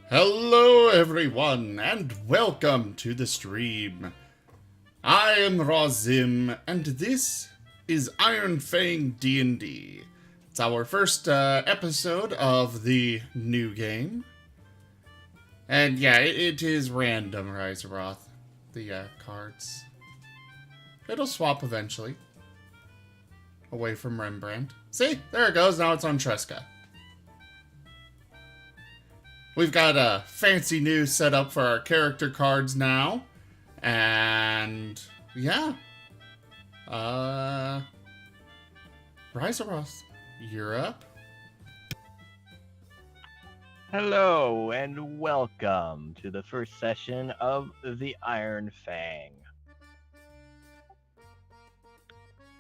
Hello everyone, and welcome to the stream. I am Razim, and this is Iron Fang D&D. It's our first episode of the new game. And yeah, it is random, Riseroth, the cards. It'll swap eventually. Away from Rembrandt. See? There it goes, now it's on Tresca. We've got a fancy new setup for our character cards now. And yeah. Riseroth, you're up. Hello and welcome to the first session of the Iron Fang.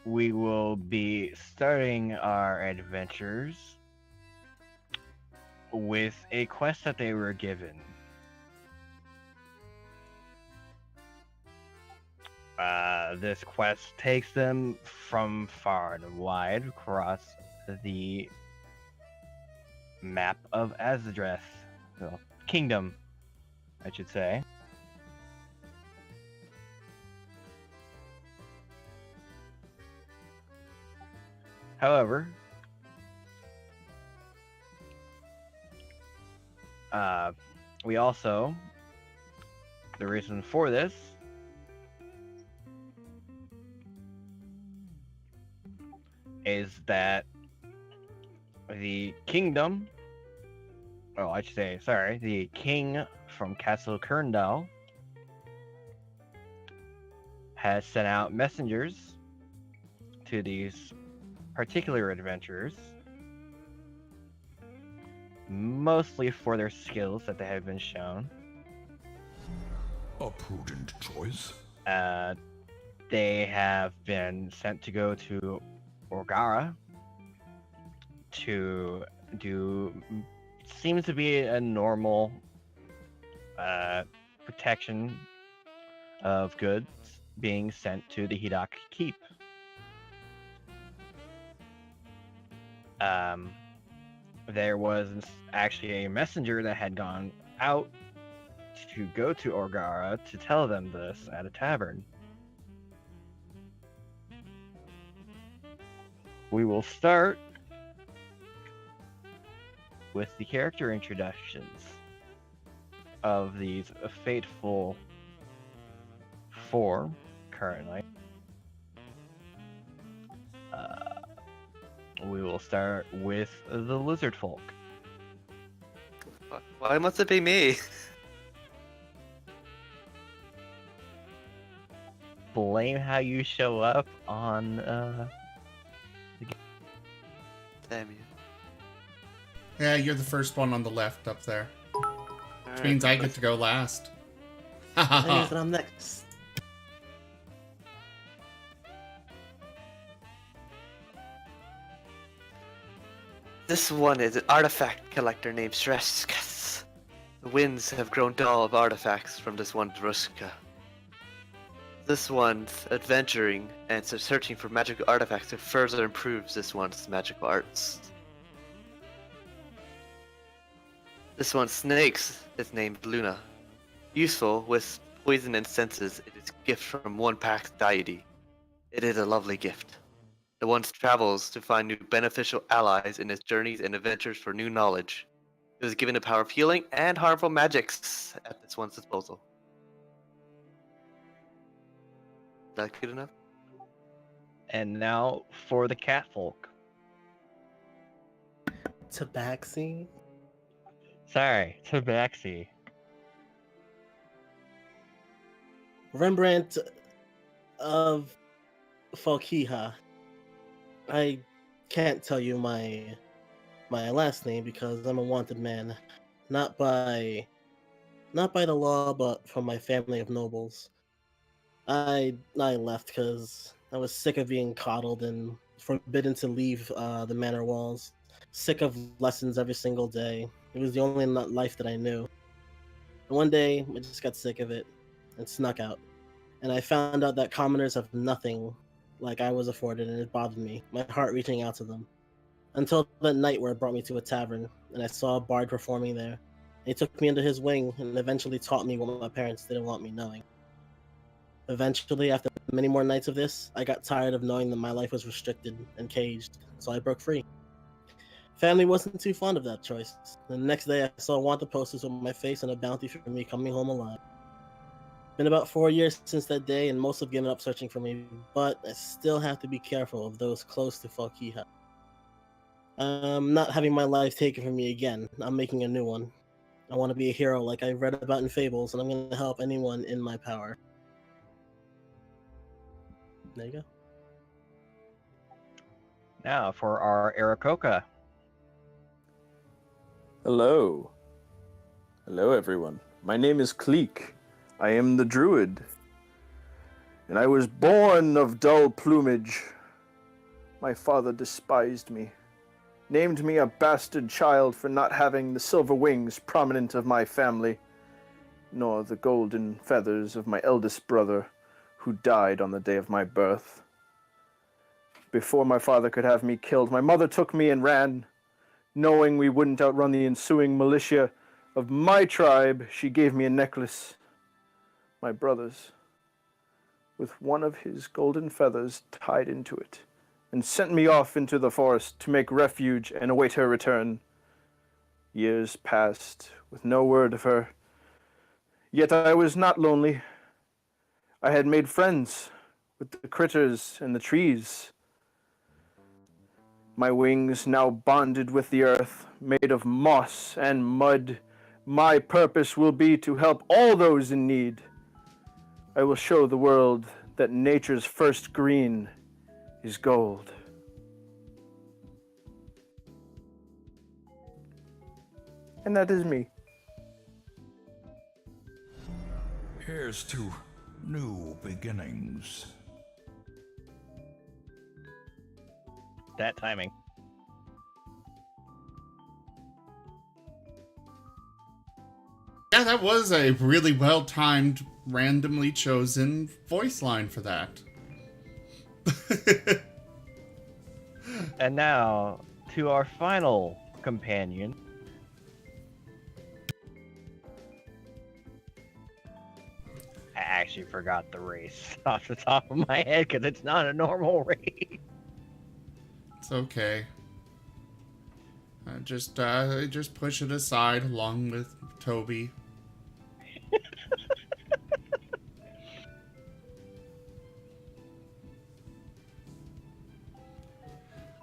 We will be starting our adventures with a quest that they were given. This quest takes them from far and wide across the map of Azadreth, well, kingdom, I should say. However, we also, the reason for this is that the kingdom, oh, I should say, sorry, the king from Castle Kerndal has sent out messengers to these particular adventurers, mostly for their skills that they have been shown. A prudent choice. They have been sent to go to Orgara to do seems to be a normal protection of goods being sent to the Hidak Keep. There was actually a messenger that had gone out to go to Orgara to tell them this at a tavern. We will start with the character introductions of these fateful four currently. We will start with the lizard folk. Why must it be me? Blame how you show up on Damn you. Yeah, you're the first one on the left up there. Which means I get to go last. I guess I'm next. This one is an artifact collector named Shreshkas. The winds have grown dull of artifacts from this one Druska. This one's adventuring and searching for magical artifacts to further improve this one's magical arts. This one's snakes is named Luna. Useful with poison and senses, it is a gift from one pack's deity. It is a lovely gift. The one travels to find new beneficial allies in its journeys and adventures for new knowledge. It was given the power of healing and harmful magics at this one's disposal. Is that good enough? and now for the catfolk. Tabaxi. Sorry, Tabaxi. Rembrandt of Falkiha. I can't tell you my last name because I'm a wanted man, not by the law, but from my family of nobles. I left because I was sick of being coddled and forbidden to leave the manor walls. Sick of lessons every single day. It was the only life that I knew. And one day, I just got sick of it and snuck out. And I found out that commoners have nothing like I was afforded, and it bothered me, my heart reaching out to them. Until that night where it brought me to a tavern, and I saw a bard performing there, He took me under his wing and eventually taught me what my parents didn't want me knowing. Eventually, after many more nights of this, I got tired of knowing that my life was restricted and caged, so I broke free. Family wasn't too fond of that choice. The next day, I saw wanted posters with my face and a bounty for me coming home alive. Been about 4 years since that day, and most have given up searching for me, but I still have to be careful of those close to Falkiha. I'm not having my life taken from me again. I'm making a new one. I want to be a hero like I read about in fables, and I'm going to help anyone in my power. There you go. Now for our Aarakocra. Hello. Hello, everyone. My name is Cleek. I am the druid. And I was born of dull plumage. My father despised me, named me a bastard child for not having the silver wings prominent of my family, nor the golden feathers of my eldest brother, who died on the day of my birth. Before my father could have me killed, my mother took me and ran. Knowing we wouldn't outrun the ensuing militia of my tribe, she gave me a necklace, my brother's, with one of his golden feathers tied into it, and sent me off into the forest to make refuge and await her return. Years passed with no word of her, yet I was not lonely. I had made friends with the critters and the trees. My wings now bonded with the earth, made of moss and mud. My purpose will be to help all those in need. I will show the world that nature's first green is gold. And that is me. Here's to new beginnings. That timing. Yeah, that was a really well-timed, randomly chosen voice line for that. And now to our final companion. I actually forgot the race off the top of my head because it's not a normal race. It's okay. Just push it aside along with Toby.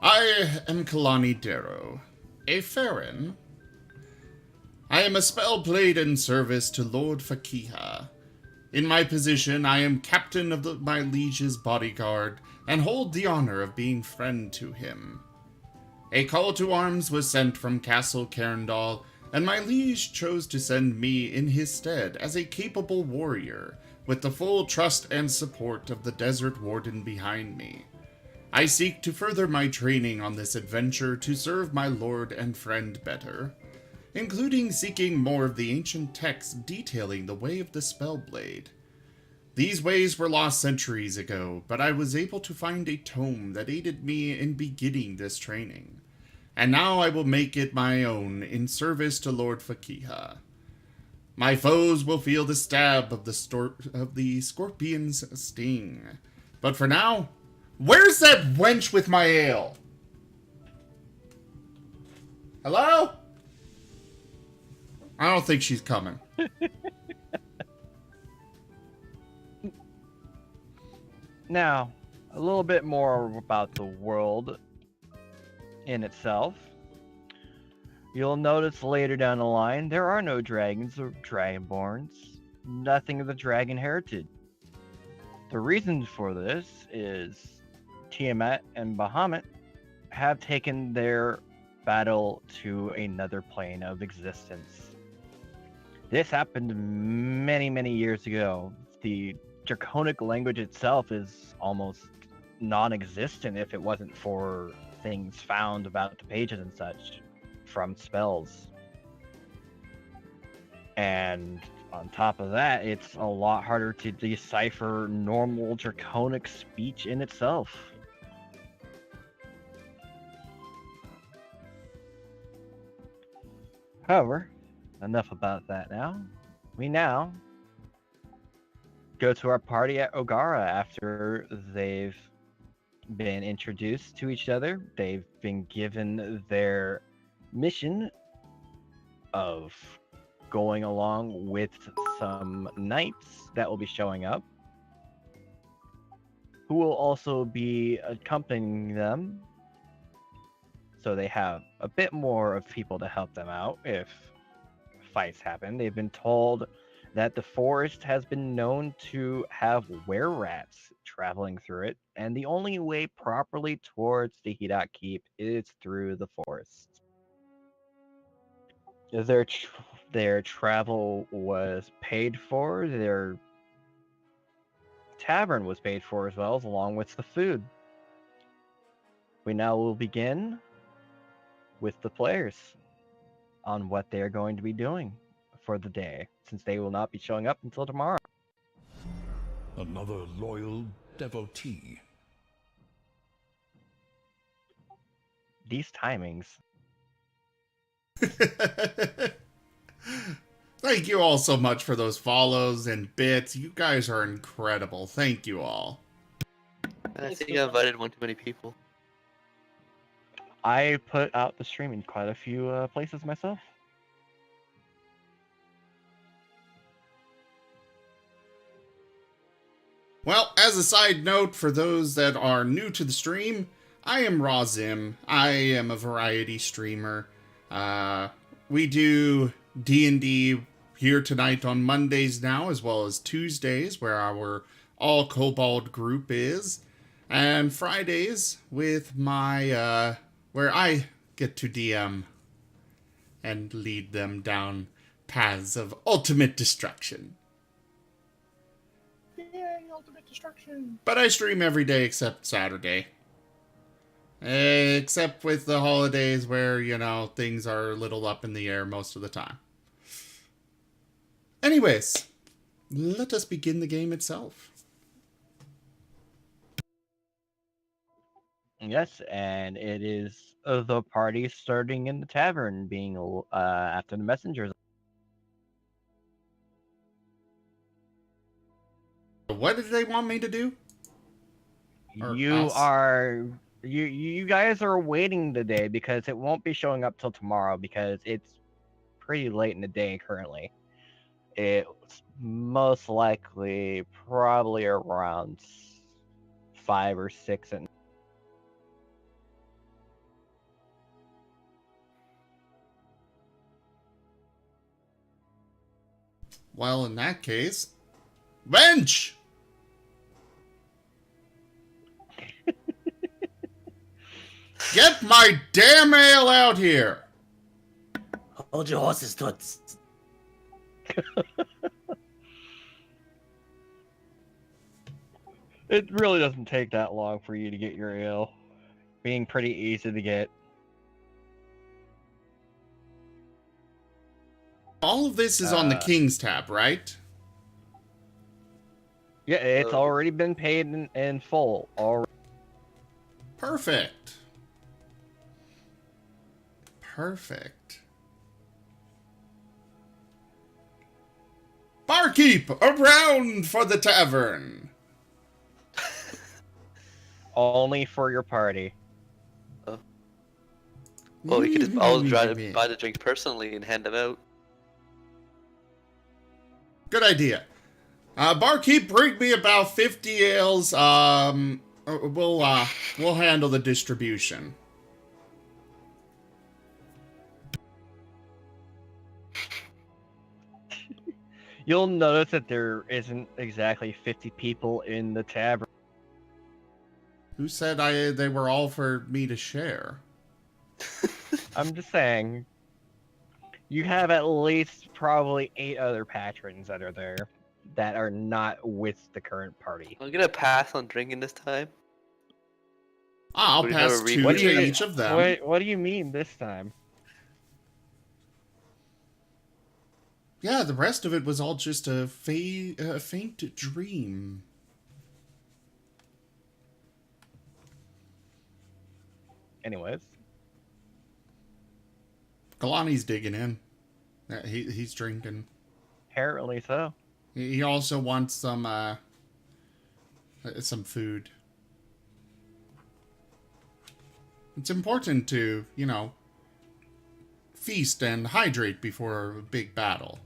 I am Kalani Darrow, a Farron. I am a spell blade in service to Lord Fakiha. In my position, I am captain of my liege's bodyguard, and hold the honor of being friend to him. A call to arms was sent from Castle Cairndal, and my liege chose to send me in his stead as a capable warrior, with the full trust and support of the Desert Warden behind me. I seek to further my training on this adventure to serve my lord and friend better, including seeking more of the ancient texts detailing the way of the Spellblade. These ways were lost centuries ago, but I was able to find a tome that aided me in beginning this training, and now I will make it my own in service to Lord Fakiha. My foes will feel the stab of the scorpion's sting, but for now, where's that wench with my ale? Hello? I don't think she's coming. Now, a little bit more about the world in itself. You'll notice later down the line, there are no dragons or dragonborns. Nothing of the dragon heritage. The reason for this is Tiamat and Bahamut have taken their battle to another plane of existence. This happened many, many years ago. The Draconic language itself is almost non-existent if it wasn't for things found about the pages and such from spells. And on top of that, it's a lot harder to decipher normal Draconic speech in itself. However, enough about that now. We now go to our party at Ogara after they've been introduced to each other. They've been given their mission of going along with some knights that will be showing up, who will also be accompanying them. So they have a bit more of people to help them out if fights happen. They've been told that the forest has been known to have were-rats traveling through it, and the only way properly towards the Hidak Keep is through the forest. Their travel was paid for, their tavern was paid for as well, along with the food. We now will begin with the players on what they're going to be doing for the day, since they will not be showing up until tomorrow. Another loyal devotee. These timings. Thank you all so much for those follows and bits. You guys are incredible. Thank you all. I think I invited one too many people. I put out the stream in quite a few places myself. Well, as a side note, for those that are new to the stream, I am Razim. I am a variety streamer. We do D&D here tonight on Mondays now, as well as Tuesdays, where our all kobold group is, and Fridays with my where I get to DM and lead them down paths of ultimate destruction. Yay, ultimate destruction. But I stream every day except Saturday. Except with the holidays where, you know, things are a little up in the air most of the time. Anyways, let us begin the game itself. Yes, and it is the party starting in the tavern, being after the messengers. What did they want me to do? Or You us? are you guys are waiting today because it won't be showing up till tomorrow because it's pretty late in the day currently. It's most likely probably around 5 or 6 at night. Well, in that case, Wench! Get my damn ale out here! Hold your horses, Toots. It really doesn't take that long for you to get your ale, being pretty easy to get. All of this is on the King's tab, right? Yeah, it's already been paid in full already. Perfect. Perfect. Barkeep, around for the tavern. Only for your party. Well, we could just all buy the drinks personally and hand them out. Good idea. Barkeep, bring me about 50 ales. We'll handle the distribution. You'll notice that there isn't exactly 50 people in the tavern. Who said they were all for me to share? I'm just saying. You have at least probably 8 other patrons that are there that are not with the current party. I'm gonna pass on drinking this time. I'll We pass never read 2 what to you- each of them. What do you mean this time? Yeah, the rest of it was all just a faint dream. Anyways. Kalani's digging in. He's drinking. Apparently so. He also wants some food. It's important to, feast and hydrate before a big battle.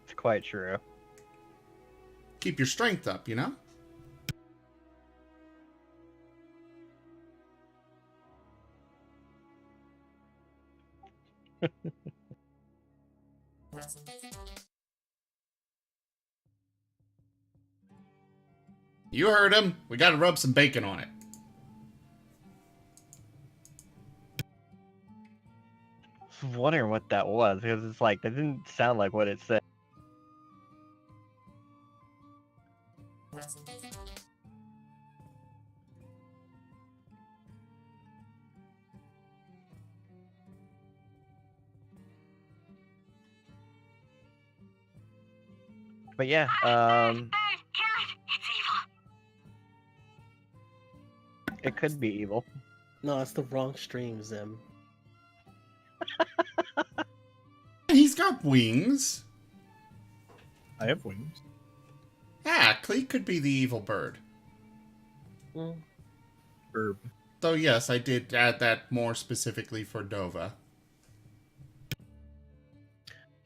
It's quite true. Keep your strength up, You heard him. We gotta rub some bacon on it. I was wondering what that was, because it's like, that didn't sound like what it said. But yeah, it could be evil. No, it's the wrong stream, Zim. He's got wings. I have wings. Ah, Cleek could be the evil bird. Herb. Though, yes, I did add that more specifically for Dova.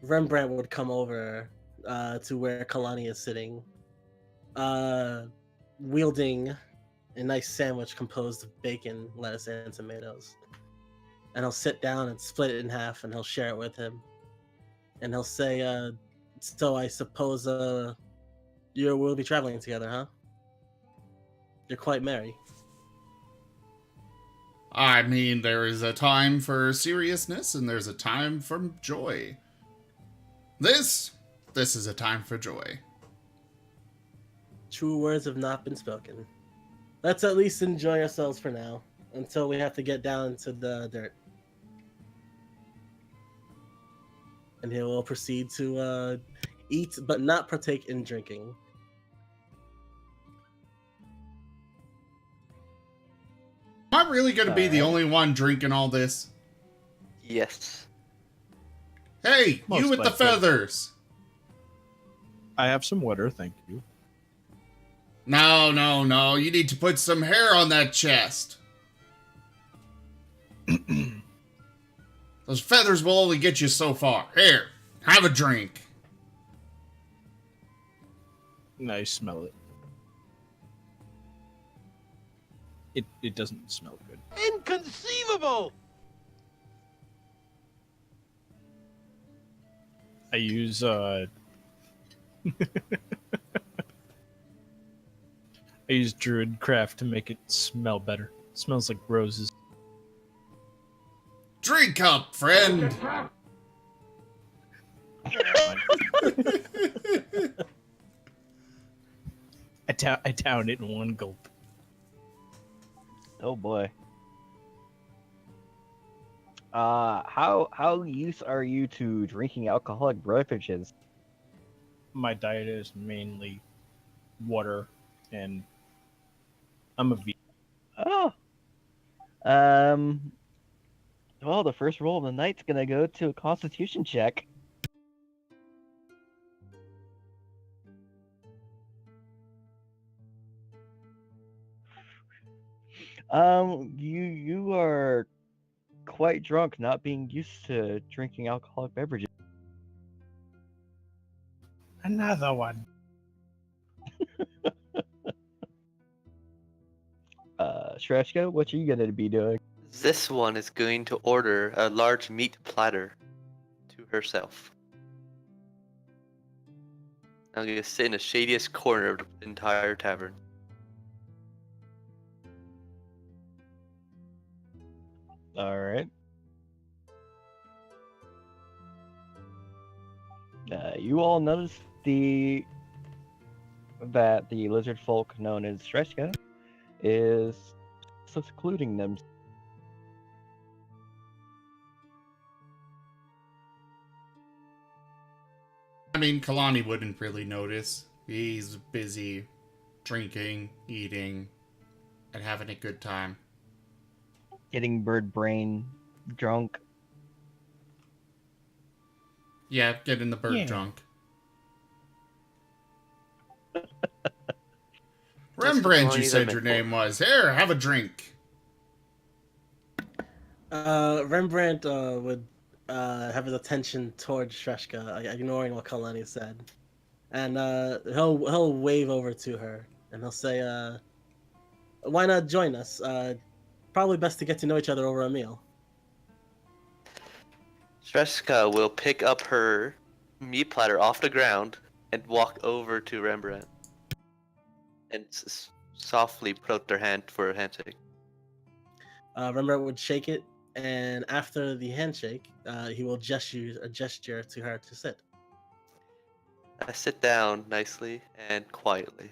Rembrandt would come over to where Kalani is sitting, wielding a nice sandwich composed of bacon, lettuce, and tomatoes. And he'll sit down and split it in half, and he'll share it with him. And he'll say, so I suppose you will be traveling together, huh? You're quite merry. I mean, there is a time for seriousness, and there's a time for joy. This is a time for joy. True words have not been spoken. Let's at least enjoy ourselves for now, until we have to get down to the dirt. And he will proceed to eat, but not partake in drinking. Am I really going to be the Alright. only one drinking all this? Yes. Hey, Most you with the likely. feathers! I have some water, thank you. No. You need to put some hair on that chest. Those feathers will only get you so far. Here, have a drink. I smell it. It doesn't smell good. Inconceivable! I use I use druid craft to make it smell better. It smells like roses. Drink up, friend. I downed it in one gulp. Oh boy. How used are you to drinking alcoholic beverages? My diet is mainly water, and I'm a vegan. Oh. Well, the first roll of the night's gonna go to a Constitution check. You are quite drunk, not being used to drinking alcoholic beverages. Another one. Shreshka, what are you gonna be doing? This one is going to order a large meat platter to herself. I'm going to sit in the shadiest corner of the entire tavern. Alright. You all notice that the lizard folk known as Shreshka is secluding them. I mean, Kalani wouldn't really notice. He's busy drinking, eating, and having a good time. Getting bird brain drunk. Yeah, getting the bird Yeah. drunk. That's Rembrandt, you what said I'm your in for. name was. Here, have a drink. Rembrandt would have his attention towards Shreshka, ignoring what Kalani said, and he'll wave over to her and he'll say, "Why not join us? Probably best to get to know each other over a meal." Shreshka will pick up her meat platter off the ground and walk over to Rembrandt and softly put out their hand for a handshake. Rembrandt would shake it, and after the handshake, he will gesture to her to sit. I sit down nicely and quietly.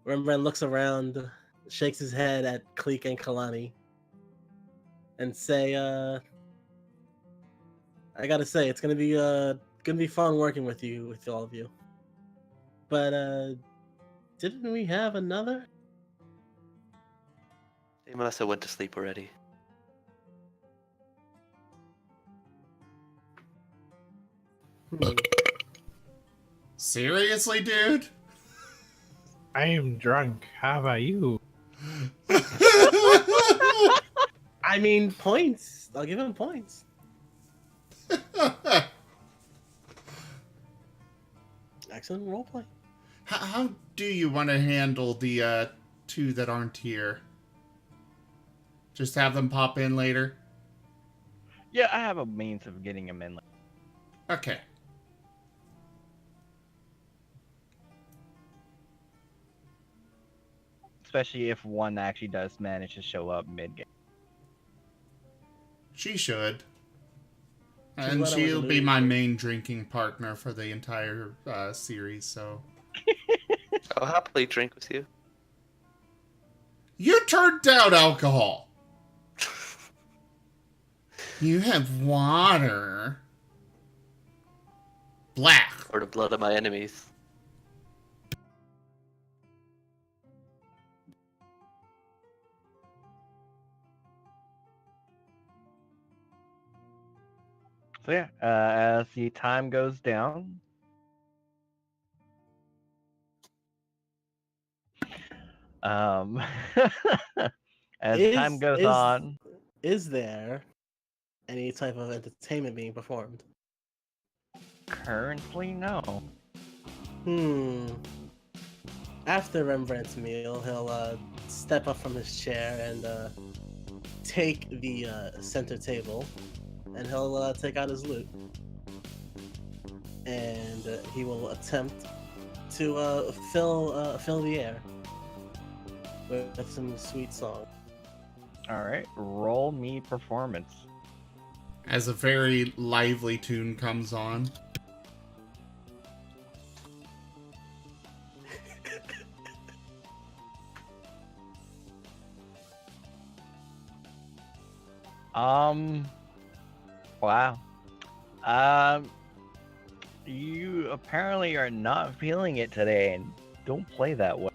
Rembrandt looks around, shakes his head at Cleek and Kalani, and say, "I gotta say, it's gonna be fun working with all of you. But didn't we have another?" They must have went to sleep already. Hmm. Seriously, dude? I am drunk. How about you? I mean, points. I'll give him points. Excellent roleplay. How do you want to handle the two that aren't here? Just have them pop in later? Yeah, I have a means of getting him in. Okay. Especially if one actually does manage to show up mid-game. She should. She's And what I was she'll be alluding my to. main drinking partner for the entire series, so... I'll happily drink with you. You turned down alcohol! You have water. Black. Or the blood of my enemies. So yeah, as the time goes down, um, as time goes on, Is there any type of entertainment being performed? currently no. After Rembrandt's meal, he'll step up from his chair and take the center table, and he'll take out his lute, and he will attempt to fill the air with some sweet song. All right, roll me performance. As a very lively tune comes on. Wow. You apparently are not feeling it today, and don't play that way.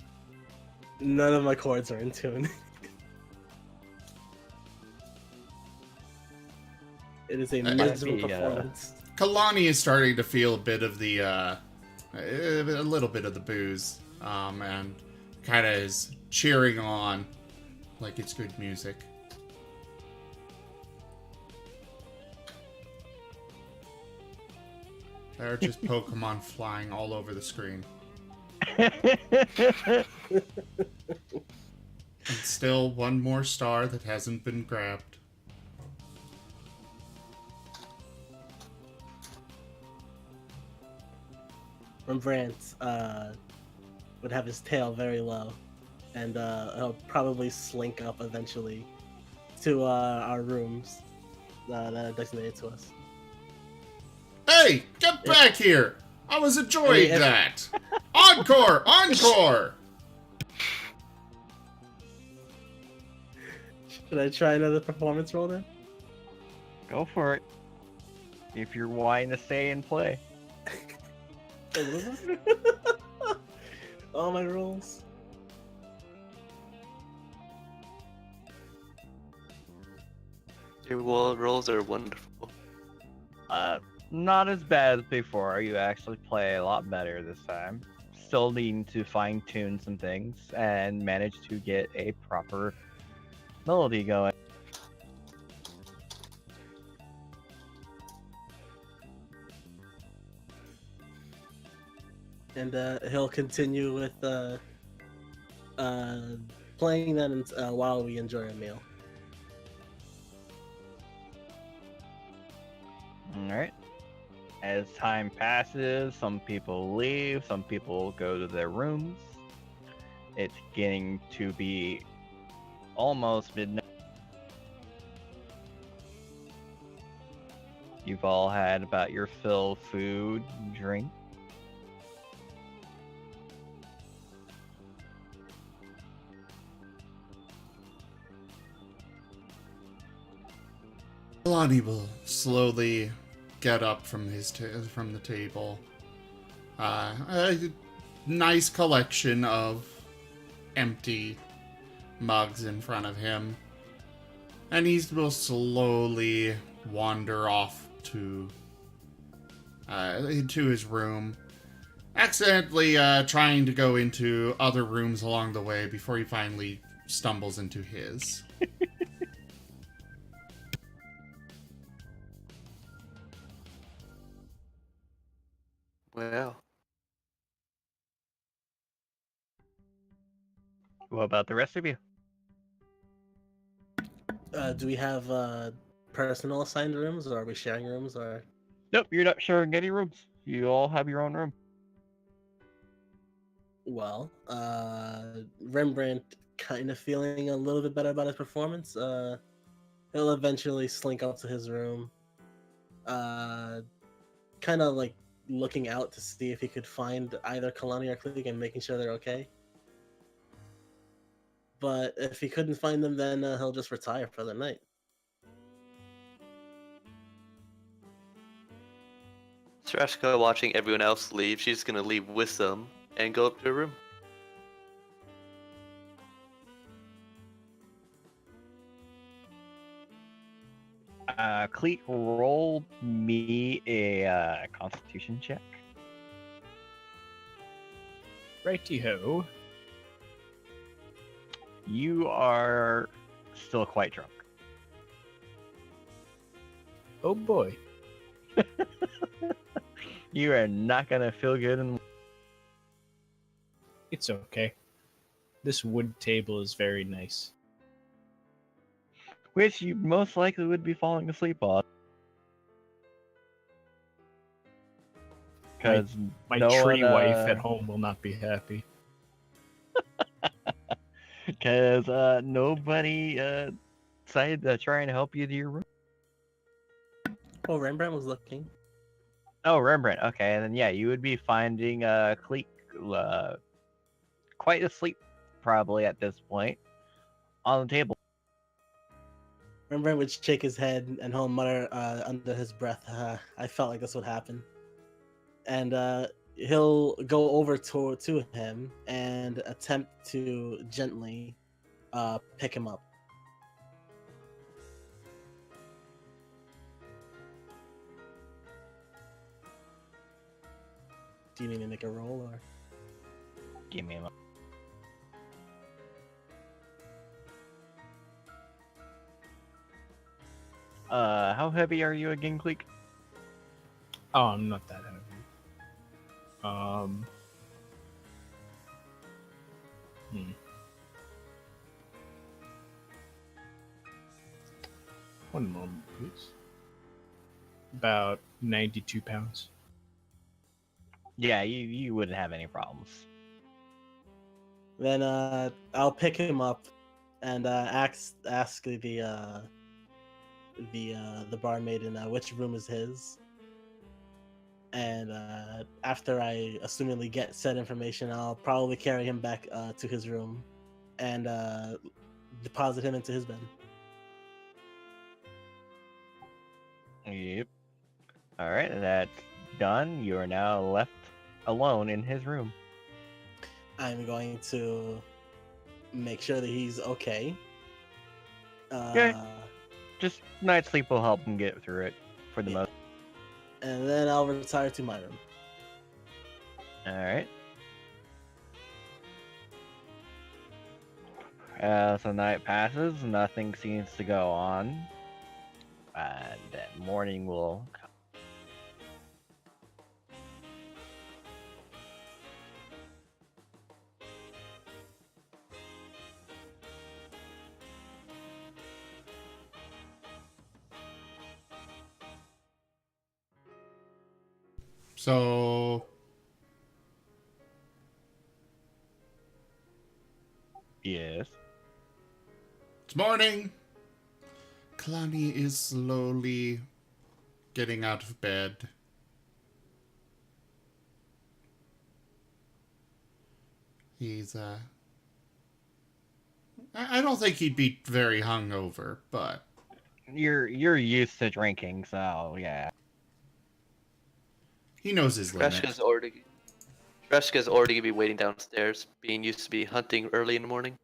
None of my chords are in tune. It is a miserable be, performance. Kalani is starting to feel a bit of the, a little bit of the booze, and kind of is cheering on like it's good music. There are just Pokemon flying all over the screen. And still one more star that hasn't been grabbed. Rembrandt would have his tail very low, and he'll probably slink up eventually to our rooms that are designated to us. Hey, get back here! I was enjoying Hey, that! Encore! Encore! Should I try another performance roll then? Go for it. If you're wanting to stay and play. All my rolls. Your wall rolls are wonderful. Not as bad as before. You actually play a lot better this time. Still needing to fine tune some things and manage to get a proper melody going. And he'll continue with playing that while we enjoy a meal. Alright. As time passes, some people leave, some people go to their rooms. It's getting to be almost midnight. You've all had about your fill of food, drink. Lonnie will slowly get up from from the table. A nice collection of empty mugs in front of him, and he will slowly wander off to into his room, accidentally trying to go into other rooms along the way before he finally stumbles into his. Well, What about the rest of you? Do we have personal assigned rooms, or are we sharing rooms, or? Nope, you're not sharing any rooms. You all have your own room. Well, Rembrandt kind of feeling a little bit better about his performance. He'll eventually slink up to his room, kind of like looking out to see if he could find either Kalani or Click and making sure they're okay. But if he couldn't find them, then he'll just retire for the night. Sarashka watching everyone else leave, she's gonna leave with them and go up to her room. Cleat, roll me a Constitution check. Righty-ho. You are still quite drunk. Oh boy. You are not gonna feel good in. It's okay. This wood table is very nice. Which you most likely would be falling asleep on. Because My no tree one, wife at home will not be happy. Because nobody decided to try and help you to your room. Oh, Rembrandt was looking. Oh, Rembrandt. Okay, and then yeah, you would be finding Cleek quite asleep, probably at this point, on the table. Rembrandt would shake his head and he'll mutter under his breath, I felt like this would happen. And he'll go over to him and attempt to gently pick him up. Do you need me to make a roll, or? Give me a moment. How heavy are you again, Cleek? Oh, I'm not that heavy. One moment, please. About 92 pounds. Yeah, you wouldn't have any problems. Then I'll pick him up and ask the barmaid in which room is his. And after I assumingly get said information, I'll probably carry him back to his room and deposit him into his bed. Yep. Alright, that's done. You are now left alone in his room. I'm going to make sure that he's okay. Okay. Just night sleep will help him get through it for the Yeah. most. And then I'll retire to my room. All right. As the night passes, nothing seems to go on, and then morning will come. So, Yes. it's morning. Kalani is slowly getting out of bed. He's, I don't think he'd be very hungover, but You're used to drinking, so yeah. he knows his limit. Treshka's already gonna be waiting downstairs, being used to be hunting early in the morning.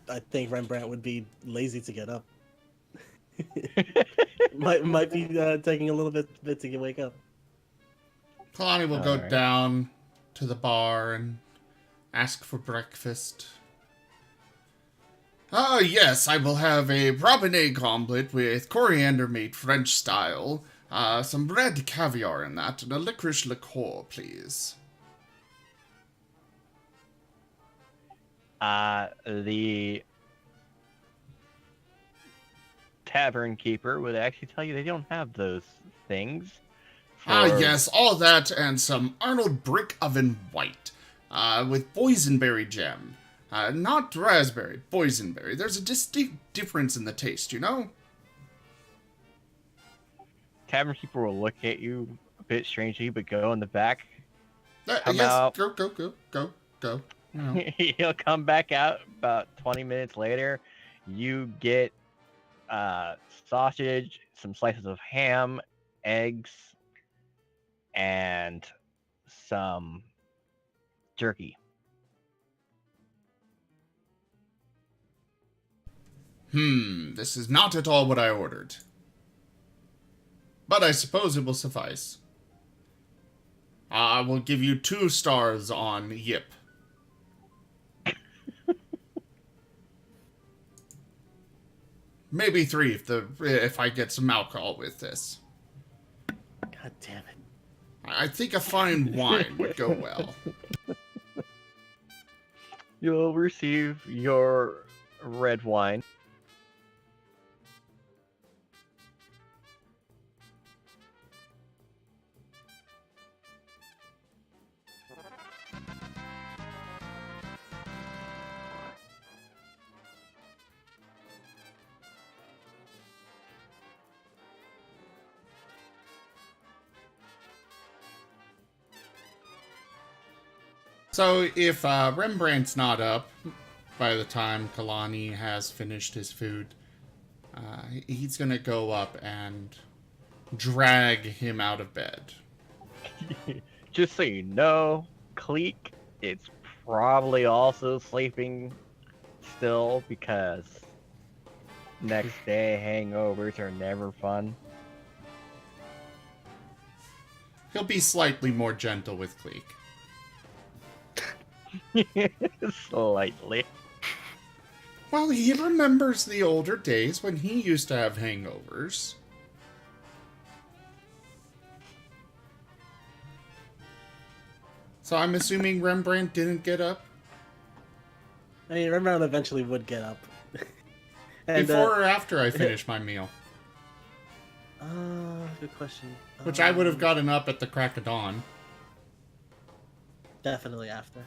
I think Rembrandt would be lazy to get up. might be taking a little bit to wake up. Kalani will go Alright. down to the bar and ask for breakfast. Ah, yes, I will have a robinette omelet with coriander made French style, some red caviar in that, and a licorice liqueur, please. The tavern keeper would actually tell you they don't have those things. Ah, for- yes, all that and some Arnold brick oven white, with boysenberry jam. Not raspberry, boysenberry. There's a distinct difference in the taste, you know? Tavern keeper will look at you a bit strangely, but go in the back. Come Yes, out. go. You know. He'll come back out about 20 minutes later. You get sausage, some slices of ham, eggs, and some jerky. This is not at all what I ordered. But I suppose it will suffice. I will give you 2 stars on Yip. Maybe 3 if I get some alcohol with this. God damn it. I think a fine wine would go well. You'll receive your red wine. So if Rembrandt's not up by the time Kalani has finished his food, he's gonna go up and drag him out of bed. Just so you know, Cleek is probably also sleeping still because next day hangovers are never fun. He'll be slightly more gentle with Cleek. Slightly. Well, he remembers the older days when he used to have hangovers. So I'm assuming Rembrandt didn't get up? I mean, Rembrandt eventually would get up. And, Before or after I finish my meal? good question. Which I would have gotten up at the crack of dawn. Definitely after.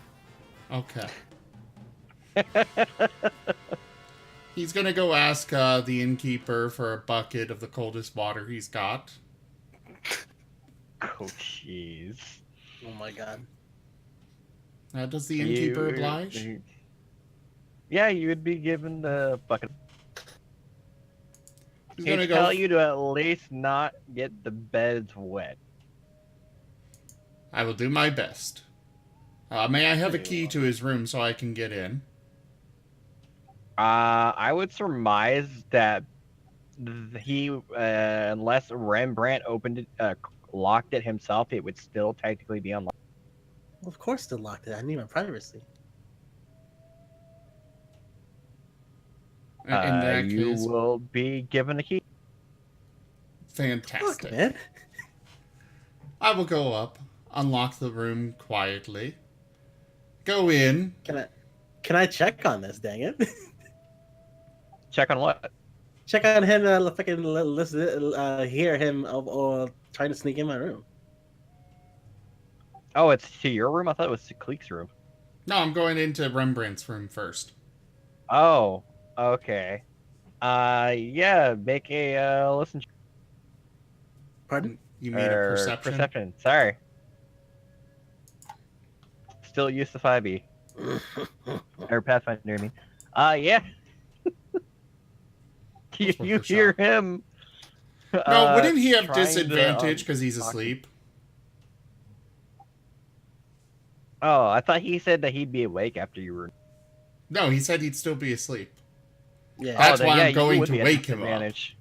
Okay. He's gonna go ask the innkeeper for a bucket of the coldest water he's got. Oh, jeez. Oh my god. Does the innkeeper oblige? Yeah, you would be given the bucket. He's He'd gonna go. tell you to at least not get the beds wet. I will do my best. May I have a key to his room so I can get in? I would surmise that he, unless Rembrandt opened it, locked it himself, it would still technically be unlocked. Well, of course, they locked it. I need my privacy. In that You case, will be given a key. fantastic. Fuck, man. I will go up, unlock the room quietly, go in. Can I check on this? Dang it! Check on what? Check on him. Fucking listen. Hear him or trying to sneak in my room. Oh, it's to your room? I thought it was to Cleek's room. No, I'm going into Rembrandt's room first. Oh, okay. Yeah, make a listen. Pardon? You mean a perception? Perception. Sorry. Still use the 5e. Or Pathfinder, I mean. Yeah. you worth a hear shot. him. No, wouldn't he have trying to, disadvantage because he's talk- asleep? Oh, I thought he said that he'd be awake after you were. No, he said he'd still be asleep. Yeah. That's then, why yeah, I'm you going would to be at wake him up. disadvantage.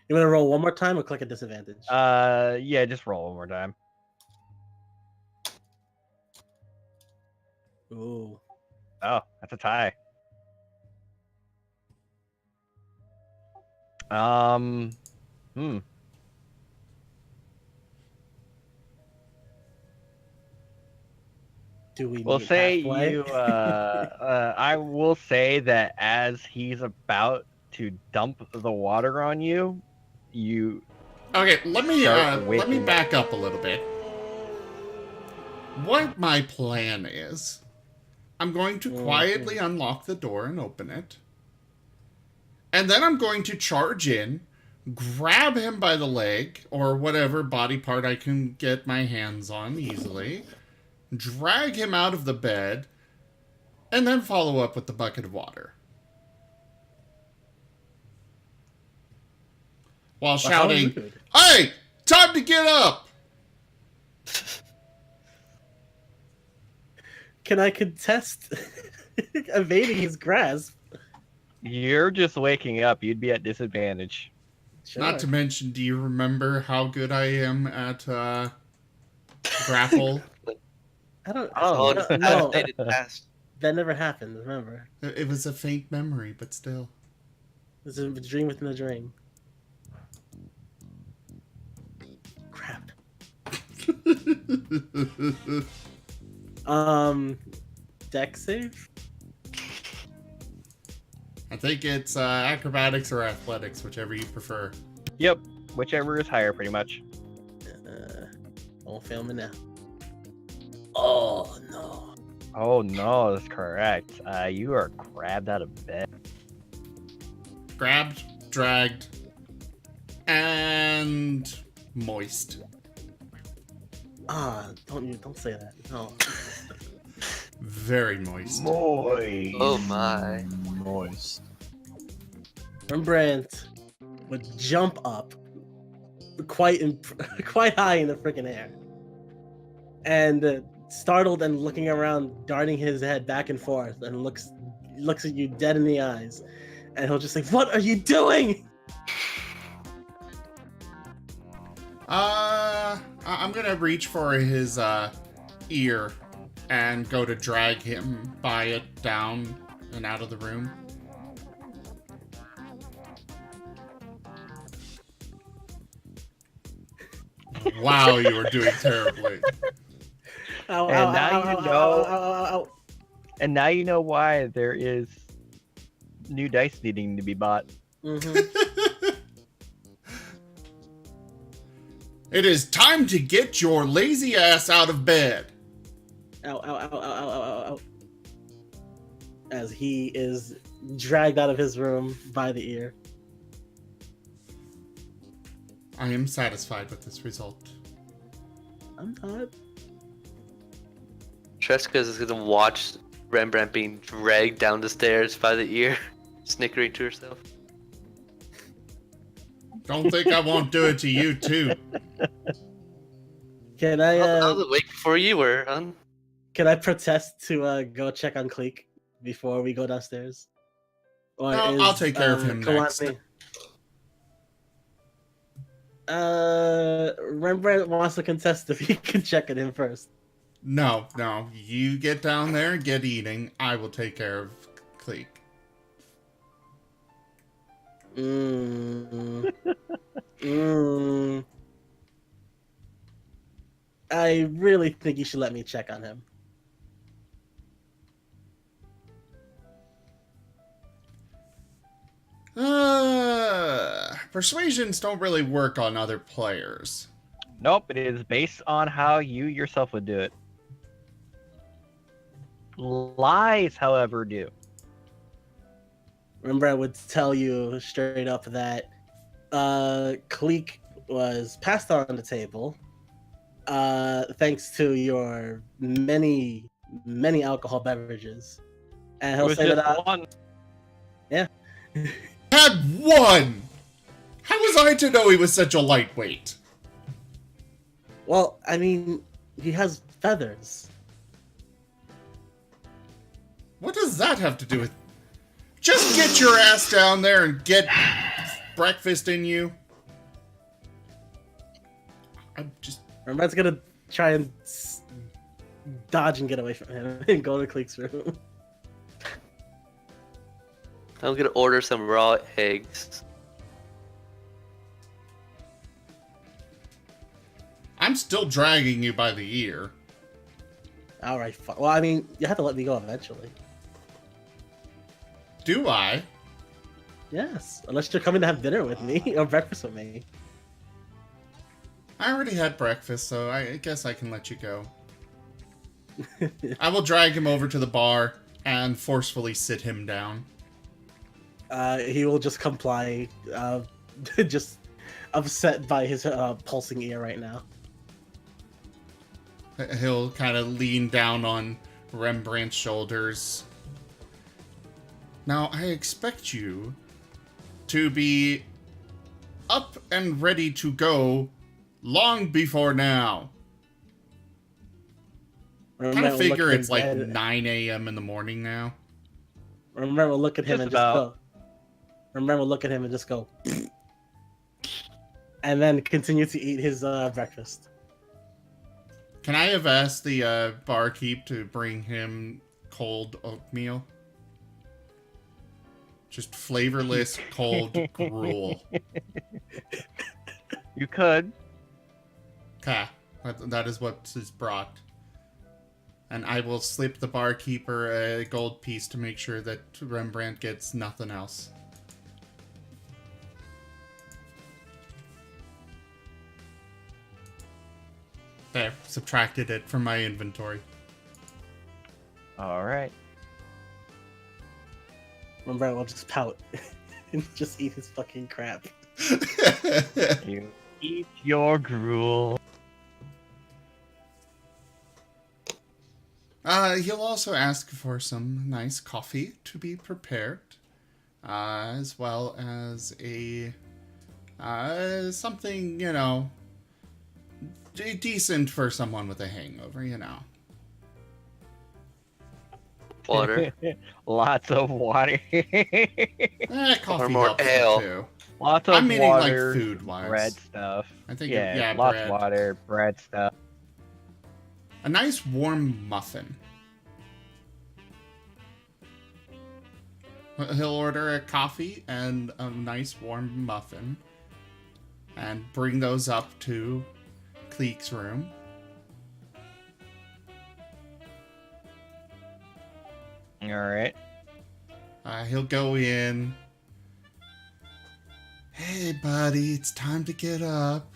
You want to roll one more time or click a disadvantage? Yeah, just roll one more time. Ooh. Oh, that's a tie. Hmm. Do we? We'll meet say halfway? you. I will say that as he's about to dump the water on you, you. Okay, let me Start waking back up a little bit. What my plan is, I'm going to quietly unlock the door and open it. And then I'm going to charge in, grab him by the leg, or whatever body part I can get my hands on easily, drag him out of the bed, and then follow up with the bucket of water. While Well, how shouting, rude. "Hey! Time to get up!" Can I contest evading his grasp? You're just waking up. You'd be at disadvantage. Sure. Not to mention, do you remember how good I am at grapple? I don't. Oh, No, Stated past. that never happened. Remember, It was a faint memory, but still. it was a dream within a dream. Crap. Deck save. I think it's acrobatics or athletics, whichever you prefer. Yep, whichever is higher, pretty much. Won't fail me now. Oh no. Oh no, that's correct. You are grabbed out of bed. Grabbed, dragged, and moist. Don't say that. No. Very moist. Moist. Oh my. Moist. Rembrandt would jump up quite high in the freaking air, and startled and looking around, darting his head back and forth, and looks at you dead in the eyes, and he'll just say, "What are you doing?" I'm gonna reach for his ear and go to drag him by it down and out of the room. Wow, you are doing terribly. Ow, And ow, now ow, you ow, know- ow, ow, ow, ow. And now you know why there is new dice needing to be bought. Mhm. It is time to get your lazy ass out of bed. Ow, ow, ow, ow, ow, ow, ow, ow. As he is dragged out of his room by the ear. I am satisfied with this result. I'm not. Treska is gonna watch Rembrandt being dragged down the stairs by the ear, snickering to herself. Don't think I won't do it to you too. Can I I was awake before you were, hon. can I protest to go check on Cleek before we go downstairs? Or No, I'll take care of him next. Rembrandt wants to contest if he can check at him first. No, you get down there and get eating. I will take care of Cleek. I really think you should let me check on him. Persuasions don't really work on other players. Nope, it is based on how you yourself would do it. Lies, however, do. Remember, I would tell you straight up that Cleek was passed on the table thanks to your many alcohol beverages. And It he'll was say just that one. Had one! How was I to know he was such a lightweight? well, I mean, he has feathers. What does that have to do with... Just get your ass down there and get breakfast in you. I'm just... Rembrandt's gonna try and dodge and get away from him and go to Cleek's room. I'm gonna order some raw eggs. I'm still dragging you by the ear. Alright, well, I mean, you have to let me go eventually. Do I? Yes, unless you're coming to have dinner with me or breakfast with me. I already had breakfast, so I guess I can let you go. I will drag him over to the bar and forcefully sit him down. He will just comply, just upset by his pulsing ear right now. He'll kind of lean down on Rembrandt's shoulders. Now, I expect you to be up and ready to go long before now. Kind of figure it's like 9 a.m. in the morning now. Remember, look at him and Just just about. go. Remember, look at him and just go. And then continue to eat his breakfast. Can I have asked the barkeep to bring him cold oatmeal? Just flavorless, cold gruel. You could. Okay, that is what is brought. And I will slip the barkeeper a gold piece to make sure that Rembrandt gets nothing else. There, subtracted it from my inventory. All right. Remember, will just pout and just eat his fucking crap. You eat your gruel. He'll also ask for some nice coffee to be prepared, as well as a something, you know, decent for someone with a hangover, you know. Water. Lots of water. Coffee Or more helps ale. too. Lots of I'm meaning water. like food-wise. Bread stuff. I think Yeah, bread. lots of water, bread stuff. A nice warm muffin. He'll order a coffee and a nice warm muffin, and bring those up to Cleek's room. All right. He'll go in. Hey, buddy, it's time to get up.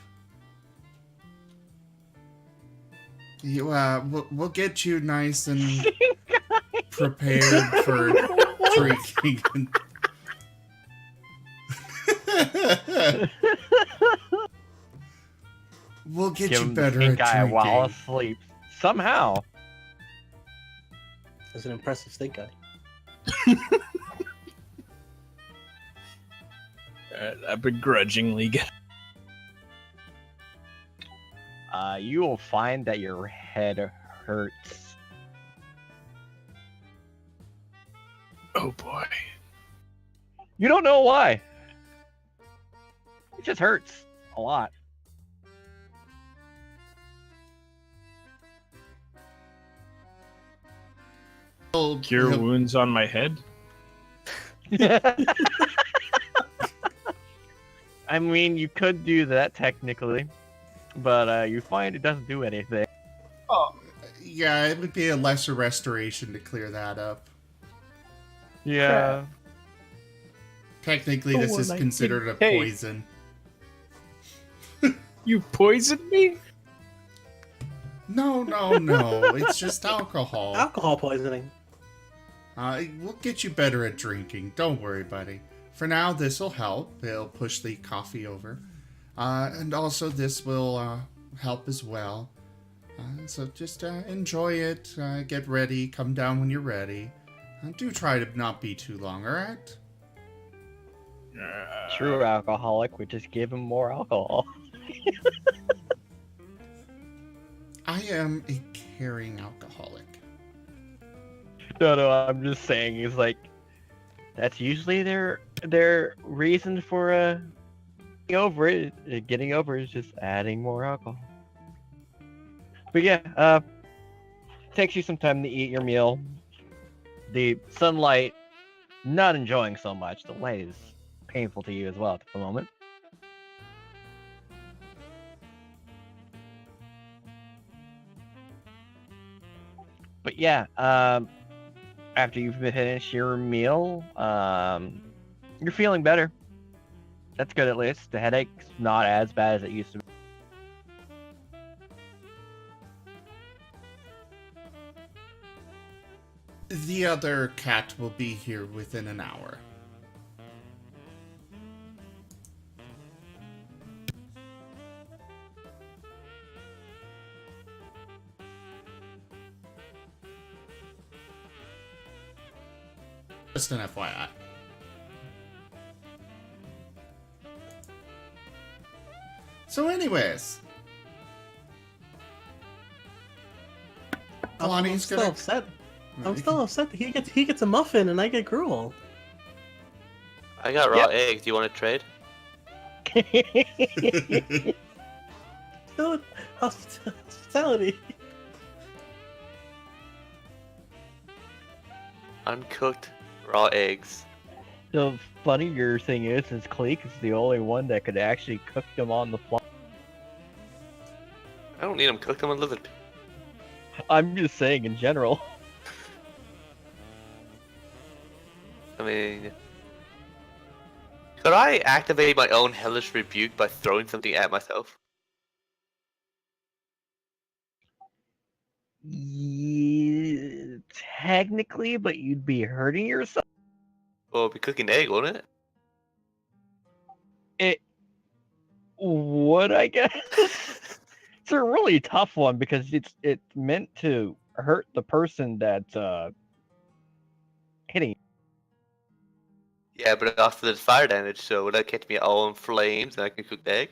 You, we'll get you nice and prepared for drinking. We'll get Give you him the better stink at eye drinking. while asleep. Somehow. That's an impressive stink eye. I begrudgingly get. You will find that your head hurts. Oh boy. You don't know why. It just hurts a lot. Cure He'll- wounds on my head. I mean, you could do that technically, but you find it doesn't do anything. Yeah, it would be a lesser restoration to clear that up. Yeah. Technically, Oh, this is well, I considered a think- hey. poison. You poisoned me? No, it's just alcohol. Alcohol poisoning. We'll get you better at drinking. Don't worry, buddy. For now, this will help. It'll push the coffee over. And also, this will help as well. So just enjoy it. Get ready. Come down when you're ready. Do try to not be too long, alright? True alcoholic would just give him more alcohol. I am a caring alcoholic. No, I'm just saying. It's like that's usually their reason for getting over it. Getting over it is just adding more alcohol. But yeah, takes you some time to eat your meal. The sunlight, not enjoying so much. The light is painful to you as well at the moment. But yeah, after you've finished your meal, you're feeling better. That's good at least. The headache's not as bad as it used to be. The other cat will be here within an hour. Just an FYI. So anyways. I'm Kalani's still gonna... upset. I'm still upset that he gets a muffin and I get gruel. I got raw eggs. Do you want to trade? Still hospitality. Uncooked raw eggs. The funnier thing is Cleek is the only one that could actually cook them on the fly. I don't need them cooked. I'm a lizard. I'm just saying in general. I mean, could I activate my own hellish rebuke by throwing something at myself? Yeah, technically, but you'd be hurting yourself. Well, it'd be cooking egg, wouldn't it? It would, I guess. It's a really tough one because it's meant to hurt the person that's hitting. Yeah, but after the fire damage, so would that catch me all in flames and I can cook the egg?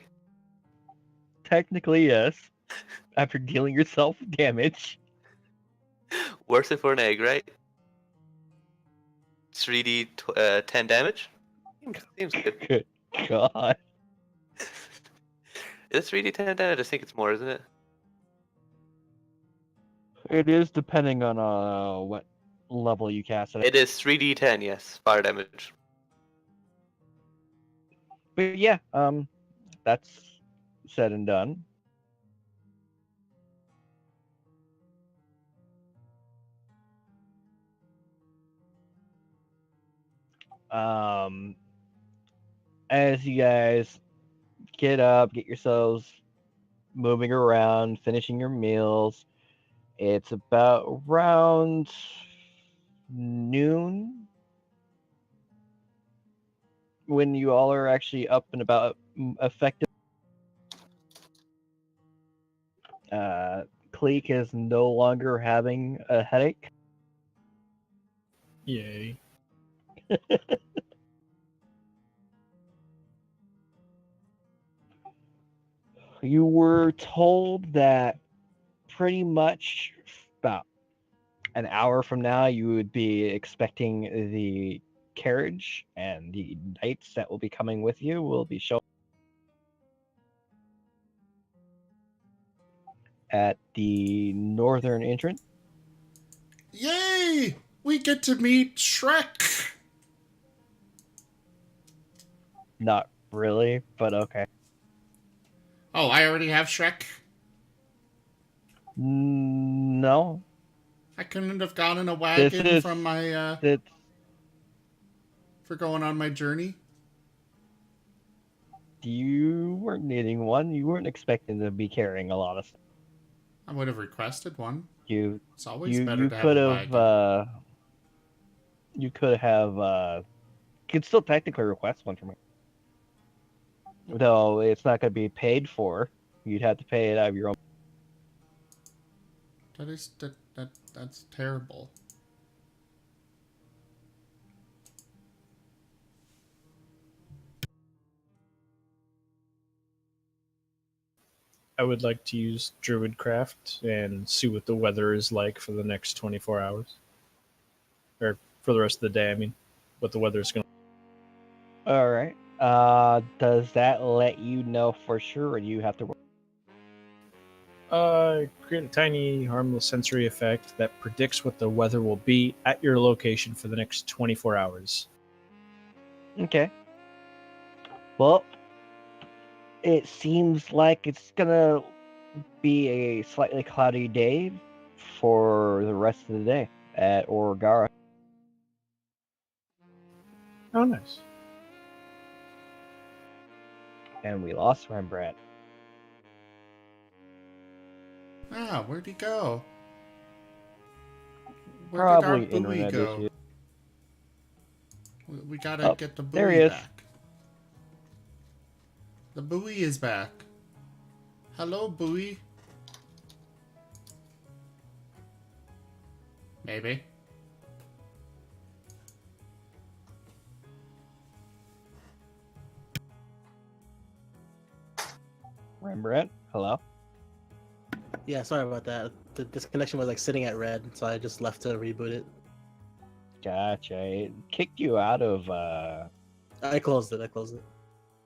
Technically, yes. After dealing yourself damage. Worth it for an egg, right? 3d 10 damage? Seems good. Good God. Is it 3d 10 damage? I think it's more, isn't it? It is depending on what level you cast it. It is 3d 10, yes. Fire damage. But yeah, that's said and done. As you guys get up, get yourselves moving around, finishing your meals, it's about around noon when you all are actually up and about effective. Cleek is no longer having a headache. Yay. You were told that pretty much about an hour from now you would be expecting the carriage, and the knights that will be coming with you will be shown at the northern entrance. Yay! We get to meet Shrek! Not really, but okay. Oh, I already have Shrek? No, I couldn't have gotten a this wagon is from my, it's for going on my journey? you weren't needing one. You weren't expecting to be carrying a lot of stuff. I would have requested one. You It's always you better you to have could a have wagon. you could have you could still technically request one from me. Though it's not going to be paid for. You'd have to pay it out of your own. That's terrible. I would like to use Druidcraft and see what the weather is like for the next 24 hours. Or for the rest of the day, I mean. What the weather is going to... All right. Does that let you know for sure, or do you have to? Create a tiny, harmless sensory effect that predicts what the weather will be at your location for the next 24 hours. Okay. Well, it seems like it's gonna be a slightly cloudy day for the rest of the day at Orgara. Oh, nice. And we lost Rembrandt. Ah, where'd he go? Where Probably did our buoy internet go? issue. We gotta Oh, get the there he buoy is. back. The buoy is back. Hello, buoy. Maybe. Rembrandt, hello. Yeah, sorry about that. This connection was like sitting at red, so I just left to reboot it. Gotcha. It kicked you out of. I closed it.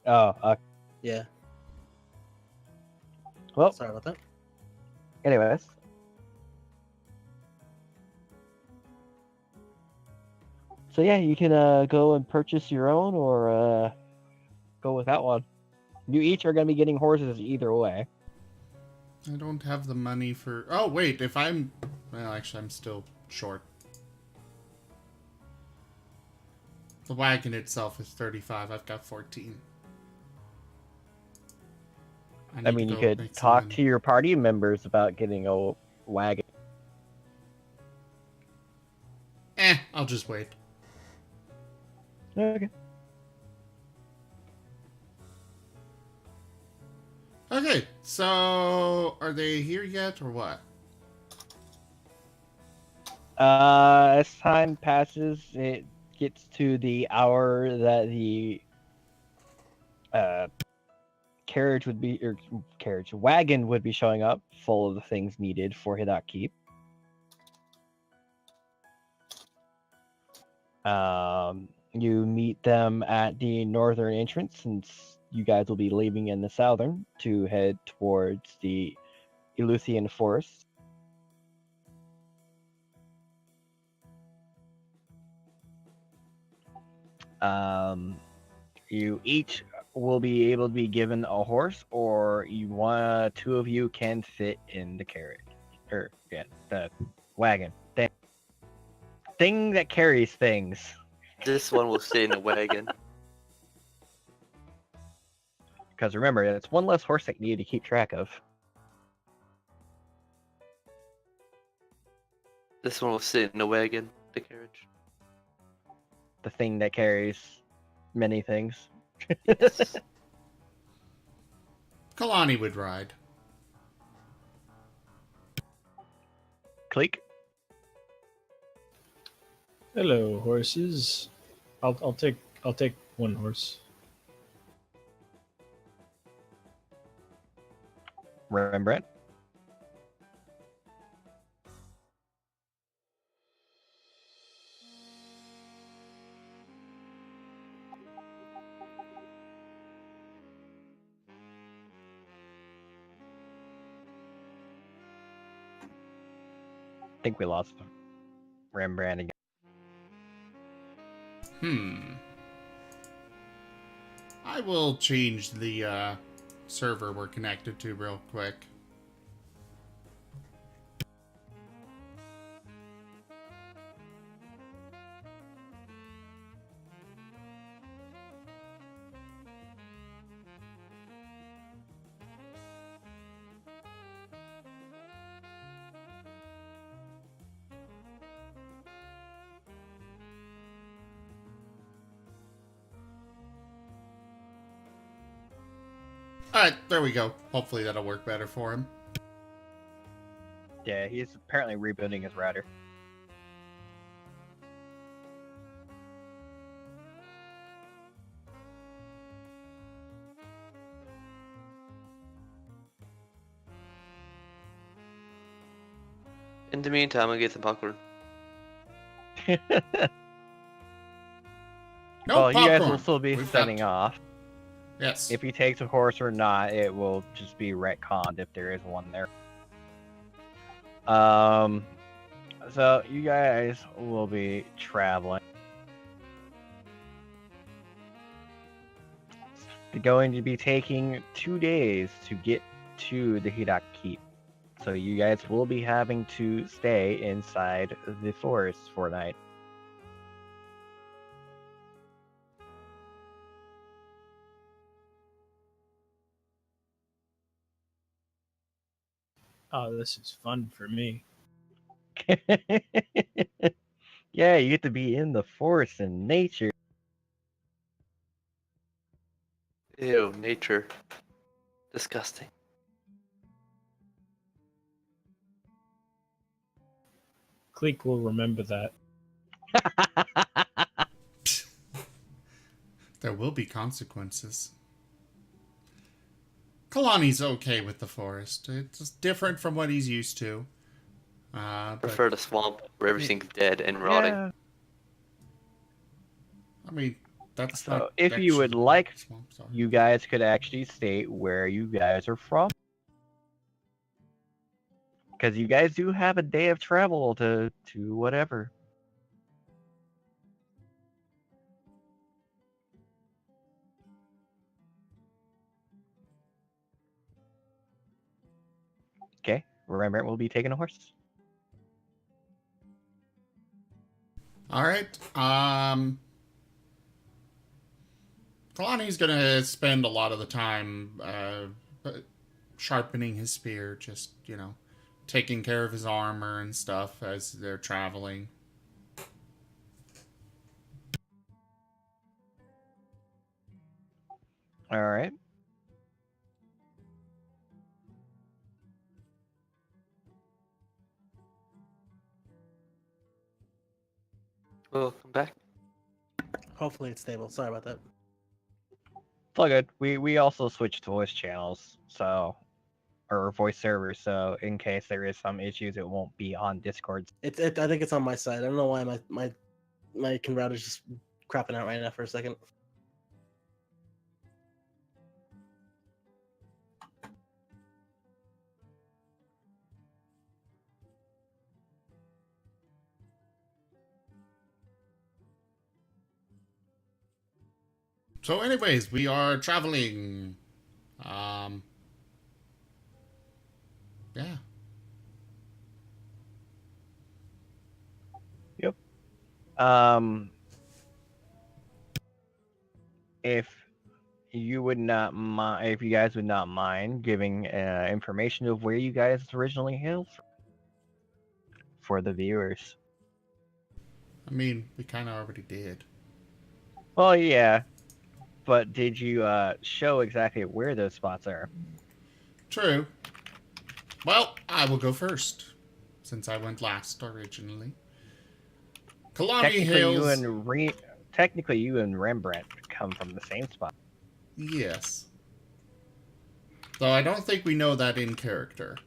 Oh. Yeah, Well. sorry about that. Anyways. So yeah, you can go and purchase your own, or go without one. You each are going to be getting horses either way. I don't have the money for... Oh, wait, if I'm... Well, actually, I'm still short. The wagon itself is 35. I've got 14. I mean, you could talk to your party members about getting a wagon. I'll just wait. Okay. Okay, so... Are they here yet, or what? As time passes, it gets to the hour that the wagon would be showing up, full of the things needed for Hidak Keep. You meet them at the northern entrance, since you guys will be leaving in the southern to head towards the Eluthian Forest. You each will be able to be given a horse, or two of you can fit in the carriage, or the wagon thing that carries things. This one will stay in the wagon. Because remember, it's one less horse that you need to keep track of. This one will sit in the wagon, the carriage. The thing that carries many things. Yes. Kalani would ride. Click. Hello, horses. I'll take one horse. Rembrandt. think we lost Rembrandt again. I will change the server we're connected to real quick. Alright, there we go. Hopefully that'll work better for him. Yeah, he's apparently rebooting his router. In the meantime, I'll get some popcorn. No Well, you guys will popcorn. still be We've setting got- off. Yes. If he takes a horse or not, it will just be retconned if there is one there. So you guys will be traveling. It's going to be taking 2 days to get to the Hidak Keep. So you guys will be having to stay inside the forest for a night. Oh, this is fun for me. Yeah, you get to be in the forest and nature. Ew, nature. Disgusting. Cleek will remember that. There will be consequences. Kalani's okay with the forest. It's different from what he's used to. But, Prefer the swamp where everything's dead and rotting. Yeah. I mean, that's So not if you would actually like, swamps are. you guys could actually state where you guys are from. Because you guys do have a day of travel to whatever. Okay, Rembrandt will be taking a horse. All right. Kalani's gonna spend a lot of the time sharpening his spear, just, taking care of his armor and stuff as they're traveling. All right. Welcome back. Hopefully it's stable. Sorry about that. It's all good. We also switched voice channels, so or voice servers, so in case there is some issues, it won't be on Discord. I think it's on my side. I don't know why my router's just crapping out right now for a second. So, anyways, we are traveling. Yeah. Yep. If you would not mind, if you guys would not mind giving information of where you guys originally hailed from for the viewers. I mean, we kind of already did. Well, yeah, but did you show exactly where those spots are? True. Well, I will go first, since I went last originally. Kalani Technically, you and Rembrandt come from the same spot. Yes. Though I don't think we know that in character.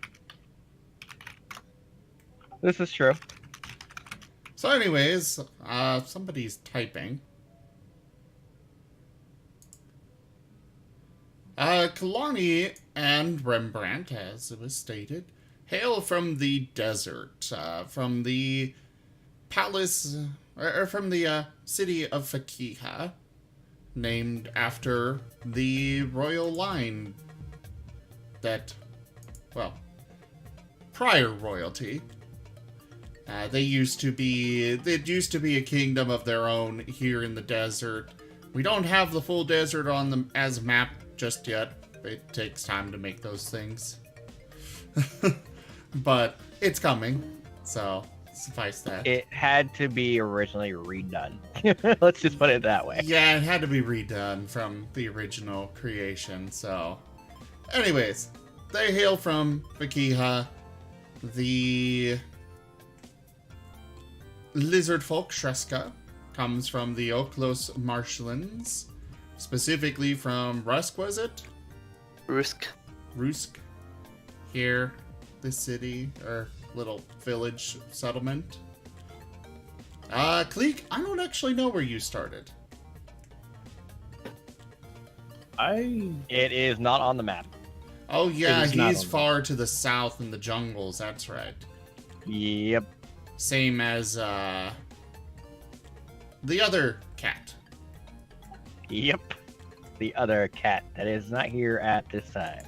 This is true. So anyways, somebody's typing. Kalani and Rembrandt, as it was stated, hail from the desert, from the palace, or from the city of Fakiha, named after the royal line that, well, prior royalty. It used to be a kingdom of their own here in the desert. We don't have the full desert on the as map just yet. It takes time to make those things. But it's coming, so suffice that. It had to be originally redone. Let's just put it that way. Yeah, it had to be redone from the original creation, so... Anyways, they hail from Fakiha. The lizard folk, Shreska, comes from the Oklos marshlands, specifically from Rusk, was it? Rusk. Rusk. Here, this city, or little village settlement. Cleek, I don't actually know where you started. It is not on the map. Oh yeah, It is not he's on the far to the south in the jungles, that's right. Yep. Same as, the other cat. Yep. The other cat that is not here at this time.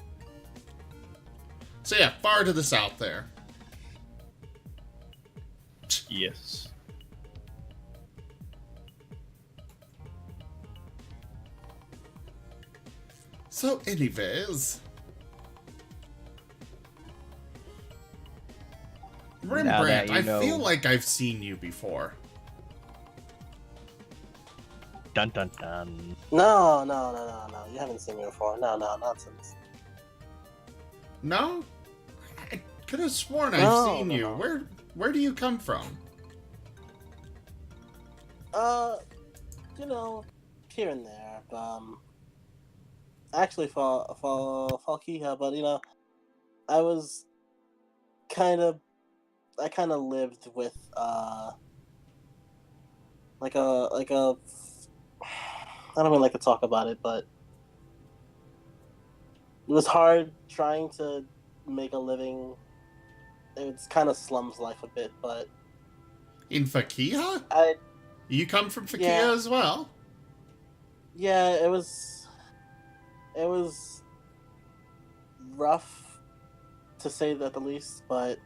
So yeah, far to the south there. Yes. So anyways... Rembrandt, you I know- feel like I've seen you before. Dun dun dun. No. You haven't seen me before. No, nonsense. No? I could have sworn No, I've seen no, you. no. Where do you come from? You know, here and there. Actually, for Falkiha, but you know, I kind of lived with like a I don't really like to talk about it, but it was hard trying to make a living. It's kind of slums life a bit, but In Fakiha? I You come from Fakiha Yeah. as well? yeah, it was rough to say that the least, but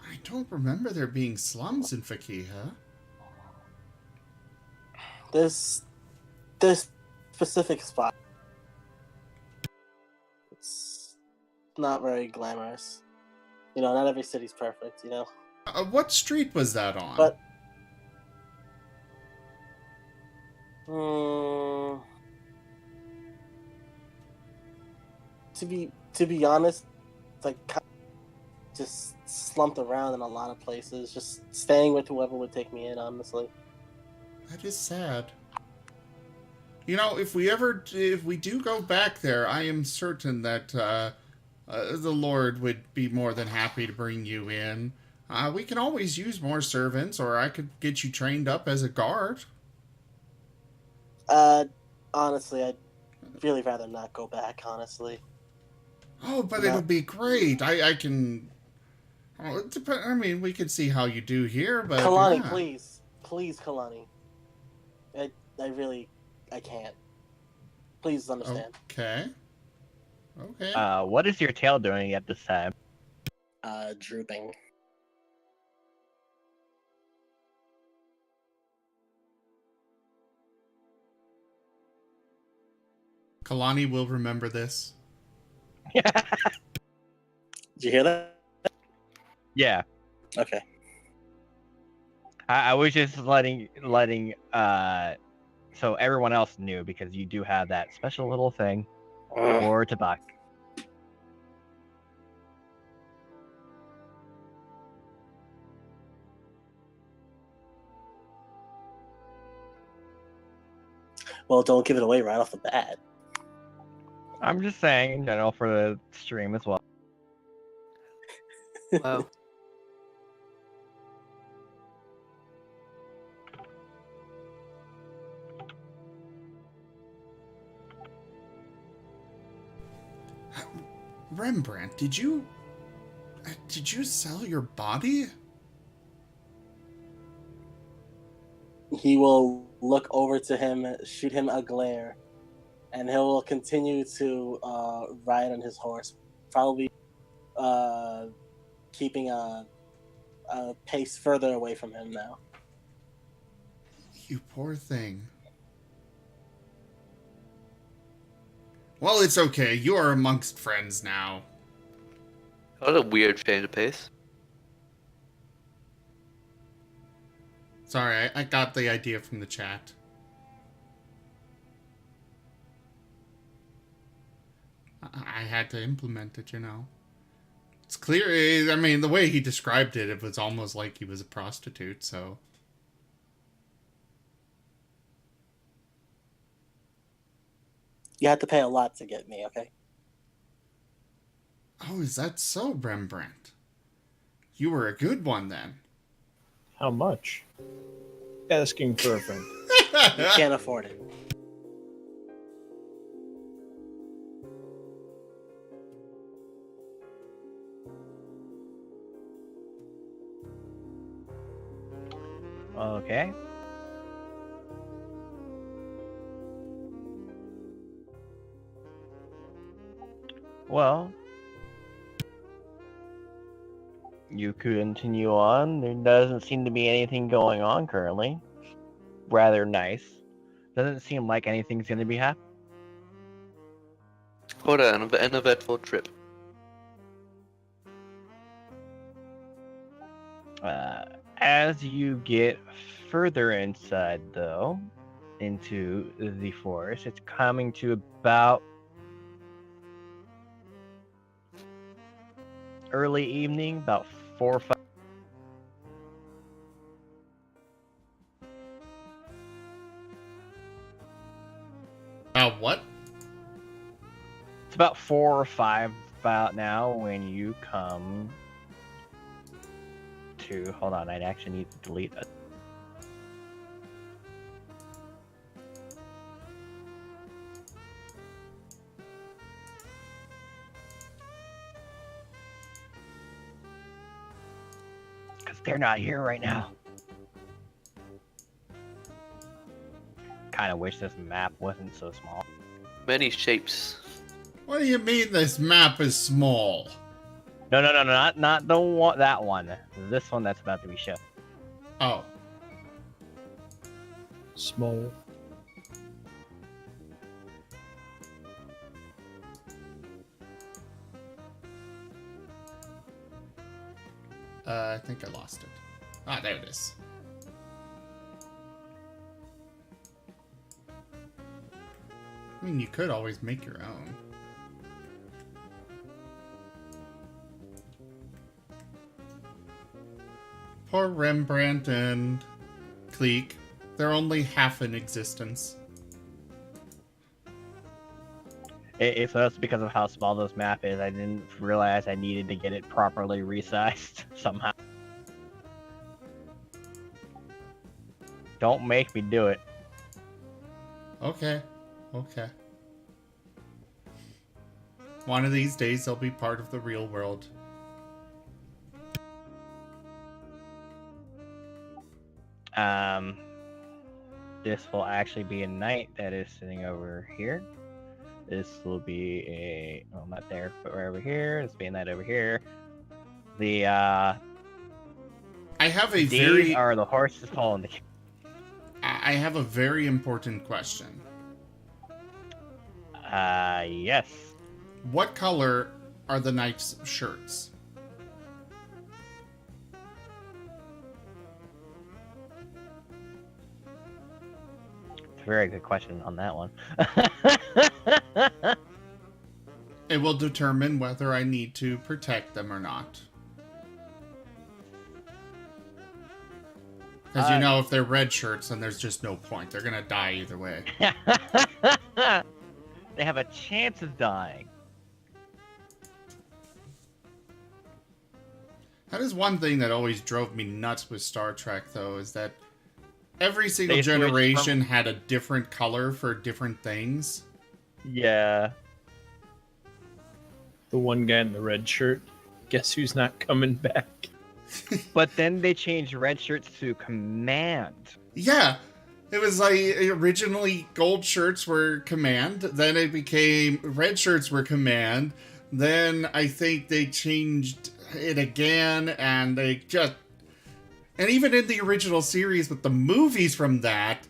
I don't remember there being slums in Fakiha. this specific spot, it's not very glamorous. You know, not every city's perfect, you know. What street was that on? But to be honest, it's like kind of just slumped around in a lot of places, just staying with whoever would take me in, honestly. That is sad. You know, if we do go back there, I am certain that the Lord would be more than happy to bring you in. We can always use more servants, or I could get you trained up as a guard. Honestly, I'd really rather not go back, honestly. Oh, but No. it'll be great. I can... Oh, I mean, we can see how you do here, but... Kalani, yeah. please, Kalani. I can't. Please understand. Okay. Okay. What is your tail doing at this time? Drooping. Kalani will remember this. Did you hear that? Yeah. Okay. I was just letting so everyone else knew, because you do have that special little thing for Tabak. Well, don't give it away right off the bat. I'm just saying in general for the stream as well. Wow. Rembrandt, did you... Did you sell your body? He will look over to him, shoot him a glare, and he will continue to ride on his horse, probably keeping a pace further away from him now. You poor thing. Well, it's okay. You are amongst friends now. What a weird change of pace. Sorry, I got the idea from the chat. I had to implement it, you know. It's clear, I mean, the way he described it, it was almost like he was a prostitute, so... You had to pay a lot to get me, okay? Oh, is that so, Rembrandt? You were a good one, then. How much? Asking for a friend. You can't afford it. Okay. Well, you could continue on. There doesn't seem to be anything going on currently. Rather nice. Doesn't seem like anything's going to be happening. What an eventful trip. As you get further inside, though, into the forest, it's coming to about early evening, about 4 or 5. What? It's about 4 or 5 about now when you come to. Hold on, I'd actually need to delete it. Because they're not here right now. Kind of wish this map wasn't so small. Many shapes. What do you mean this map is small? No, not the one, that one. This one that's about to be shown. Oh. Small. I think I lost it. Ah, there it is. I mean, you could always make your own. Poor Rembrandt and Cleek. They're only half in existence. If that's because of how small this map is, I didn't realize I needed to get it properly resized somehow. Don't make me do it. Okay. Okay. One of these days, they'll be part of the real world. This will actually be a knight that is sitting over here. This will be a, well, not there, but we're over here. This will be a knight over here. The, I have a these very... are the horses following the... I have a very important question. Yes. What color are the knights' shirts? It's a very good question on that one. It will determine whether I need to protect them or not. Because you know, if they're red shirts, then there's just no point. They're gonna die either way. They have a chance of dying. That is one thing that always drove me nuts with Star Trek, though, is that every single They switched generation had a different color for different things. Yeah. The one guy in the red shirt, Guess who's not coming back? But then they changed red shirts to command. Yeah, it was like originally gold shirts were command, then it became red shirts were command, then I think they changed it again, and they just... And even in the original series with the movies from that,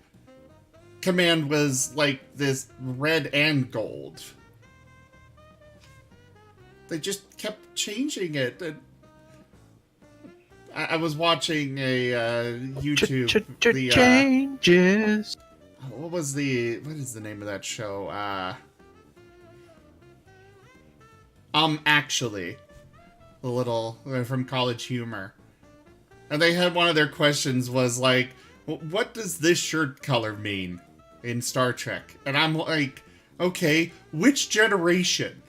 command was like this red and gold. They just kept changing it. And I was watching a YouTube. Changes. What is the name of that show? Actually, the little from College Humor, and they had one of their questions was like, "What does this shirt color mean in Star Trek?" And I'm like, "Okay, which generation?"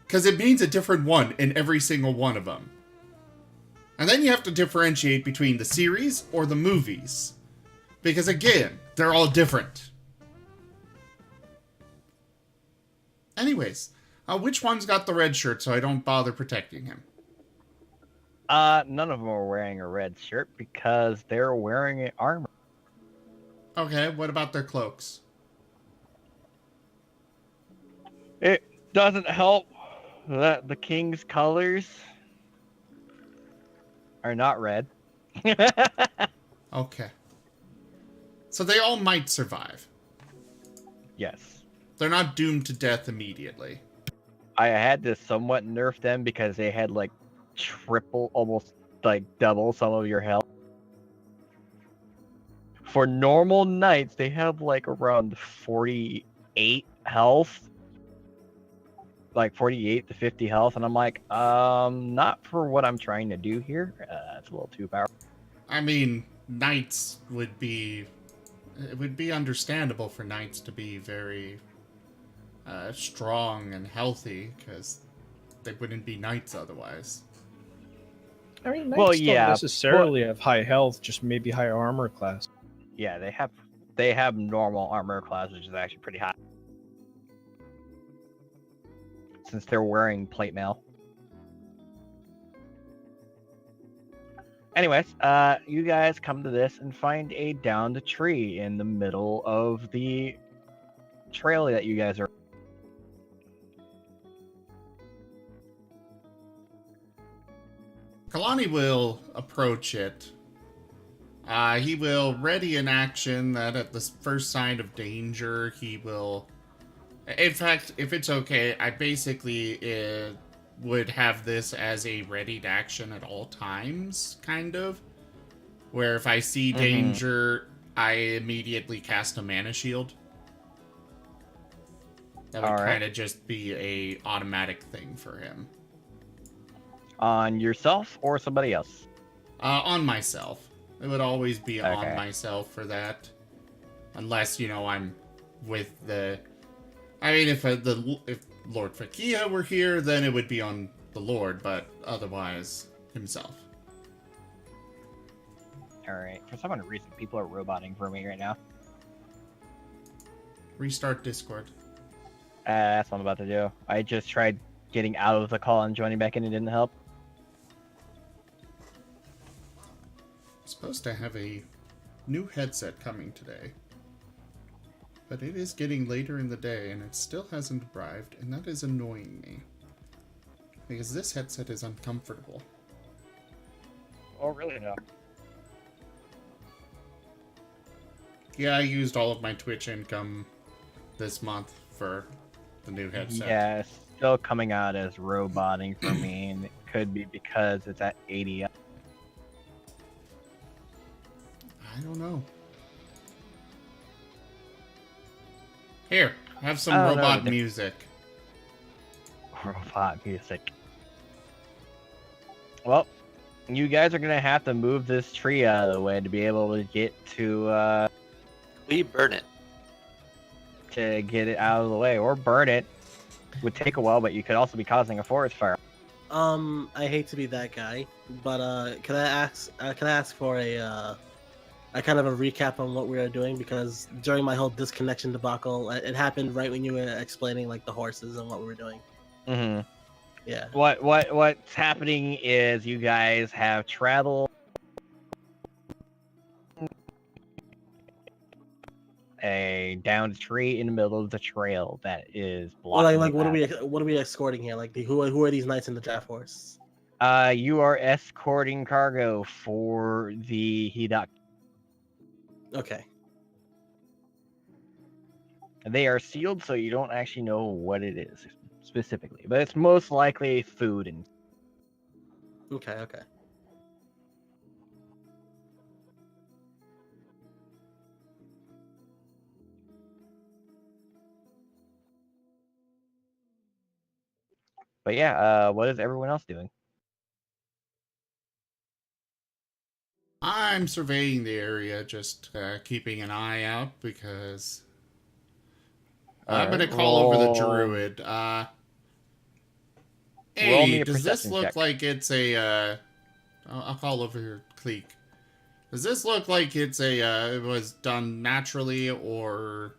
Because it means a different one in every single one of them. And then you have to differentiate between the series or the movies. Because again, they're all different. Anyways, which one's got the red shirt so I don't bother protecting him? None of them are wearing a red shirt because they're wearing armor. Okay, what about their cloaks? It doesn't help that the king's colors are not red. Okay. So they all might survive. Yes. They're not doomed to death immediately. I had to somewhat nerf them because they had like triple, almost like double some of your health. For normal knights, they have like around 48 health. Like 48 to 50 health, and I'm like, not for what I'm trying to do here. It's a little too powerful. I mean, knights would be... It would be understandable for knights to be very strong and healthy, because they wouldn't be knights otherwise. I mean, knights Well, don't yeah, necessarily have high health, just maybe higher armor class. Yeah, they have normal armor class, which is actually pretty high. Since they're wearing plate mail. Anyways, you guys come to this and find a downed tree in the middle of the trail that you guys are. Kalani will approach it. He will ready an action that at the first sign of danger, he will... In fact, if it's okay, I basically would have this as a readied action at all times, kind of. Where if I see danger, I immediately cast a mana shield. That would kind of just be a automatic thing for him. On yourself or somebody else? On myself. It would always be Okay. on myself for that. Unless, you know, I'm with the... I mean, if Lord Fakia were here, then it would be on the Lord, but otherwise, himself. Alright, for some reason, people are roboting for me right now. Restart Discord. That's what I'm about to do. I just tried getting out of the call and joining back in, and it didn't help. I'm supposed to have a new headset coming today. But it is getting later in the day, and it still hasn't arrived, and that is annoying me. Because this headset is uncomfortable. Oh, really? No. Yeah, I used all of my Twitch income this month for the new headset. Yeah, it's still coming out as roboting for me, and it could be because it's at 80. I don't know. Here, have some Oh, no, robot the- music. Robot music. Well, you guys are gonna have to move this tree out of the way to be able to get to We burn it. get it out of the way, or burn it. Would take a while, but you could also be causing a forest fire. I hate to be that guy, but can I ask for a kind of a recap on what we are doing, because during my whole disconnection debacle, it happened right when you were explaining like the horses and what we were doing. Mm-hmm. Yeah. What's happening is you guys have traveled down a tree in the middle of the trail that is Well, blocking the what are path. what are we escorting here? Like, who are these knights in the draft horse? You are escorting cargo for the Hidak. Okay. They are sealed, so you don't actually know what it is specifically, but it's most likely food and. Okay. Okay. But yeah, what is everyone else doing? I'm surveying the area, just keeping an eye out because I'm Alright, gonna call over the roll- druid. roll me Hey, a does this perception look check. like it's a? I'll call over here, Cleek. Does this look like it's a? It was done naturally, or?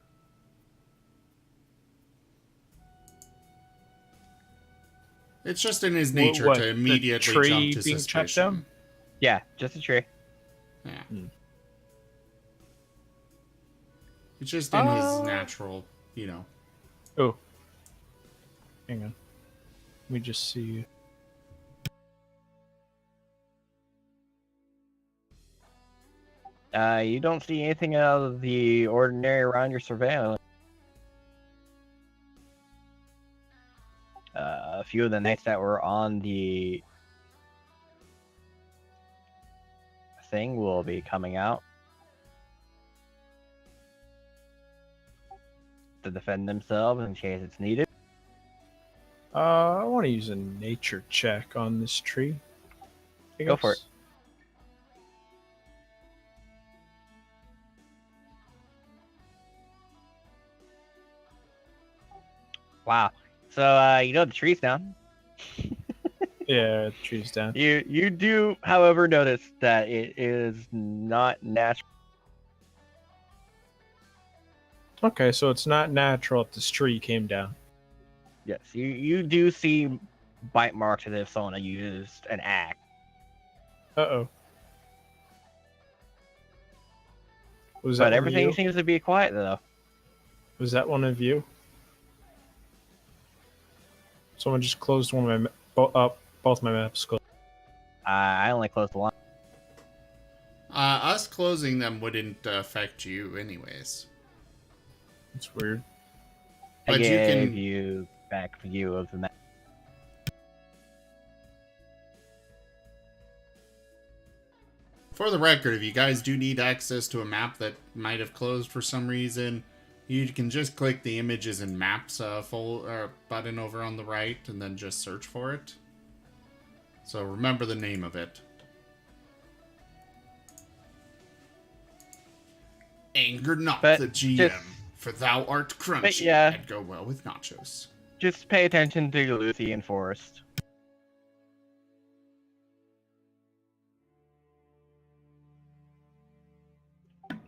It's just in his nature What, to the immediately tree jump to being chopped suspicion. down? Yeah, just a tree. Yeah. Hmm. It's just in his natural, Oh. Hang on. Let me just see. You don't see anything out of the ordinary around your surveillance. A few of the knights that were on the thing will be coming out to defend themselves in case it's needed. I want to use a nature check on this tree. I Go for guess. it. Wow. So you know the tree's down. Yeah, the tree's down. You do, however, notice that it is not natural. Okay, so it's not natural if this tree came down. Yes, you do see bite marks as if someone had used an axe. Uh-oh. Was that But one of everything you? seems to be quiet though. Was that one of you? Someone just closed one of my both my maps closed. I only closed the line. us closing them wouldn't affect you anyways. It's weird. I But you gave can- you back view of the map. For the record, if you guys do need access to a map that might have closed for some reason, you can just click the images and maps button over on the right and then just search for it. So remember the name of it. Anger not But the GM, just- for thou art crunchy yeah. and go well with nachos. Just pay attention to Lucy and Forest.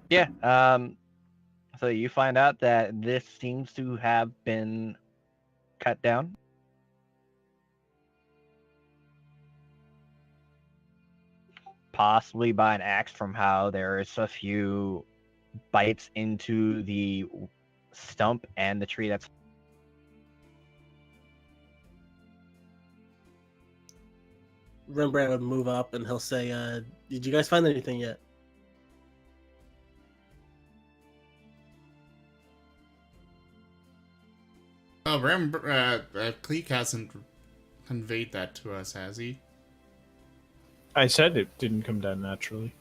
Yeah, so you find out that this seems to have been cut down. Possibly by an axe, from how there is a few bites into the stump and the tree that's. Rembrandt would move up and he'll say, "Did you guys find anything yet?" Oh, Cleek hasn't conveyed that to us, has he? I said it didn't come down naturally.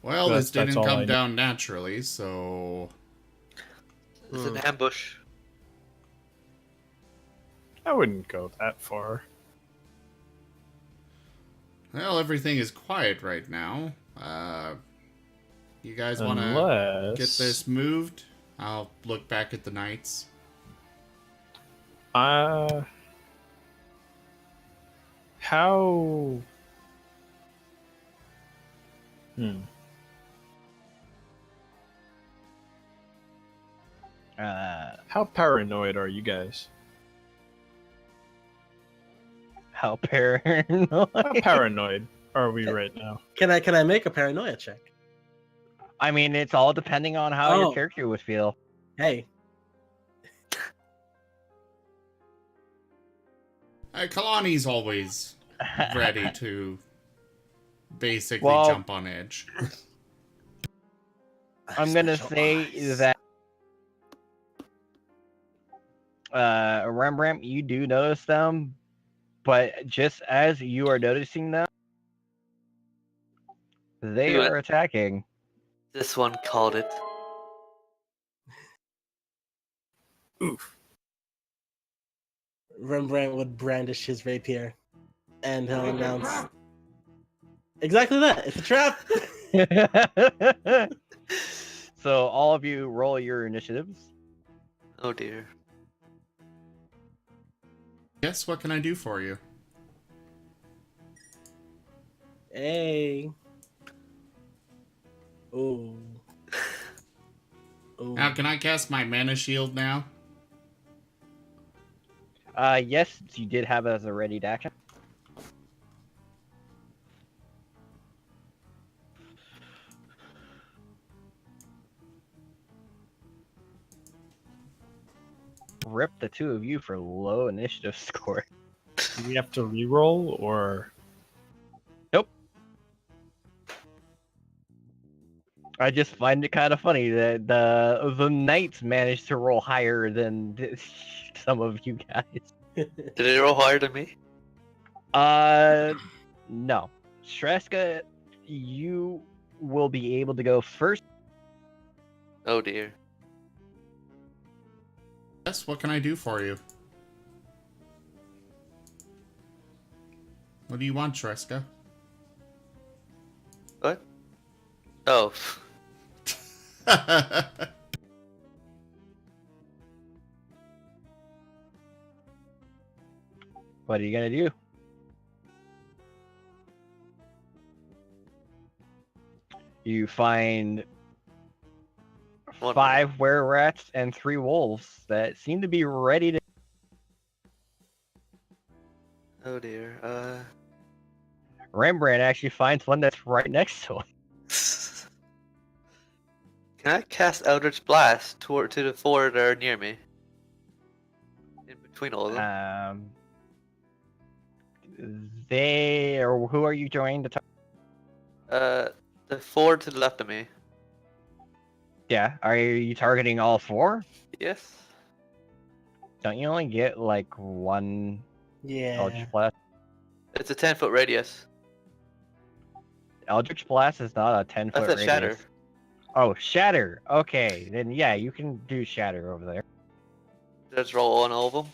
Well, That's- this didn't that's all I come know. down naturally, so... It's an ambush. I wouldn't go that far. Well, everything is quiet right now. You guys want to Unless get this moved? I'll look back at the knights. How how paranoid are you guys? How paranoid. How paranoid are we right now? Can I make a paranoia check? I mean, it's all depending on how your Oh. character would feel. Hey, Kalani's always ready to basically Well, jump on edge. I'm gonna special say eyes. that Rembrandt, you do notice them, but just as you are noticing them, they Do it. are attacking. This one called it. Rembrandt would brandish his rapier, and he'll announce exactly that. It's a trap. So all of you roll your initiatives. Oh dear. Yes, what can I do for you? Hey. Ooh. Ooh. Now, can I cast my mana shield now? Yes, you did have it as a ready action. Rip the two of you for low initiative score. Do we have to re-roll or? I just find it kind of funny that the knights managed to roll higher than some of you guys. Did it roll higher than me? No. Streska, you will be able to go first. Oh dear. Yes, what can I do for you? What do you want, Treska? What? Oh. What are you gonna do? You find One 5 were-rats and 3 wolves that seem to be ready to. Oh dear. Rembrandt actually finds one that's right next to him. Can I cast Eldritch Blast to the 4 that are near me? In between all of them. They or who are you trying to? The 4 to the left of me. Yeah, are you targeting all 4? Yes. Don't you only get like one Yeah. Eldritch Blast? It's a 10-foot radius. Eldritch Blast is not a 10-foot That's a radius. shatter. Oh, Shatter. Okay, then yeah, you can do Shatter over there. Let's roll on all of them.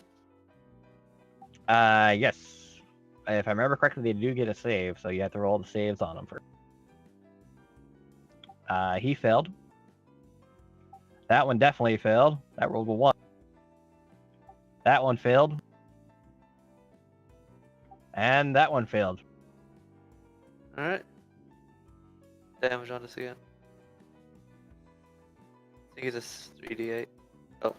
Yes. If I remember correctly, they do get a save, so you have to roll the saves on them first. He failed. That one definitely failed. That rolled a 1. That one failed. And that one failed. Alright. Damage on this again. I think it's a 3d8. Oh.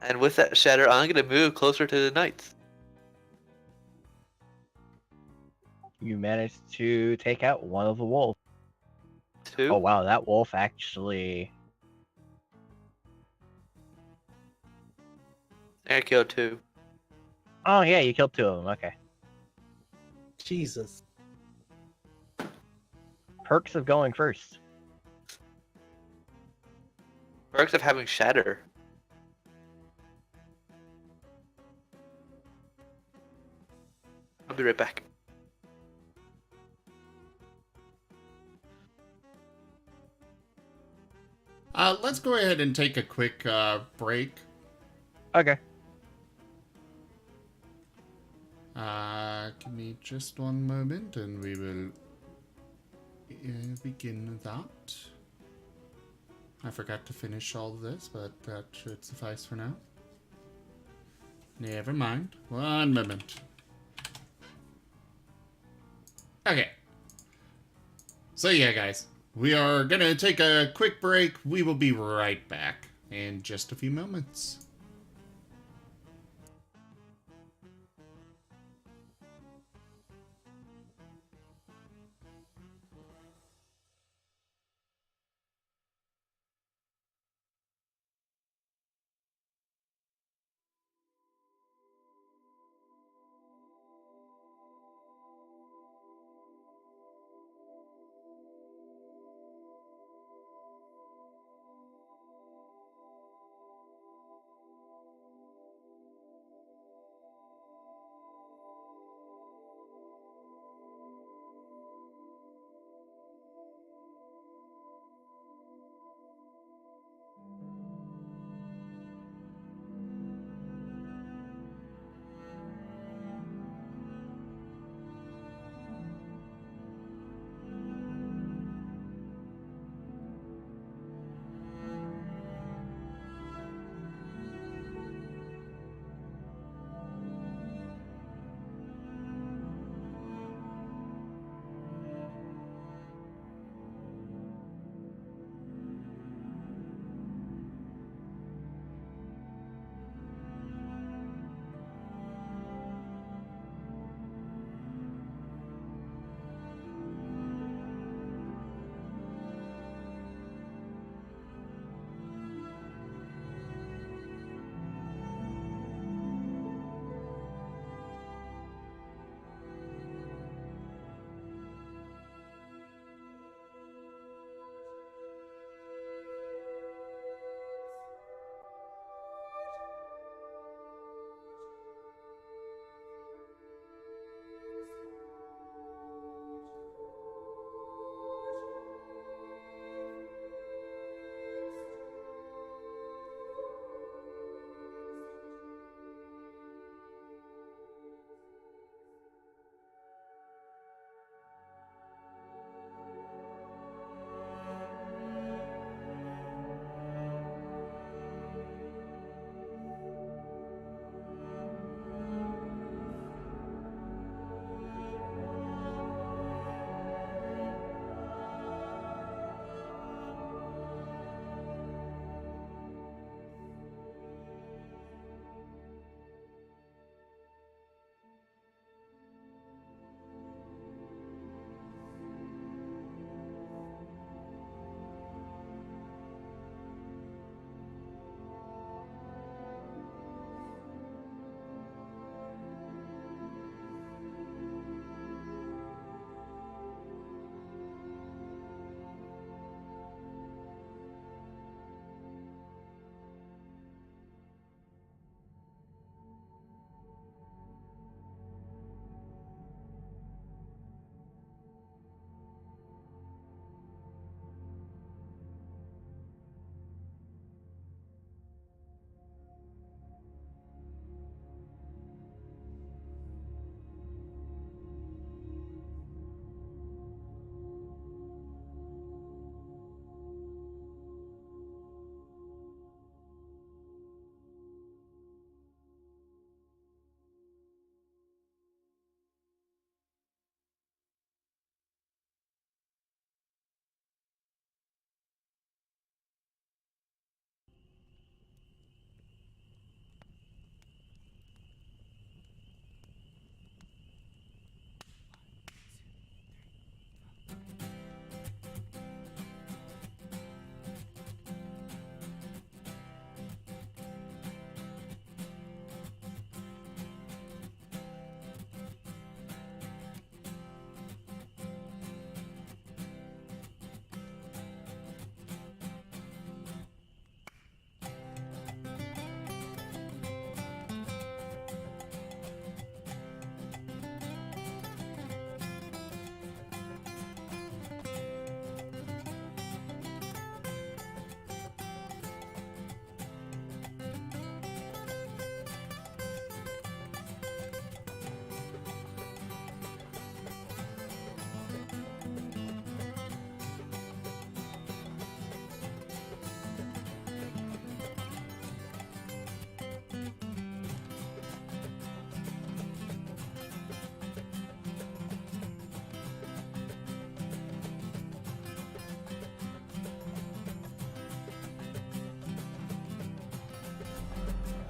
And with that shatter, I'm gonna move closer to the knights. You managed to take out one of the wolves. 2. Oh wow, that wolf actually. I killed 2. Oh yeah, you killed 2 of them. Okay. Jesus. Perks of going first. Perks of having shatter. I'll be right back. Let's go ahead and take a quick break. Okay. Give me just one moment and we will begin that. I forgot to finish all of this, but that should suffice for now. Never mind. One moment. Okay. So yeah, guys, we are gonna take a quick break. We will be right back in just a few moments.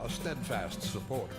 a steadfast supporter.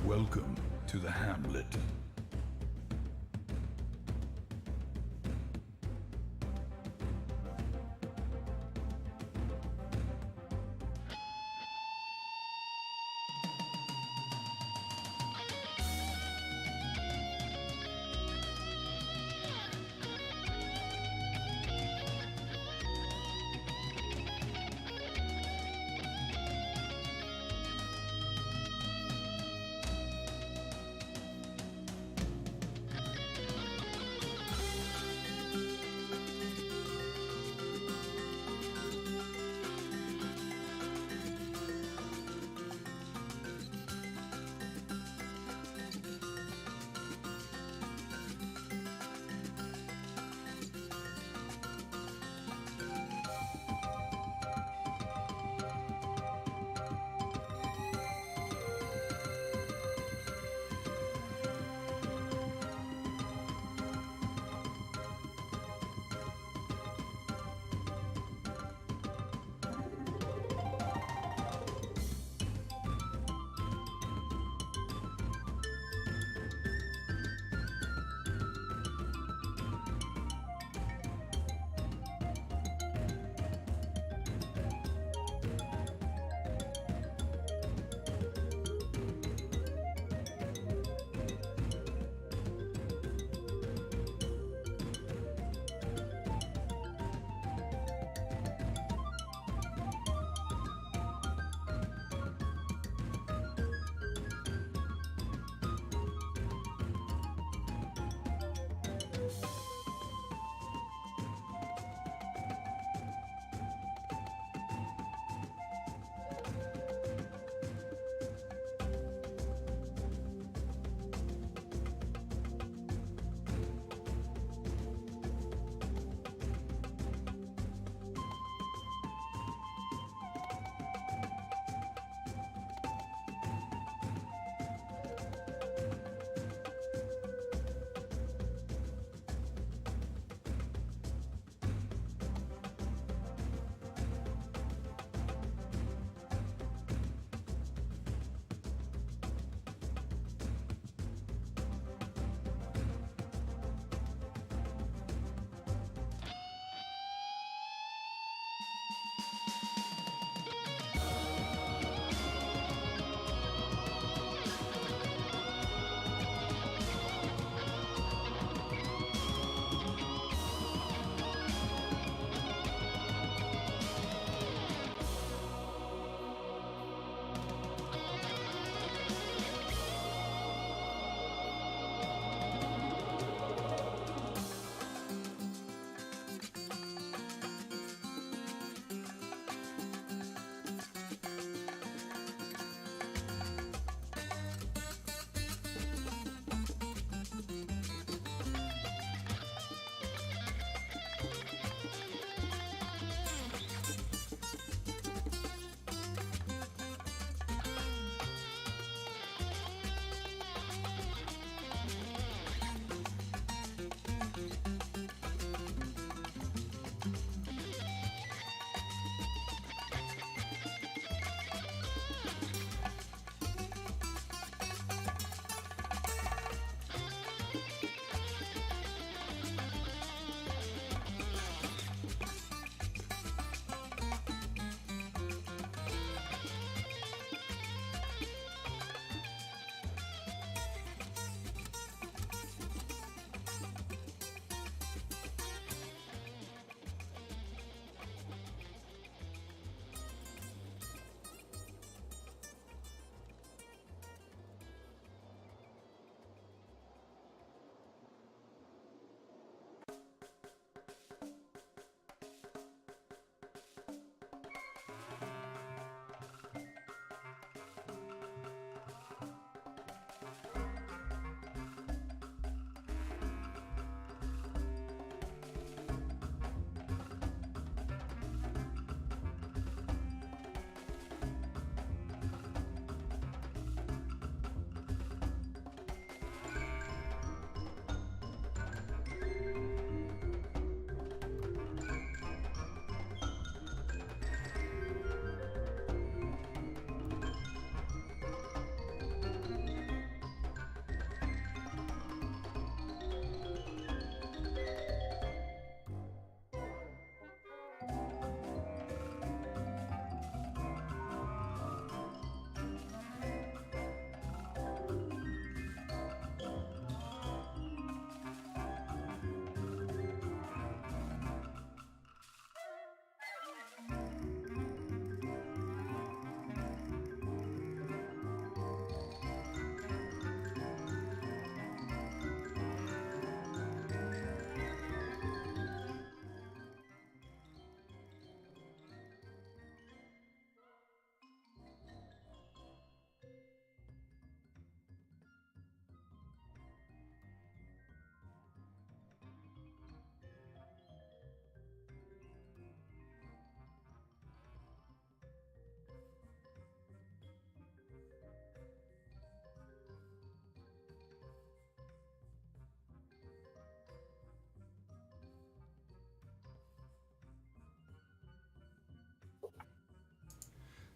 Welcome to the hamlet.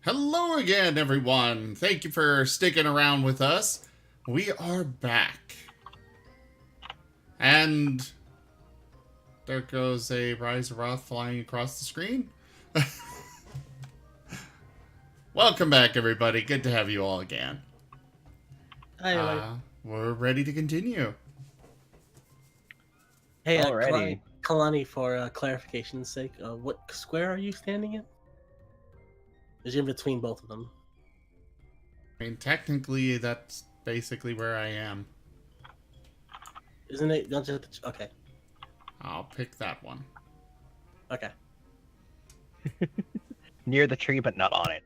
Hello again, everyone. Thank you for sticking around with us. We are back. And there goes a Rise of Roth flying across the screen. Welcome back, everybody. Good to have you all again. Hi, We're ready to continue. hey, Alrighty. Kalani, for clarification's sake, what square are you standing in? Is in between both of them? I mean, technically, that's basically where I am. Isn't it? Don't you okay. I'll pick that one. Okay. Near the tree, but not on it.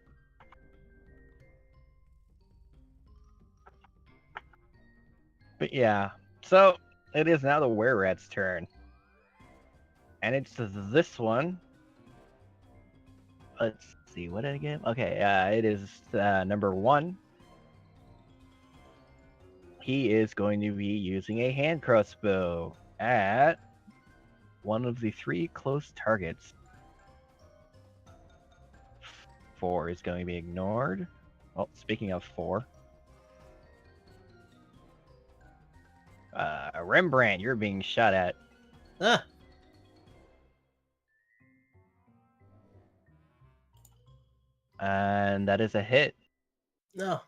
But yeah, so it is now the were-rat's turn. And it's this one. Let's see, what did I get? Okay, it is number 1. He is going to be using a hand crossbow at one of the 3 close targets. 4 is going to be ignored. Well, speaking of 4. Rembrandt, you're being shot at. Ah, And that is a hit no.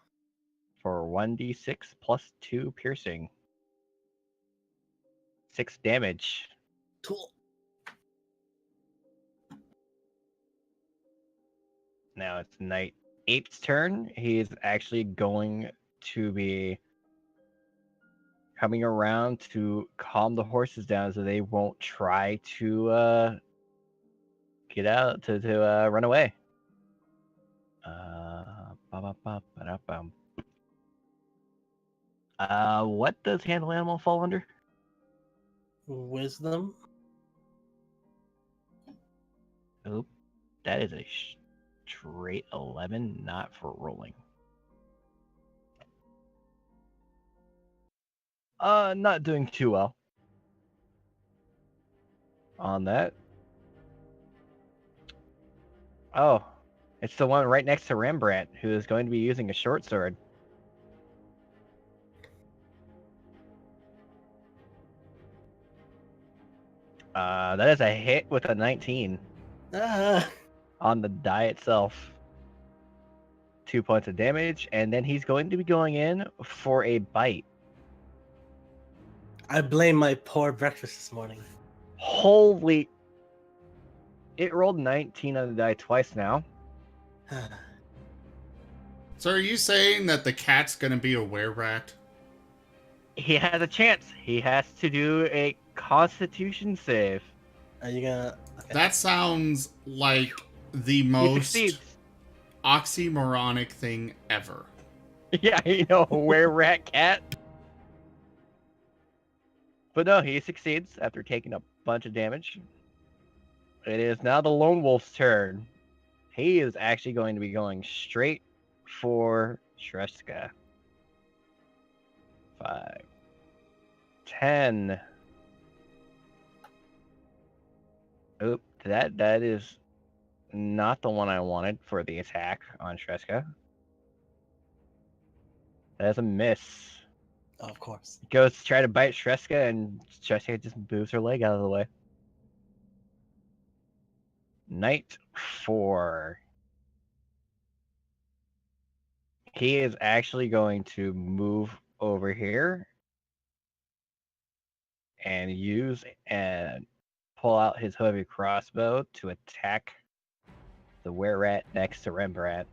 for 1d6 plus 2 piercing. 6 damage. Cool. Now it's Knight Ape's turn. He's actually going to be coming around to calm the horses down so they won't try to get out to run away. What does handle animal fall under? Wisdom. Oop, that is a straight 11, not for rolling. Not doing too well on that. Oh, it's the one right next to Rembrandt who is going to be using a short sword. That is a hit with a 19 Ah, on the die itself. 2 points of damage, and then he's going to be going in for a bite. I blame my poor breakfast this morning. Holy! It rolled 19 on the die twice now. So are you saying that the cat's gonna be a were-rat? He has a chance. He has to do a Constitution save. Are you gonna? Okay. That sounds like the He most succeeds. oxymoronic thing ever. Yeah, you know, were-rat cat. But no, he succeeds after taking a bunch of damage. It is now the Lone Wolf's turn. He is actually going to be going straight for Shreska. 5, 10. Oop, that is not the one I wanted for the attack on Shreska. That is a miss. Oh, of course. Goes to try to bite Shreska, and Shreska just moves her leg out of the way. Knight 4. He is actually going to move over here and use and pull out his heavy crossbow to attack the were-rat next to Rembrandt.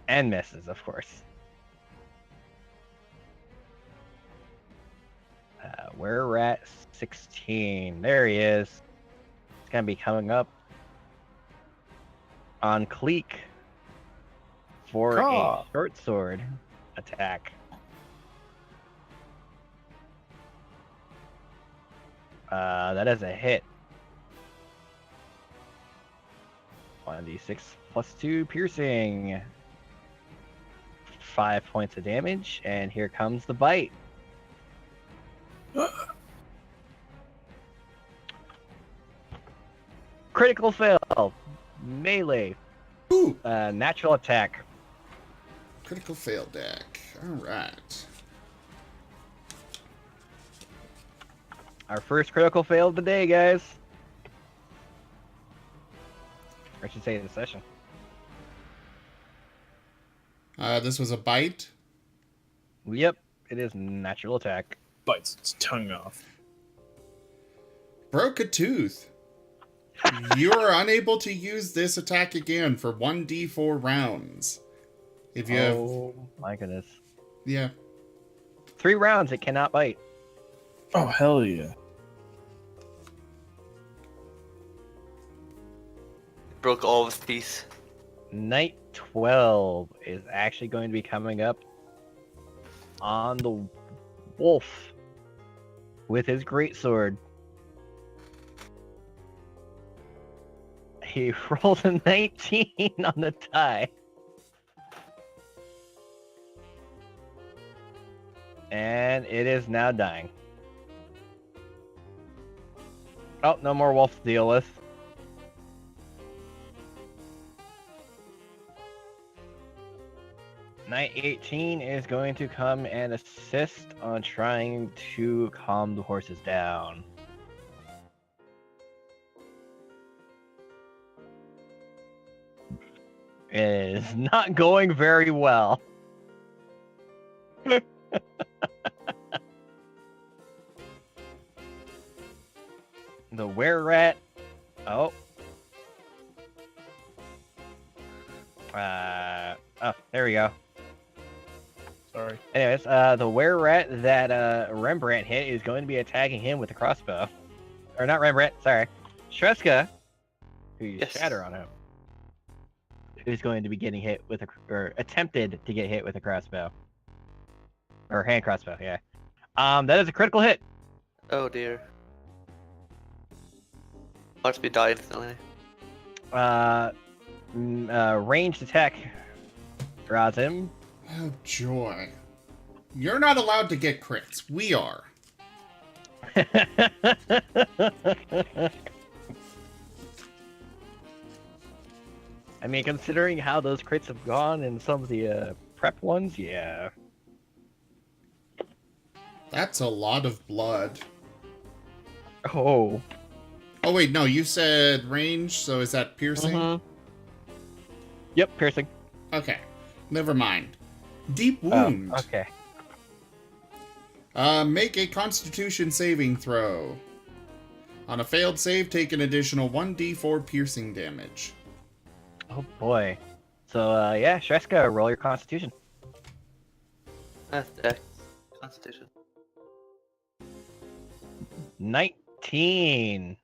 And misses, of course. Were-rat 16. There he is. It's going to be coming up on Cleek for a short sword attack. That is a hit. 1d6 plus 2 piercing. 5 points of damage, and here comes the bite. Critical fail. Melee. Ooh, Natural attack. critical fail deck. All right. Our first critical fail of the day, guys. Or I should say the session. This was a bite. Yep, it is natural attack. Bites its tongue off. Broke a tooth. You are unable to use this attack again for 1d4 rounds. If you have... Oh my goodness. Yeah. 3 rounds, it cannot bite. Oh, hell yeah. Broke all of his teeth. Night 12 is actually going to be coming up on the wolf with his greatsword. He rolled a 19 on the die. And it is now dying. Oh, no more wolf to deal with. Night 18 is going to come and assist on trying to calm the horses down. It is not going very well. The were-rat. Oh. Oh, there we go. Sorry. Anyways, the were-rat that Rembrandt hit is going to be attacking him with a crossbow. Or not Rembrandt, sorry. Shreska, who used Yes. Shatter on him, who's going to be getting hit with a, or attempted to get hit with a crossbow. Or hand crossbow, yeah. That is a critical hit. Oh dear. Watch me die instantly. Ranged attack draws him. Oh, joy. You're not allowed to get crits. We are. I mean, considering how those crits have gone in some of the prep ones, yeah. That's a lot of blood. Oh. Oh, wait, no, you said range, so is that piercing? Mhm. Yep, piercing. Okay, never mind. Deep Oh, wound. okay. Make a constitution saving throw. On a failed save, take an additional 1d4 piercing damage. Oh boy. So, yeah, Shreska, roll your constitution. That's dex. Constitution. 19.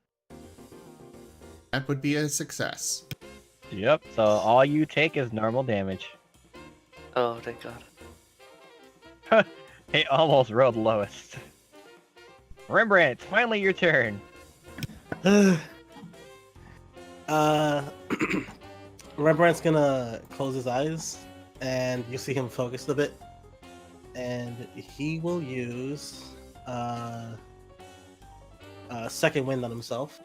That would be a success. Yep, so all you take is normal damage. Oh, thank God. It almost rolled lowest. Rembrandt, it's finally your turn. Rembrandt's gonna close his eyes, and you see him focused a bit, and he will use second wind on himself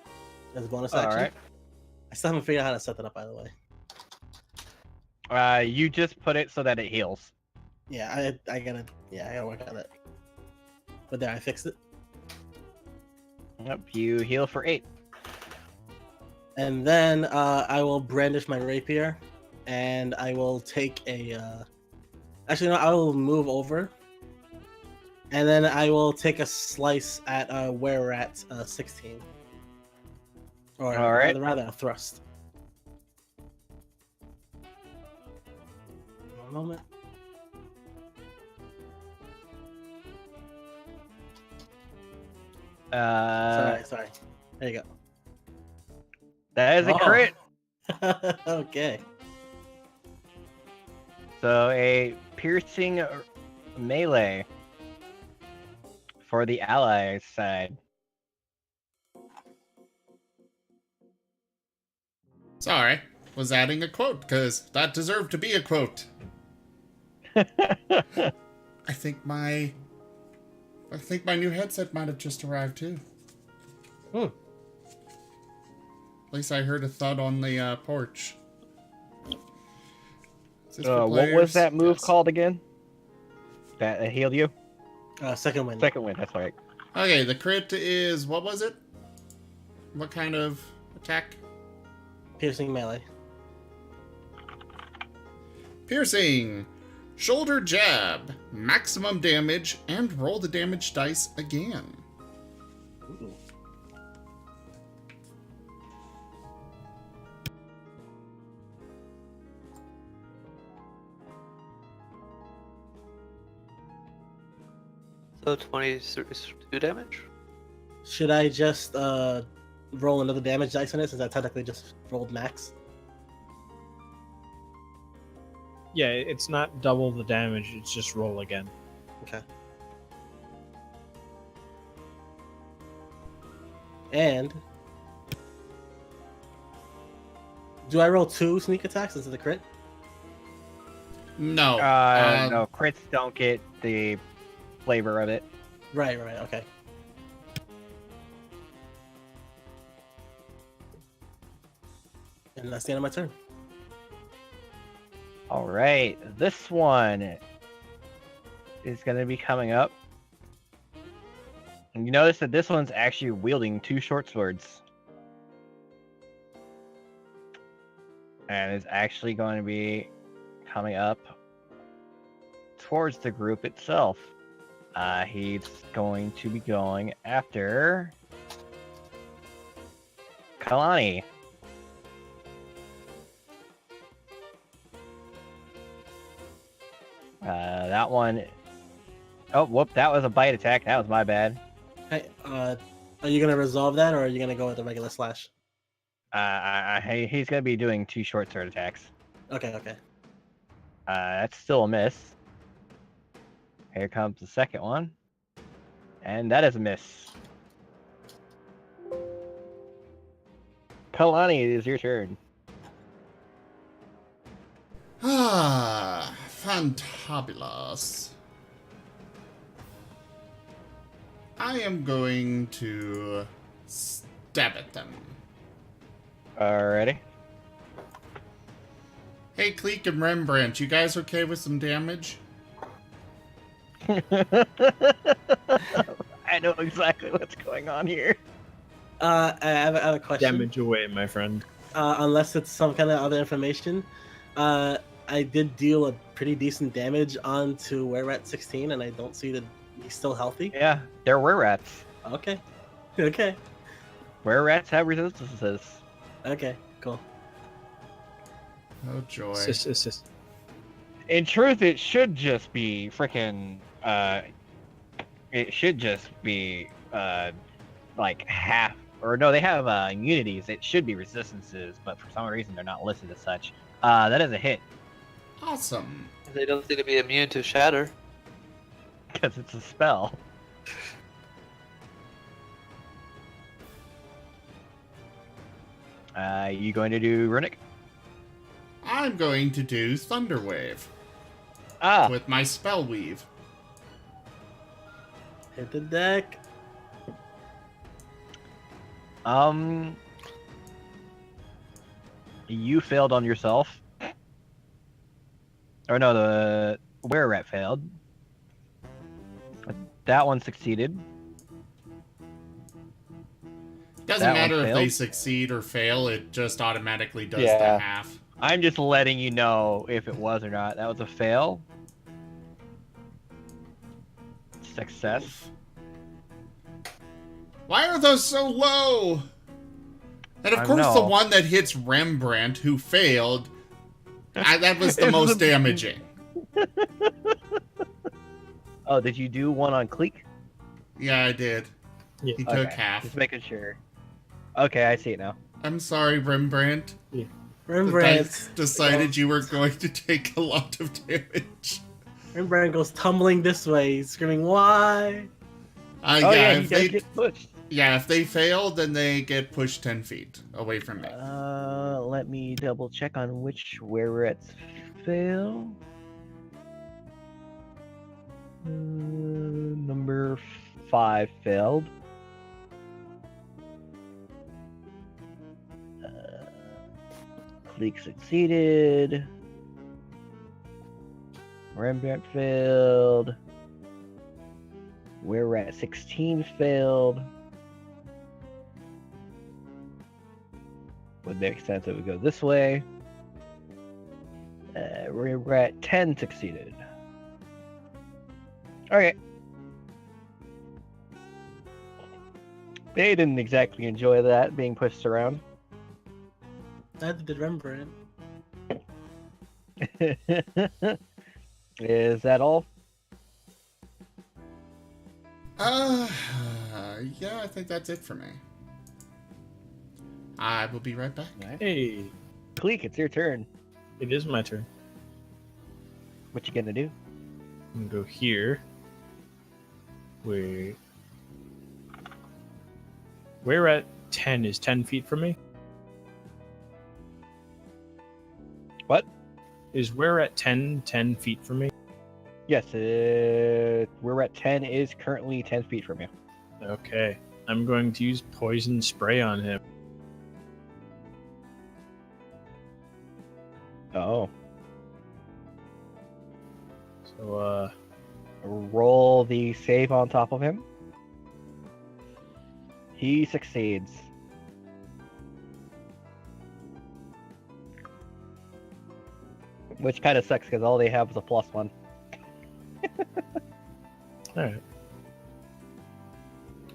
as a bonus action. Alright. I still haven't figured out how to set that up, by the way. You just put it so that it heals. Yeah, I gotta work on it. But there, I fixed it. Yep, you heal for 8. And then I will brandish my rapier, and I will take a. Actually, no, I will move over, and then I will take a slice at where we're at 16, or All right. rather a thrust. One moment. Sorry. There you That is a Oh. crit. go. Okay. So a piercing melee for the allies side. Sorry, was adding a quote, because that deserved to be a quote. I think my new headset might have just arrived too. At least I heard a thud on the porch. Is this for What was players? that move Yes. called again? That healed you? Second win. Second win, that's right. Okay, the crit is, what was it? What kind of attack? Piercing melee. Piercing. Shoulder jab. Maximum damage, and roll the damage dice again. Ooh. So 22 damage? Should I just roll another damage dice on it since I technically just rolled max? Yeah, it's not double the damage, it's just roll again. Okay. And do I roll 2 sneak attacks instead of the crit? No. No, crits don't get the flavor of it. Right, okay. And that's the end of my turn. All right, this one is going to be coming up. And you notice that this one's actually wielding 2 short swords. And is actually going to be coming up towards the group itself. He's going to be going after Kalani. That one... Oh, whoop, that was a bite attack. That was my bad. Hey, are you gonna resolve that, or are you gonna go with the regular slash? He's going to be doing 2 short sword attacks. Okay. That's still a miss. Here comes the second one. And that is a miss. Kalani, it is your turn. Ah, fantabulous. I am going to stab at them. Alrighty. Hey, Cleek and Rembrandt, you guys okay with some damage? I know exactly what's going on here. I have a question. Damage away, my friend. Unless it's some kind of other information. I did deal a pretty decent damage onto Were-Rat 16, and I don't see that he's still healthy. Yeah, they're were-rats. Okay. Were-rats have resistances. Okay, cool. Oh, joy. Sis. In truth, it should just be freaking. It should just be like half. Or no, they have immunities. It should be resistances, but for some reason they're not listed as such. That is a hit Awesome. They don't seem to be immune to shatter. because it's a spell. You going to do runic? I'm going to do Thunderwave Ah, with my spell weave. Hit the deck. You failed on yourself. Or no, the were-rat failed. That one succeeded. Doesn't That one matter if they failed? succeed or fail, it just automatically does Yeah. the half. I'm just letting you know if it was or not. That was a fail. Success. Why are those so low? And of I course, the know. one that hits Rembrandt, who failed, that was the It's most the- damaging. Oh, did you do one on Cleek? Yeah, I did. Yeah. He took Okay, half. just making sure. Okay, I see it now. I'm sorry, Rembrandt. The Rembrandt. dice decided you were going to take a lot of damage. Rembrandt goes tumbling this way, screaming, "Why?" Oh Yeah, yeah, if he does they, get pushed. yeah, if they fail, then they get pushed 10 feet away from me. Let me double check on which were-rats fail. Number 5 failed. Fleek succeeded. Rembrandt failed. We're at 16 failed. Would make sense if we go this way. We're at 10 succeeded. Okay. They didn't exactly enjoy that, being pushed around. Neither did Rembrandt. Is that all? Yeah, I think that's it for me. I will be right back. Hey, Cleek, it's your turn. it is my turn. What you gonna do? I'm gonna go here. Wait. We're at 10. Is 10 feet from me? What? Is we're at 10 feet from me? Yes, we're at 10 is currently 10 feet from you. Okay. I'm going to use poison spray on him. Oh. So, Roll the save on top of him. He succeeds. Which kind of sucks because all they have is a +1. alright.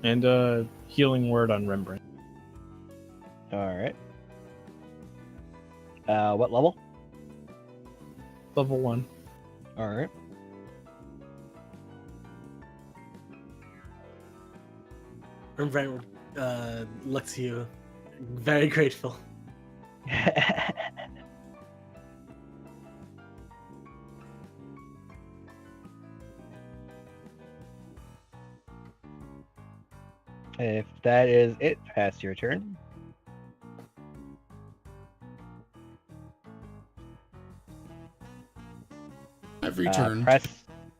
And, healing word on Rembrandt. Alright. What level? Level 1. Alright. Rembrandt looks at you, very grateful. If that is it, pass your turn. I've returned. Press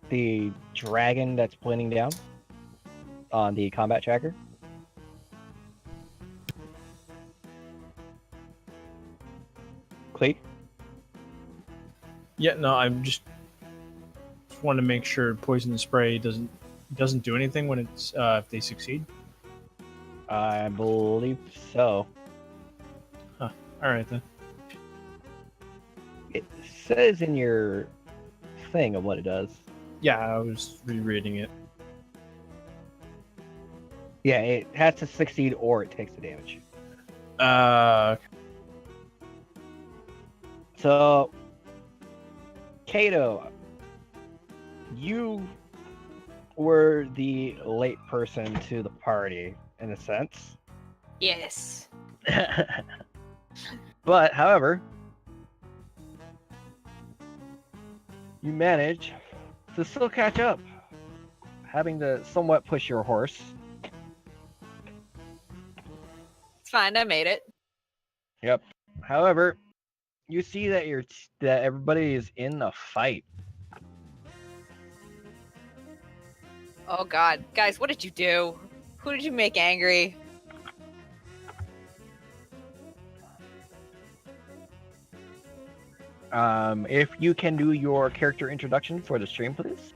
the dragon that's pointing down on the combat tracker. Cleek? Yeah, no, I'm just want to make sure poison spray doesn't do anything when it's if they succeed. I believe so. All right then. It says in your thing of what it does. Yeah, I was rereading it. Yeah, it has to succeed or it takes the damage. So, Kato, you were the late person to the party, in a sense. Yes. But, however, you manage to still catch up, having to somewhat push your horse. It's fine. I made it. Yep. However, you see that that everybody is in a fight. Oh God, guys, what did you do? Who did you make angry? If you can do your character introduction for the stream, please.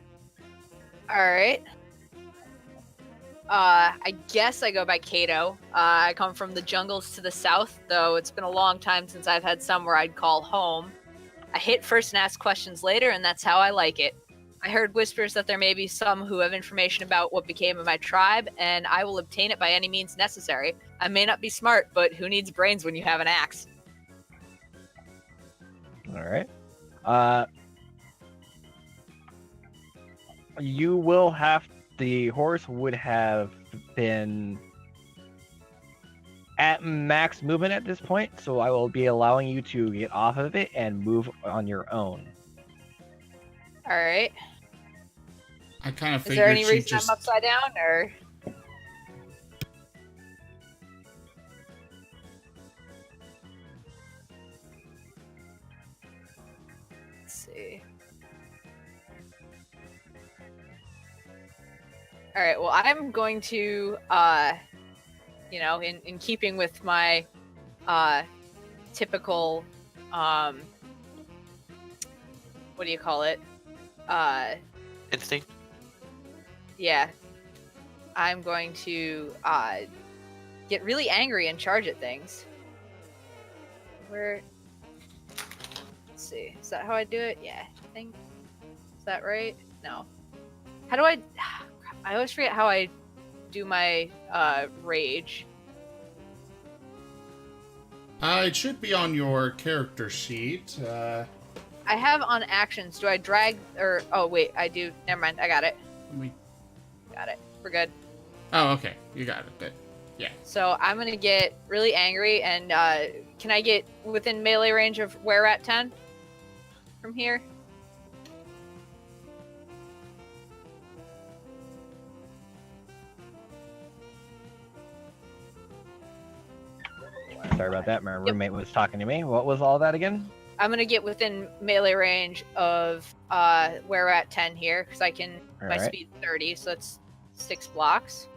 All right. I guess I go by Kato. I come from the jungles to the south, though it's been a long time since I've had somewhere I'd call home. I hit first and ask questions later, and that's how I like it. I heard whispers that there may be some who have information about what became of my tribe, and I will obtain it by any means necessary. I may not be smart, but who needs brains when you have an axe? All right. You will have the horse would have been at max movement at this point, so I will be allowing you to get off of it and move on your own. All right. I kind of Is figured there any she reason just. I'm upside down, or? Let's see. All right. Well, I'm going to, in keeping with my typical what do you call it? Instinct. Yeah. I'm going to get really angry and charge at things. Let's see. Is that how I do it? Yeah, I think. Is that right? No. How do I always forget how I do my rage. It should be on your character sheet. I have on actions. Do I drag or oh wait, I do. Never mind. I got it. Got it. We're good. Oh, okay. You got it. But, yeah. So I'm gonna get really angry and can I get within melee range of where we're at 10 from here? Sorry about that. My roommate was talking to me. What was all that again? I'm gonna get within melee range of where we're at 10 here because I can. All My right. speed 30, so that's 6 blocks.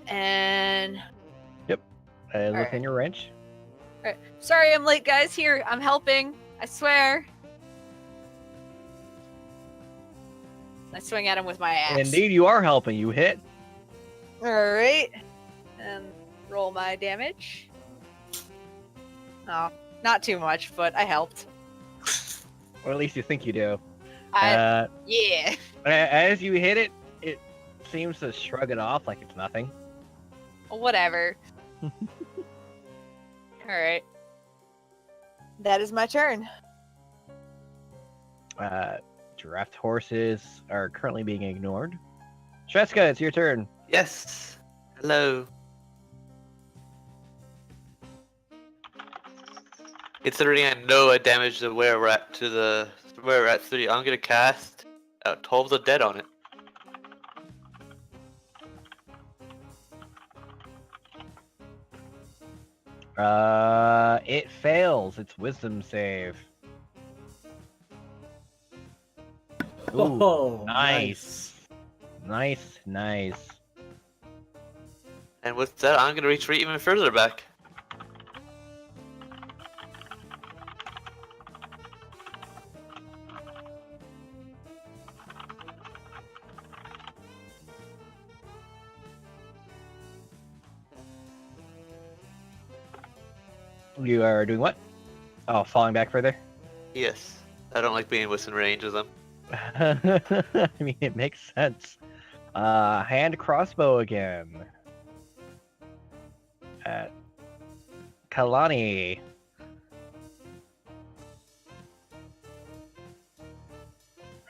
And Within right. your range. alright. Sorry, I'm late, guys. Here, I'm helping. I swear. I swing at him with my axe. Indeed, you are helping. You hit. All right, and roll my damage. No, not too much, but I helped. Or at least you think you do. Yeah. As you hit it, it seems to shrug it off like it's nothing. Whatever. All right. That is my turn. Draft horses are currently being ignored. Shreska, it's your turn. Yes. Hello. Considering I know I damaged the where we're at to the where we're at 3, I'm gonna cast Toll of the Dead on it. It fails. It's wisdom save. Ooh, Oh, nice. Nice. And with that, I'm gonna retreat even further back. You are doing what? Oh, falling back further? Yes. I don't like being within range of them. I mean, it makes sense. Hand crossbow again. At Kalani.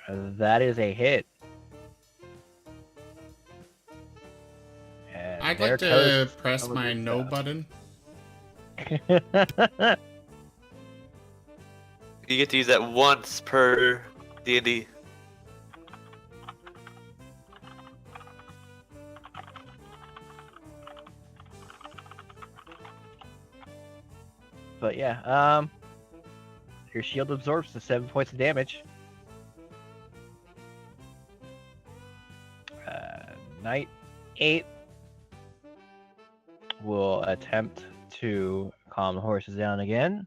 That is a hit. And I'd there like to goes press some of my your no stuff. button. You get to use that once per D&D. But yeah, your shield absorbs the 7 points of damage. Knight 8 will attempt to calm the horses down again.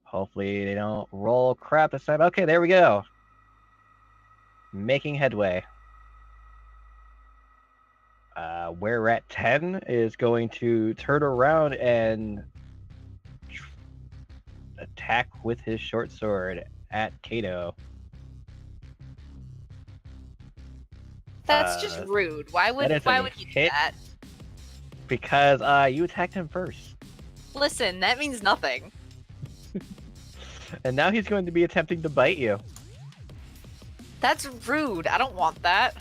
Hopefully they don't roll crap this time. Okay, there we go. Making headway. Where we're at 10 is going to turn around and attack with his short sword at Kato. That's just rude. Why would that is why a would he do hit. that? Because you attacked him first. Listen, that means nothing. And now he's going to be attempting to bite you. That's rude. I don't want that.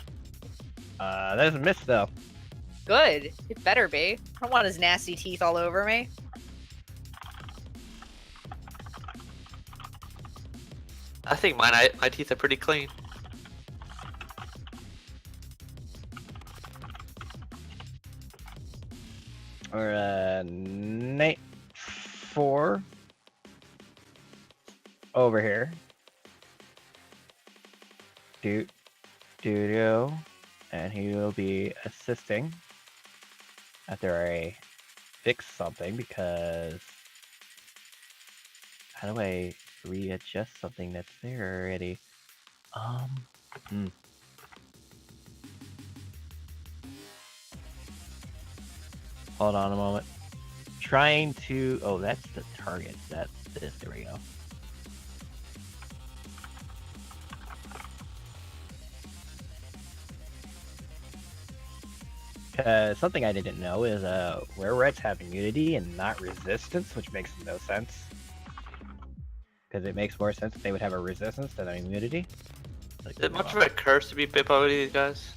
That is a miss though. Good. It better be. I don't want his nasty teeth all over me. I think my teeth are pretty clean. Or Knight 4 over here. Do, and he will be assisting after a fix something because how do I readjust something that's there already? Hmm. Hold on a moment. Trying to. Oh, that's the target. That's this. There we go. Something I didn't know is were-rats have immunity and not resistance, which makes no sense. Because it makes more sense if they would have a resistance than an immunity. Is it much of a curse to be bit by one of these guys?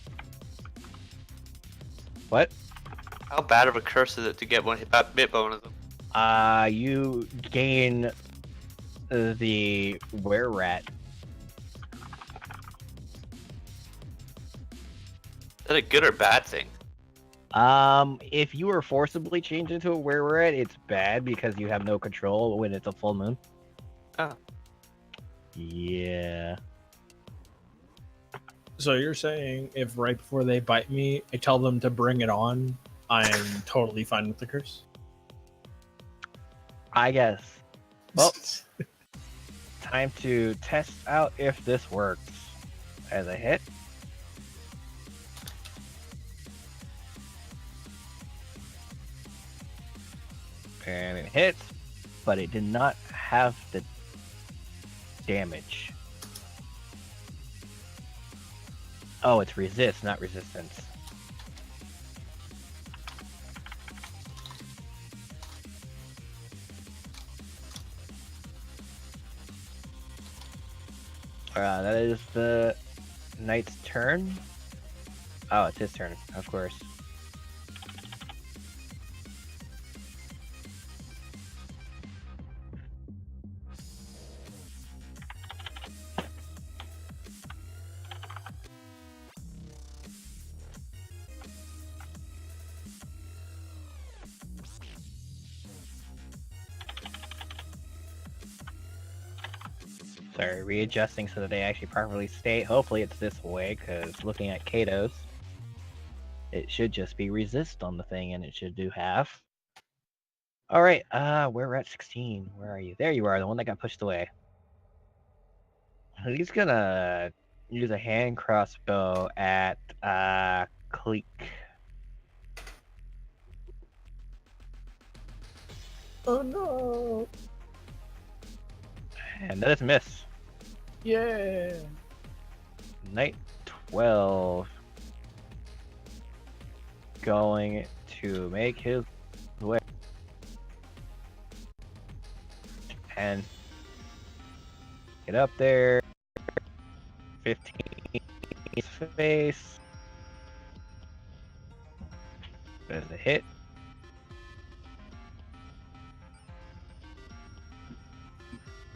What? How bad of a curse is it to get bit by one of them? You gain the were-rat. Is that a good or bad thing? If you were forcibly changed into a were-rat, it's bad because you have no control when it's a full moon. Oh. Yeah. So you're saying if right before they bite me, I tell them to bring it on, I'm totally fine with the curse? I guess. Well, time to test out if this works. As a hit. And it hits, but it did not have the damage. Oh, it's resist, not resistance. That is the knight's turn. Oh, it's his turn, of course. Sorry, readjusting so that they actually properly stay. Hopefully it's this way, because looking at Kato's, it should just be resist on the thing, and it should do half. Alright, we're at 16. Where are you? There you are, the one that got pushed away. He's gonna use a hand crossbow at, Cleek. Oh no! And that is miss. Yeah. Knight 12. Going to make his way. And get up there. 15 face. There's a hit.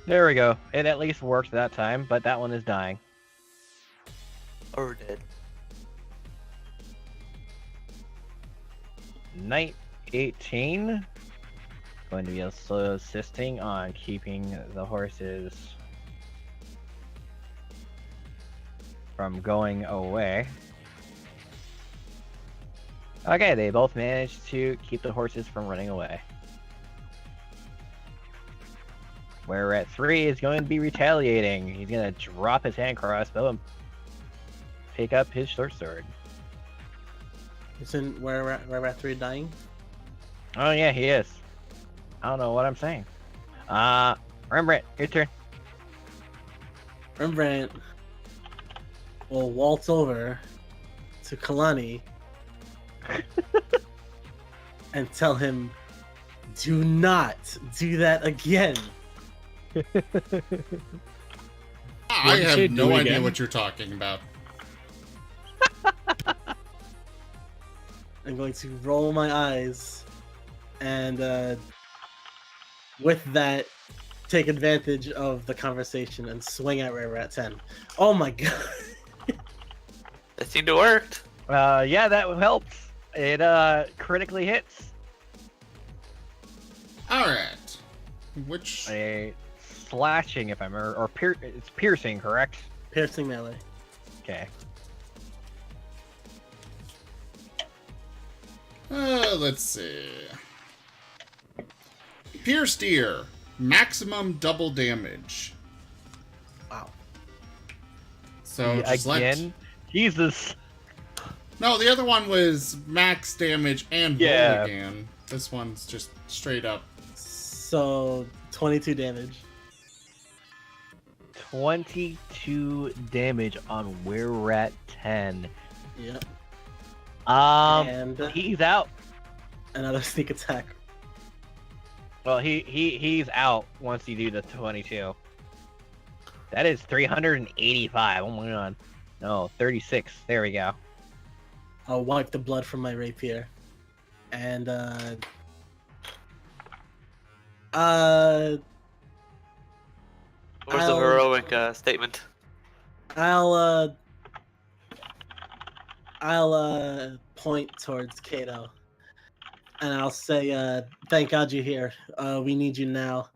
There we go. It at least worked that time, but that one is dying. Or dead. Knight 18. Going to be also assisting on keeping the horses from going away. Okay, they both managed to keep the horses from running away. Where at 3 is going to be retaliating. He's going to drop his hand crossbow and pick up his short sword. Isn't where 3 dying? Oh yeah, he is. I don't know what I'm saying. Rembrandt, your turn. Rembrandt will waltz over to Kalani and tell him, do not do that again. I you have say no do idea again? what you're talking about. I'm going to roll my eyes and with that take advantage of the conversation and swing at Rat 10. Oh my god. That seemed to work. Yeah, that helps. It critically hits. Alright. Which... A slashing, if I'm or it's piercing, correct? Piercing melee. Okay. let's see. Pierced ear. Maximum double damage. Wow. So just Again? Jesus. No, the other one was max damage and Yeah. roll again. This one's just straight up. So 22 damage. 22 damage on where we're at 10. Yep. And He's out. another sneak attack. Well, he's out once you do the 22. That is 385. Oh my god. No, 36. There we go. I'll wipe the blood from my rapier. And Where's the I'll- heroic statement? I'll point towards Kato. And I'll say, thank God you're here. We need you now.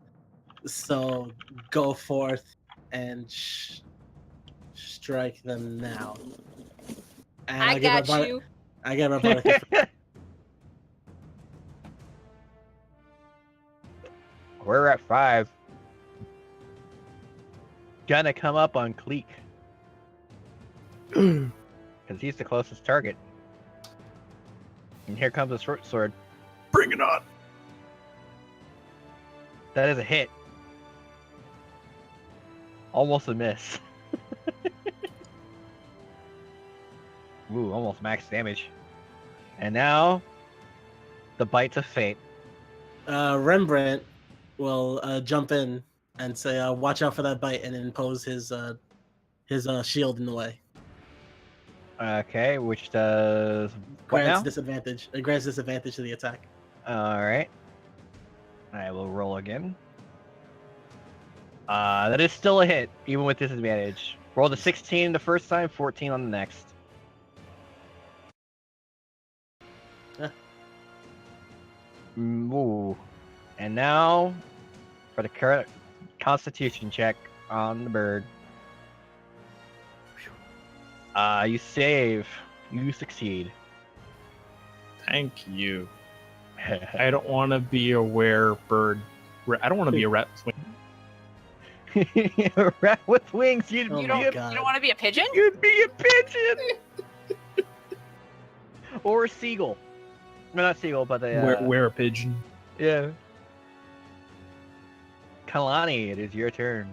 So go forth and strike them now. And I I'll give got our you. I give our bardic We're at 5. Gonna come up on Cleek. Because he's the closest target. And here comes a short sword. Bring it on. That is a hit. Almost a miss. Ooh, almost max damage. And now, the bites of fate. Rembrandt will jump in and say, "Watch out for that bite," and impose his shield in the way. Okay, which does what Grants now? disadvantage. It grants disadvantage to the attack. All right. I will roll again. That is still a hit, even with disadvantage. Roll the 16 the first time, 14 on the next. Yeah. Ooh. And now, for the current Constitution check on the bird. You save. You succeed. Thank you. I don't want to be a werebird. I don't want to be a rat. A rat with wings. Oh You my don't, God. you don't want to be a pigeon? You'd be a pigeon. Or a seagull. No, not seagull, but a Wear a pigeon. yeah. Kalani, it is your turn.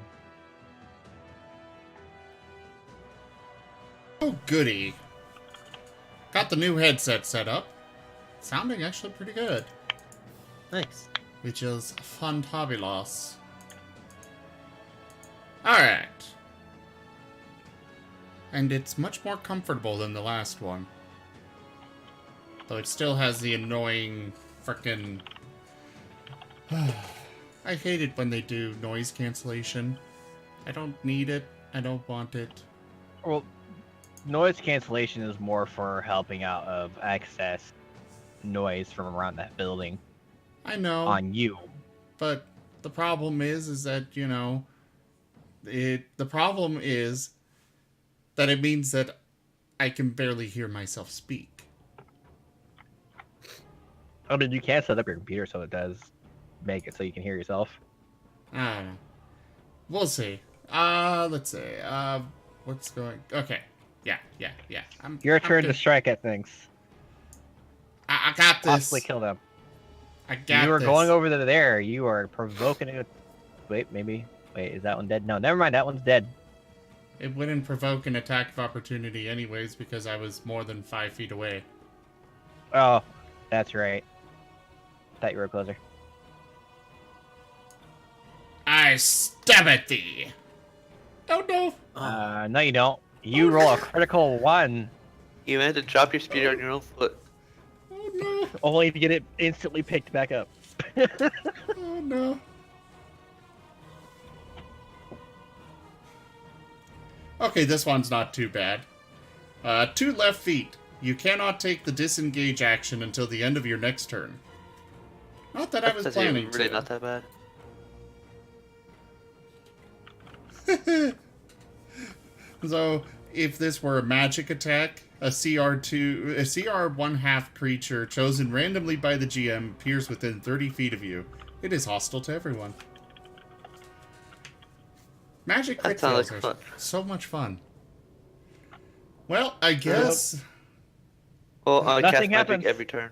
Oh, goody. Got the new headset set up. Sounding actually pretty good. Nice. Which is fun hobby loss. Alright. And it's much more comfortable than the last one. Though it still has the annoying frickin' I hate it when they do noise cancellation. I don't need it. I don't want it. Well, noise cancellation is more for helping out of excess noise from around that building I know. on you. But the problem is that, you know, the problem is that it means that I can barely hear myself speak. Oh, did you can set up your computer so it does make it so you can hear yourself? I don't know. We'll see. Let's see. What's going... Okay. Yeah. Your I'm turn good. to strike at things. I got this. Possibly kill them. I got You are this. going over to there. You are provoking it. Wait, maybe. Wait, is that one dead? No, never mind. That one's dead. It wouldn't provoke an attack of opportunity anyways because I was more than 5 feet away. Oh, that's right. Thought you were closer. I stab at thee. Oh no. No, you don't. You roll a critical 1, You had to drop your spear on your own foot. Oh no. only to get it instantly picked back up. Oh no. Okay, this one's not too bad. 2 left feet. You cannot take the disengage action until the end of your next turn. Not that I was That's planning really to. not that bad. So, if this were a magic attack, a CR1 half creature chosen randomly by the GM appears within 30 feet of you. It is hostile to everyone. Magic That crit sounds fails like are fun. so much fun. Well, I guess... Well, I Nothing cast magic happens. every turn.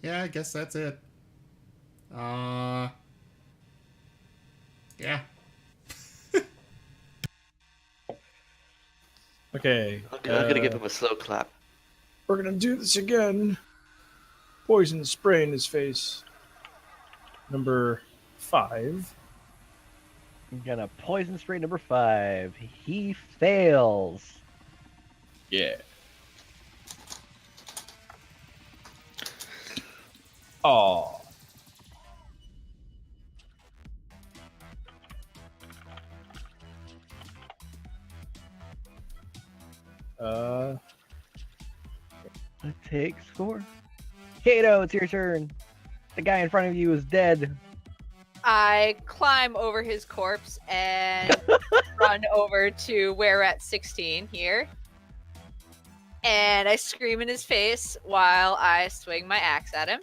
Yeah, I guess that's it. Yeah. Okay. I'm gonna give him a slow clap. We're gonna do this again. Poison spray in his face. Number 5. I'm gonna poison spray number 5. He fails. Yeah. Oh. It takes 4. Kato, it's your turn. The guy in front of you is dead. I climb over his corpse and run over to where we're at 16 here. And I scream in his face while I swing my axe at him.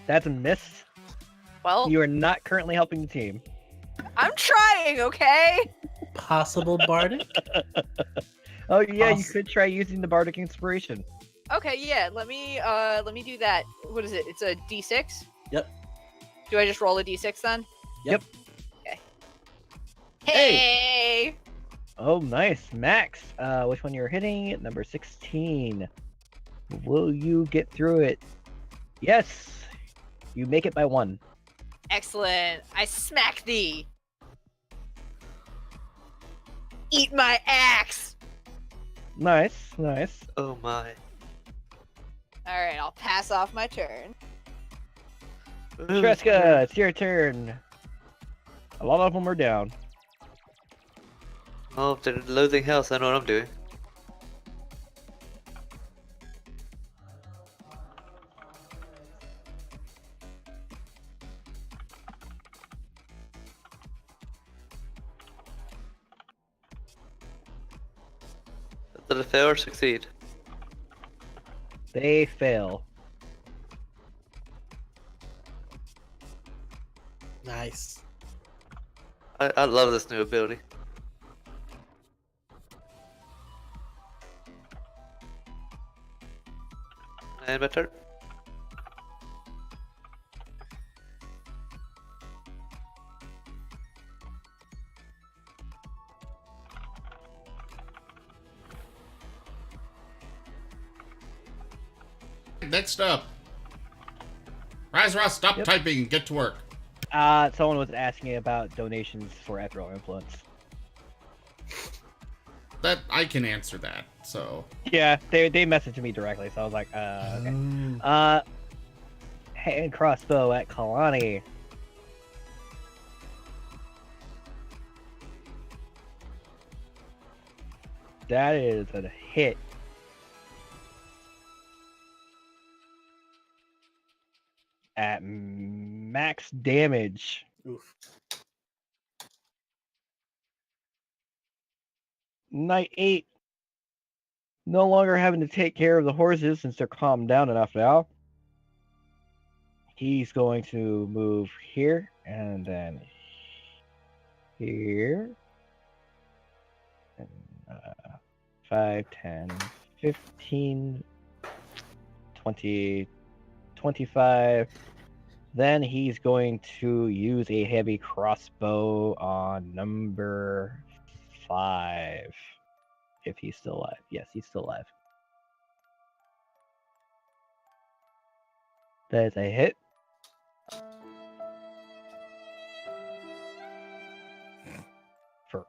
That's a miss. Well, You are not currently helping the team. I'm trying, okay? Possible Bardic? Oh yeah, you Poss- could try using the Bardic Inspiration. Okay, yeah, let me do that. What is it? It's a D6? Yep. Do I just roll a D6 then? Yep. Okay. Hey! Hey! Oh, nice. Max, which one you're hitting? Number 16. Will you get through it? Yes! You make it by 1. Excellent. I smack thee. Eat my axe. Nice, nice. Oh my. Alright, I'll pass off my turn. Treska, it's your turn. A lot of them are down. Oh, if they're loathing health, I know what I'm doing. Did it fail or succeed? They fail. Nice. I love this new ability. And my turn. Next up. Rise, Ross, stop Yep. typing and get to work. Someone was asking about donations for Ethereal Influence. That I can answer that. So Yeah, they messaged me directly, so I was like, okay. Hand crossbow at Kalani. That is a hit. At max damage. Oof. Night 8. No longer having to take care of the horses since they're calmed down enough now. He's going to move here and then here. And, 5, 10, 15, 20, 25. Then he's going to use a heavy crossbow on number 5. If he's still alive. Yes, he's still alive. That is a hit. For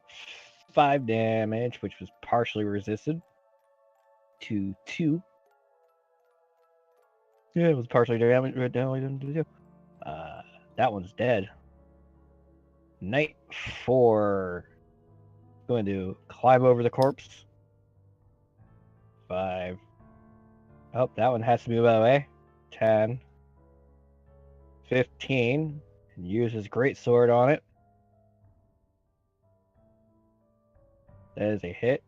5 damage, which was partially resisted. To 2. Yeah, it was partially damaged. That one's dead. Night 4. Going to climb over the corpse. 5. Oh, that one has to move out of the way. 10. 15. And use his great sword on it. That is a hit.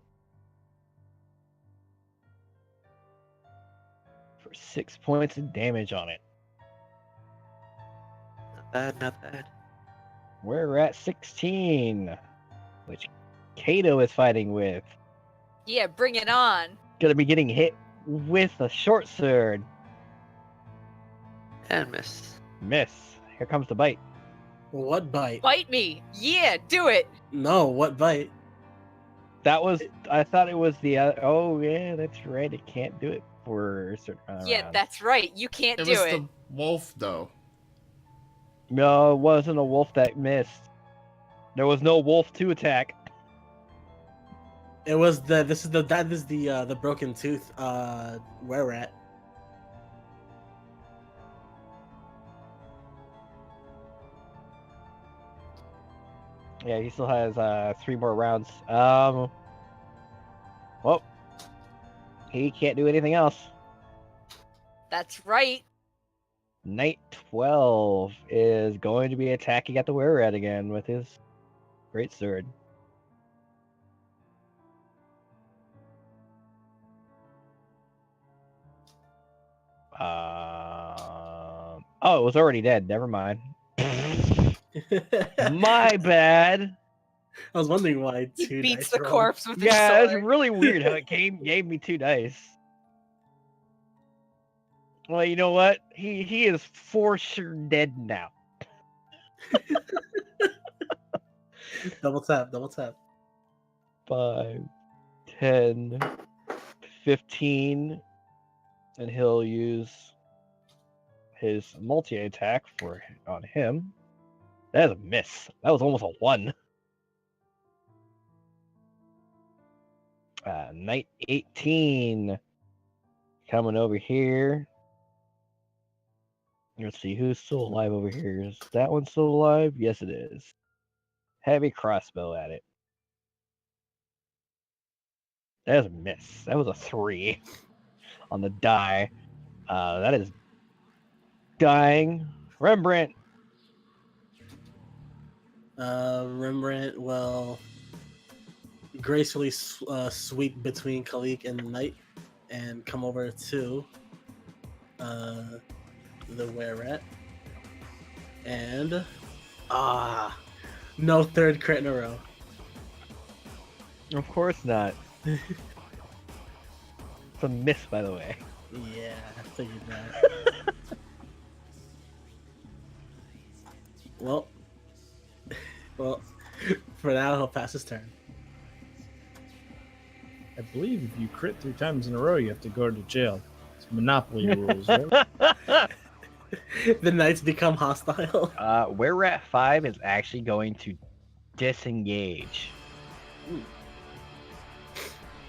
For 6 points of damage on it. Bad, not bad. We're at 16, which Kato is fighting with. Yeah, bring it on. Gonna be getting hit with a short sword. And miss. Miss. Here comes the bite. What bite? Bite me. Yeah, do it. No, what bite? That was. I thought it was the. Oh yeah, that's right. It can't do it for a certain amount of Yeah, rounds. that's right. You can't It do was it. the wolf, though. No, it wasn't a wolf that missed. There was no wolf to attack. It was the. That is the broken tooth. Were rat. Yeah, he still has 3 more rounds. Well, he can't do anything else. That's right. Knight 12 is going to be attacking at the were-rat again with his great sword. Oh, it was already dead. Never mind. My bad. I was wondering why He two beats dice the rolled. corpse with his Yeah, it's sword. really weird how it gave me 2 dice. Well, you know what? He is for sure dead now. Double tap, double tap. 5, 10, 15, and he'll use his multi-attack on him. That is a miss. That was almost a 1. Knight 18 coming over here. Let's see who's still alive over here. Is that one still alive? Yes, it is. Heavy crossbow at it. That is a miss. That was a 3 on the die. That is dying. Rembrandt. Rembrandt will gracefully sweep between Khalik and the knight and come over to the were-rat. And no third crit in a row. Of course not. It's a miss, by the way. Yeah, I figured that. well, for now he'll pass his turn. I believe if you crit 3 times in a row, you have to go to jail. It's Monopoly rules, right? The knights become hostile. Were-rat 5 is actually going to disengage.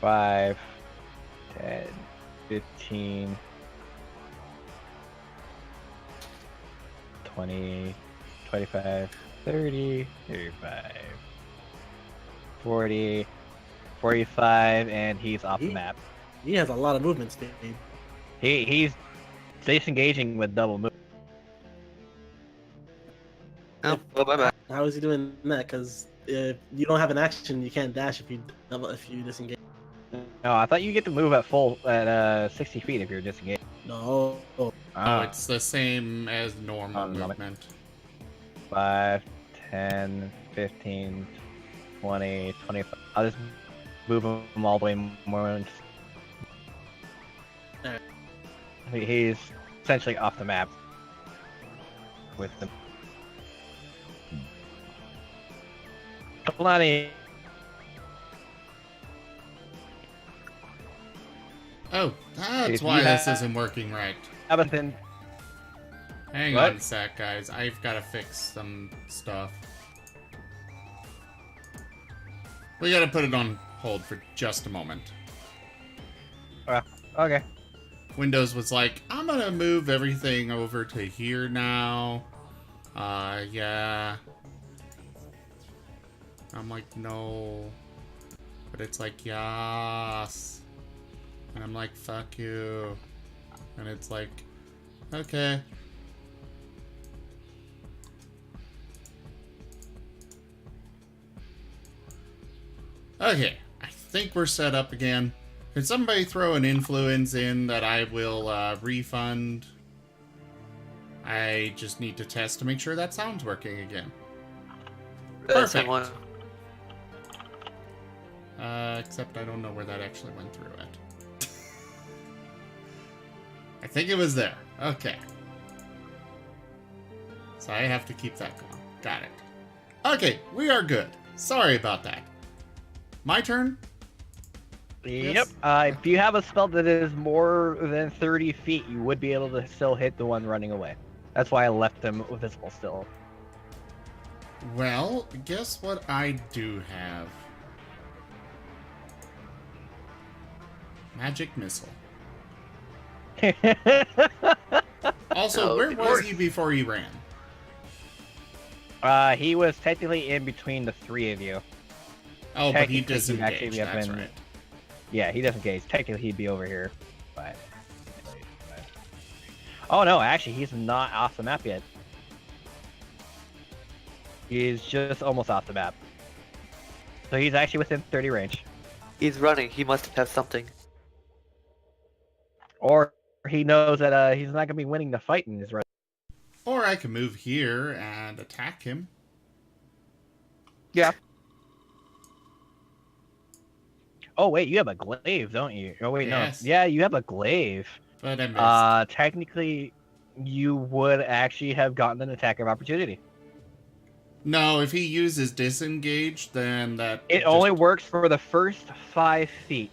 5, 10, 15, 20, 25, 30, 35, 40, 45, and he's off the map. He has a lot of movement speed. He's disengaging with double move. Oh, well, bye bye. How is he doing that? Because if you don't have an action, you can't dash if you disengage. No, I thought you get to move at 60 feet if you're disengaged. No. Oh, it's the same as normal movement. 5, 10, 15, 20, 25. I'll just move him all the way more. Alright. He's essentially off the map with the. Kalani. Oh, that's If why you this have- isn't working right. Abington. Hang What? on a sec, guys. I've got to fix some stuff. We got to put it on hold for just a moment. Okay. Windows was like, I'm gonna move everything over to here now. Yeah. I'm like, no. But it's like, yes. And I'm like, fuck you. And it's like, okay. Okay, I think we're set up again. Can somebody throw an influence in that I will refund? I just need to test to make sure that sound's working again. Perfect. Perfect. Except I don't know where that actually went through it. I think it was there. Okay. So I have to keep that going. Got it. Okay, we are good. Sorry about that. My turn? Yep. Yes. If you have a spell that is more than 30 feet, you would be able to still hit the one running away. That's why I left them visible still. Well, guess what I do have? Magic missile. Also, Oh, where of was course. he before he ran? He was technically in between the three of you. Oh, but he Technically, he'd actually disengaged. have That's been- right. Yeah, he disengaged. Technically, he'd be over here. But... Oh no, actually, he's not off the map yet. He's just almost off the map. So he's actually within 30 range. He's running. He must have something. Or he knows that he's not going to be winning the fight in his run. Or I can move here and attack him. Yeah. Oh wait, you have a glaive, don't you? Oh wait, Yes. no. Yeah, you have a glaive. But I missed. Technically, you would actually have gotten an attack of opportunity. No, if he uses disengage, then that... It just- only works for the first 5 feet.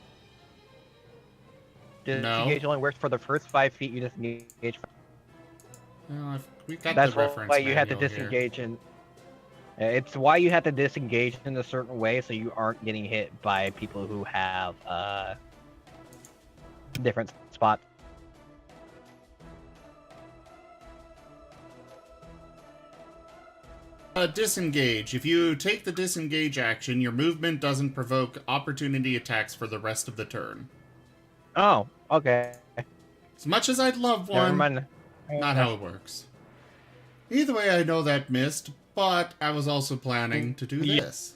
No. Disengage only works for the first 5 feet you disengage. Well, we got That's the reference why you have to manual here. disengage in. It's why you have to disengage in a certain way so you aren't getting hit by people who have different spots. Disengage. If you take the disengage action, your movement doesn't provoke opportunity attacks for the rest of the turn. Oh, okay. As much as I'd love Never one, mind. not how it works. Either way, I know that missed, but I was also planning to do Yeah. this.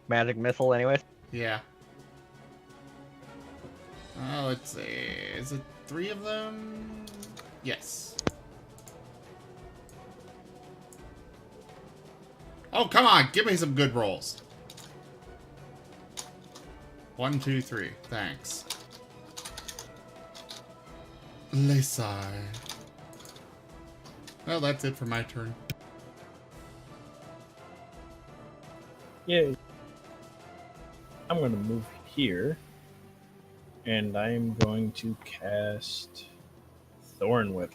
Magic missile, anyways. Yeah. Let's see. Is it 3 of them? Yes. Oh, come on! Give me some good rolls. 1, 2, 3. Thanks. Lesai. Well, that's it for my turn. Yay. I'm going to move here. And I'm going to cast Thorn Whip.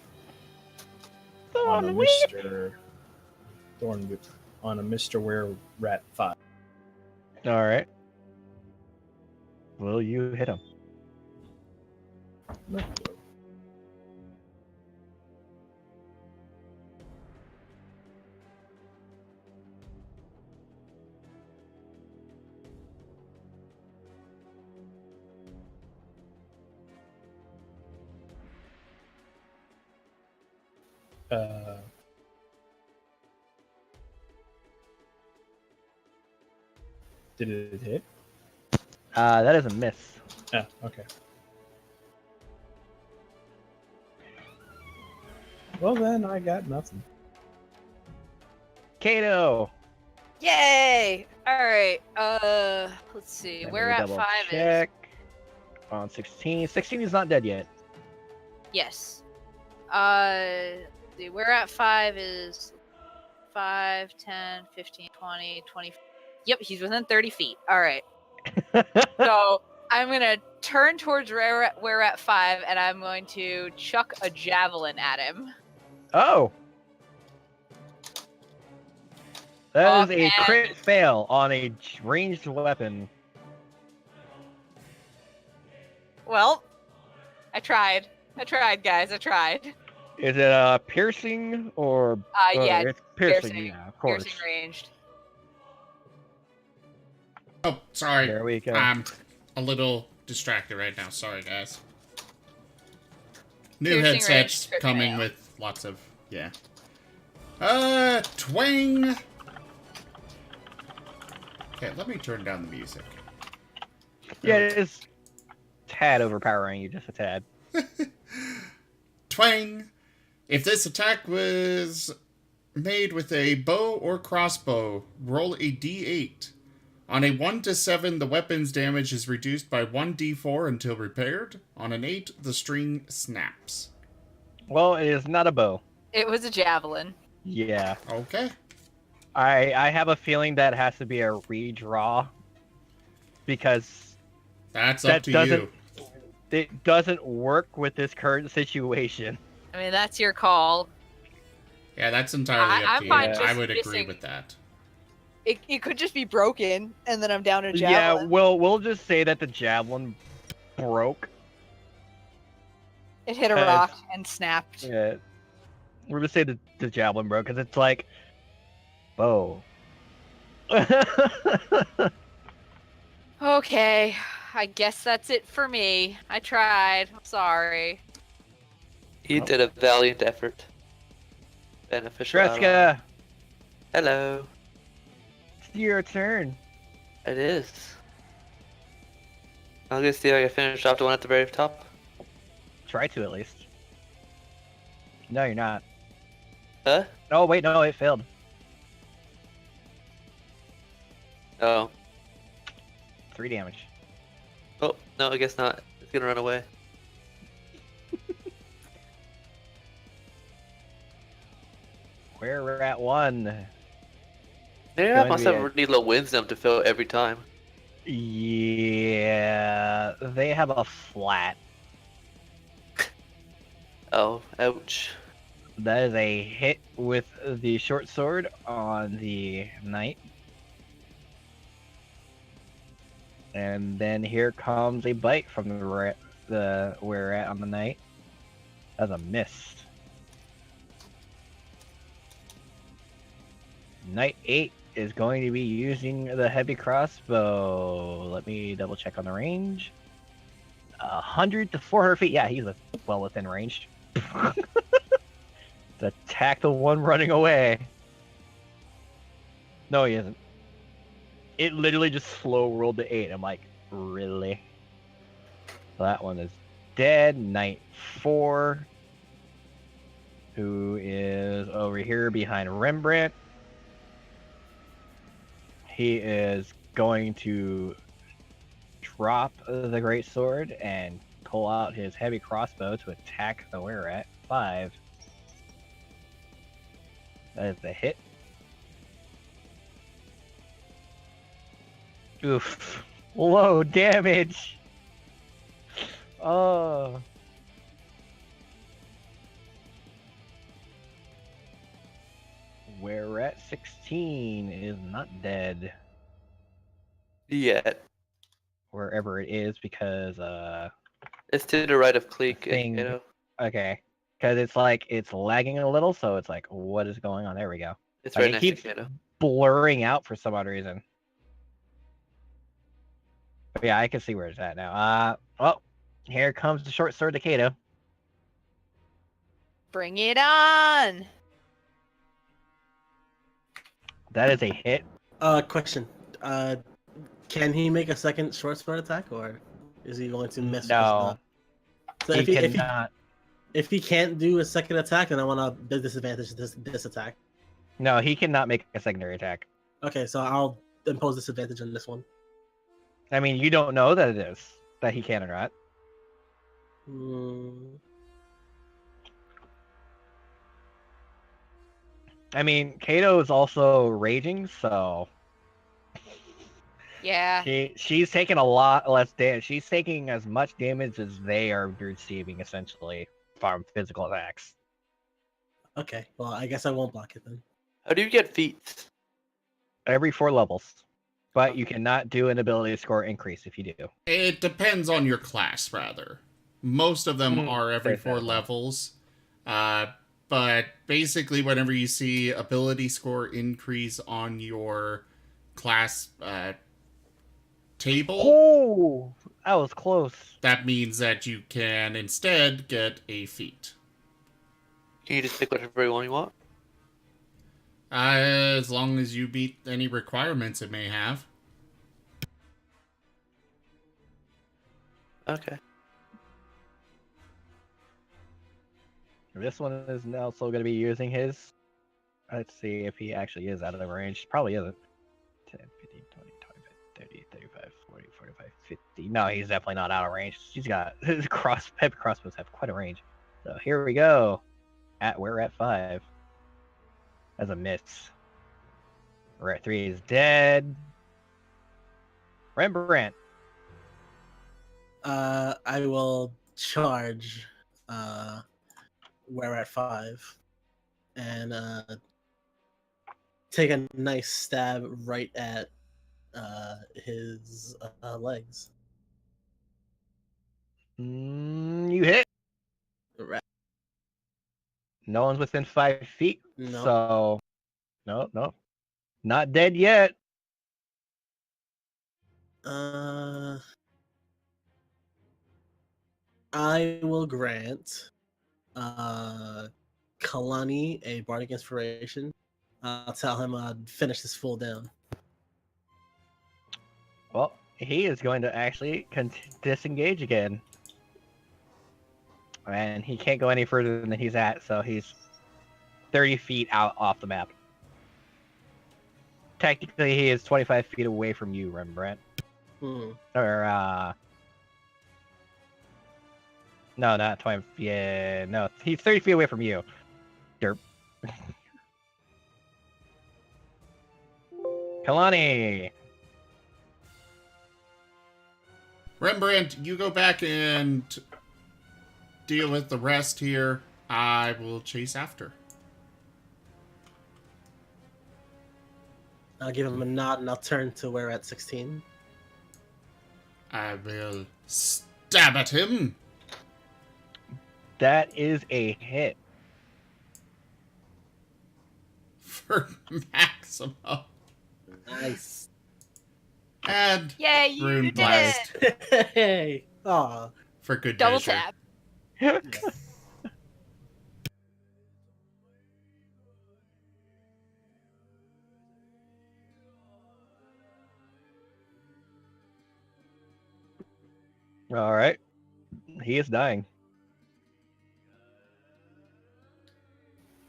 on a Mr. Thorn Whip on a Mr. Were Rat 5. All right. Will you hit him? No. Did it hit? That is a miss. Ah, okay. Well then, I got nothing. Kato. Yay! Alright, let's see. Let We're me at double 5 check. On 16. 16 is not dead yet. Yes. See, we're at 5 is 5, 10, 15, 20, 20. Yep, he's within 30 feet. Alright. So I'm gonna turn towards where we're at 5 and I'm going to chuck a javelin at him. Oh. That is Okay. a crit fail on a ranged weapon. Well, I tried. Guys. I tried. Is it piercing or? Yeah, it's piercing. piercing. Yeah, of course. Piercing ranged. Oh, sorry. There we go. I'm a little distracted right now. Sorry, guys. New Piercing headsets range, crit coming fail. with lots of... Yeah. Twang! Okay, let me turn down the music. Yeah, it is tad overpowering you just a tad. Twang! If this attack was made with a bow or crossbow, roll a d8. On a 1 to 7, the weapon's damage is reduced by 1d4 until repaired. On an 8, the string snaps. Well, it is not a bow. It was a javelin. Yeah. Okay. I have a feeling that has to be a redraw. Because That's that up to doesn't you. it doesn't work with this current situation. I mean, that's your call. Yeah, that's entirely up I'm to you. fine Yeah. just I would agree missing- with that. It could just be broken, and then I'm down to Yeah, javelin. we'll just say that the javelin broke. It hit a Has- rock and snapped. Yeah. We're gonna say the javelin broke because it's like bow. Okay, I guess that's it for me. I tried. I'm sorry. He did a valiant effort. Beneficial. ally. Kreska, Hello. it's your turn. It is. I'm gonna see if I can finish off the one at the very top. Try to at least. No, you're not. Huh? Oh wait, no, it failed. Oh. 3 damage. Oh, no, I guess not. It's gonna run away. We're at 1. Maybe I Going must to have be really low wisdom to fill every time. Yeah, they have a flat. Oh, ouch. That is a hit with the short sword on the knight. And then here comes a bite from the where at on the knight. That's a miss. Knight 8 is going to be using the heavy crossbow. Let me double check on the range. 100 to 400 feet. Yeah, he's well within range. To attack the one running away. No, he isn't. It literally just slow rolled to 8. I'm like, really? So that one is dead. Knight 4, who is over here behind Rembrandt. He is going to drop the great sword and pull out his heavy crossbow to attack the were-at. 5. That is the hit. Oof. Low damage. Oh. Were-at 16 is not dead. Yet. Wherever it is, because It's to the right of Cleek, Thing. you know. okay, because it's like it's lagging a little, so it's like, what is going on? There we go. It's Like, right it next keeps to Kato. blurring out for some odd reason. But yeah, I can see where it's at now. Oh, here comes the short sword to Kato. Bring it on! That is a hit. Question. Can he make a second short sword attack, or is he going to miss? No, So he if he cannot. if he can't do a second attack, then I want to disadvantage this attack. No, he cannot make a secondary attack. Okay, so I'll impose disadvantage on this one. I mean, you don't know that it is that he can or not. Hmm. I mean, Kato is also raging, so Yeah. she's taking a lot less damage. She's taking as much damage as they are receiving, essentially, from physical attacks. Okay, well, I guess I won't block it then. How do you get feet? Every 4 levels. But you cannot do an ability score increase if you do. It depends on your class, rather. Most of them are every 4 Understandable. levels. But basically, whenever you see ability score increase on your class table, Oh, that was close. that means that you can instead get a feat. Can you just pick whatever one you want? As long as you meet any requirements it may have. Okay. This one is also going to be using his. Let's see if he actually is out of range. Probably isn't. 10, 15, 20, 25, 30, 35, 40, 45, 50. No, he's definitely not out of range. He's got his heavy crossbows have quite a range. So here we go. We're at 5. As a miss. We're at 3 is dead. Rembrandt. I will charge. We're at 5, and take a nice stab right at his legs. You hit. Right. No one's within 5 feet. No. So, no. Not dead yet. I will grant Kalani a bardic inspiration. I'll tell him I'd finish this fool down. Well, he is going to actually disengage again. And he can't go any further than he's at, so he's 30 feet out off the map. Technically, he is 25 feet away from you, Rembrandt. Or, no, not 20. Yeah, no, he's 30 feet away from you. Derp. Kalani. Rembrandt, you go back and deal with the rest here. I will chase after. I'll give him a nod and I'll turn to where at 16. I will stab at him. That is a hit. For maximum. Nice. And Yay, you Rune did Blast it! Hey! Aw. for good Double measure. tap. All right. He is dying.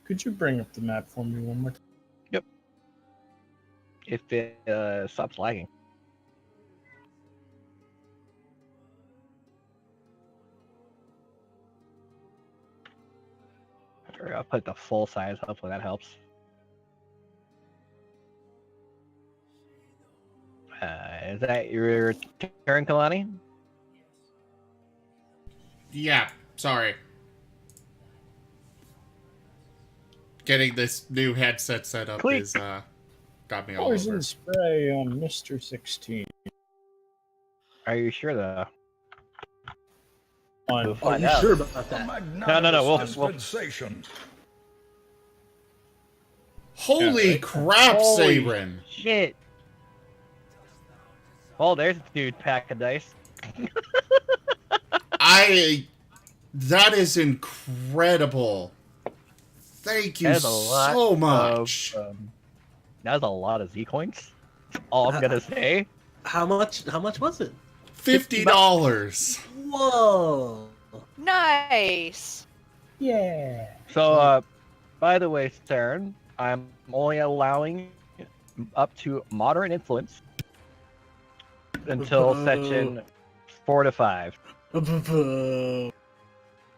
Could you bring up the map for me one more time? If it stops lagging. Or I'll put the full size. Hopefully that helps. Is that your turn, Kalani? Yeah, sorry. Getting this new headset set up Cleek. is got me all Poison over. spray on Mr. 16. Are you sure though? On We'll Are find you out. sure about that? No. Dispensation. Holy right. crap, Holy Sabrin! shit! Oh, there's a dude pack of dice. That is incredible. Thank you That is a lot so much. That was a lot of Z coins. That's all I'm gonna say. How much was it? $50. Whoa! Nice. Yeah. So, by the way, Stern, I'm only allowing up to moderate influence until section 4 to 5.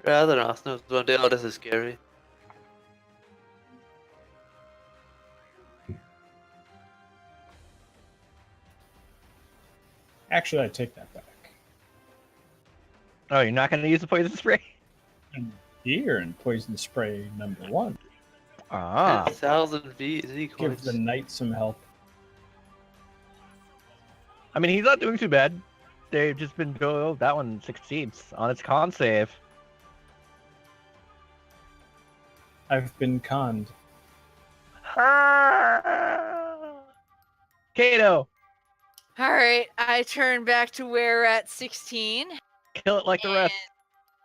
Rather awesome. One day, oh, this is scary. Actually, I take that back. Oh, you're not gonna use the poison spray? And here in poison spray number 1, Ah. 10,000 Z give coins. the knight some help. I mean, he's not doing too bad. They've just been that one succeeds on its con save. I've been conned. Kato, All right, I turn back to where we're at 16. kill it like the rest.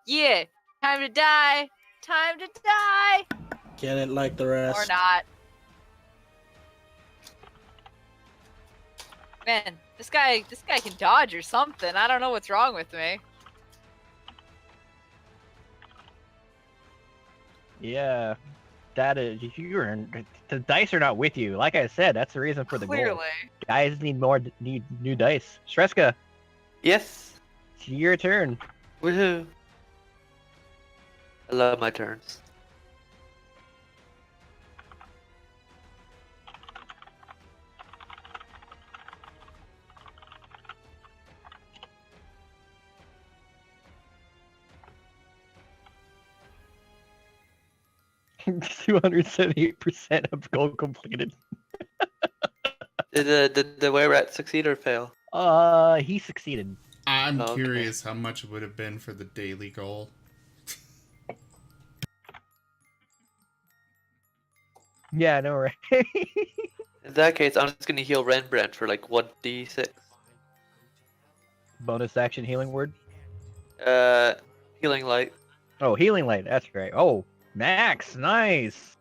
Yeah, time to die. Time to die. Get it like the rest. Or not. Man, this guy can dodge or something. I don't know what's wrong with me. Yeah. That is, the dice are not with you. Like I said, that's the reason for the goal. Clearly. Guys need new dice. Streska, Yes. it's your turn. Woohoo. I love my turns. $278% of goal completed. Did the were rat succeed or fail? He succeeded. I'm Okay. curious how much it would have been for the daily goal. Yeah, no, right. In that case, I'm just gonna heal Rembrandt for like 1d6. Bonus action healing word. Healing light. Oh, healing light. That's great. Oh, Max, nice.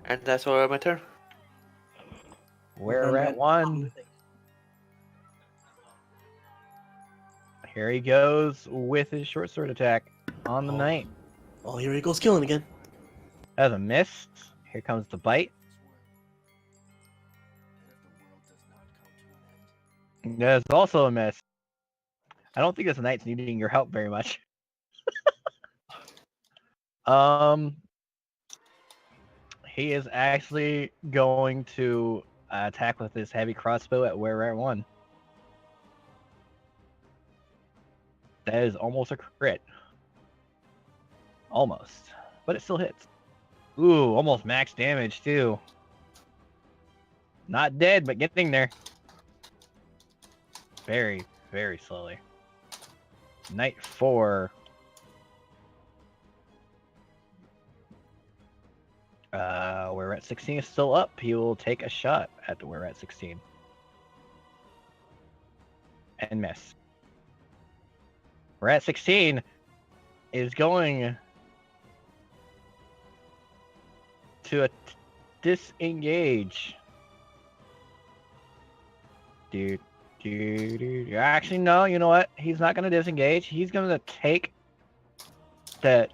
And that's all my turn. We're at 1. Here he goes with his short sword attack on the knight. Oh, here he goes killing again. That's a miss. Here comes the bite. That's also a miss. I don't think this knight's needing your help very much. He is actually going to attack with his heavy crossbow at where we're at 1. That is almost a crit. Almost. But it still hits. Ooh, almost max damage too. Not dead, but getting there. Very, very slowly. Knight 4. We're at 16 is still up. He will take a shot at the we're at 16. And miss. We're at 16 is going to disengage. Dude. Actually, no, you know what? He's not going to disengage. He's going to take that.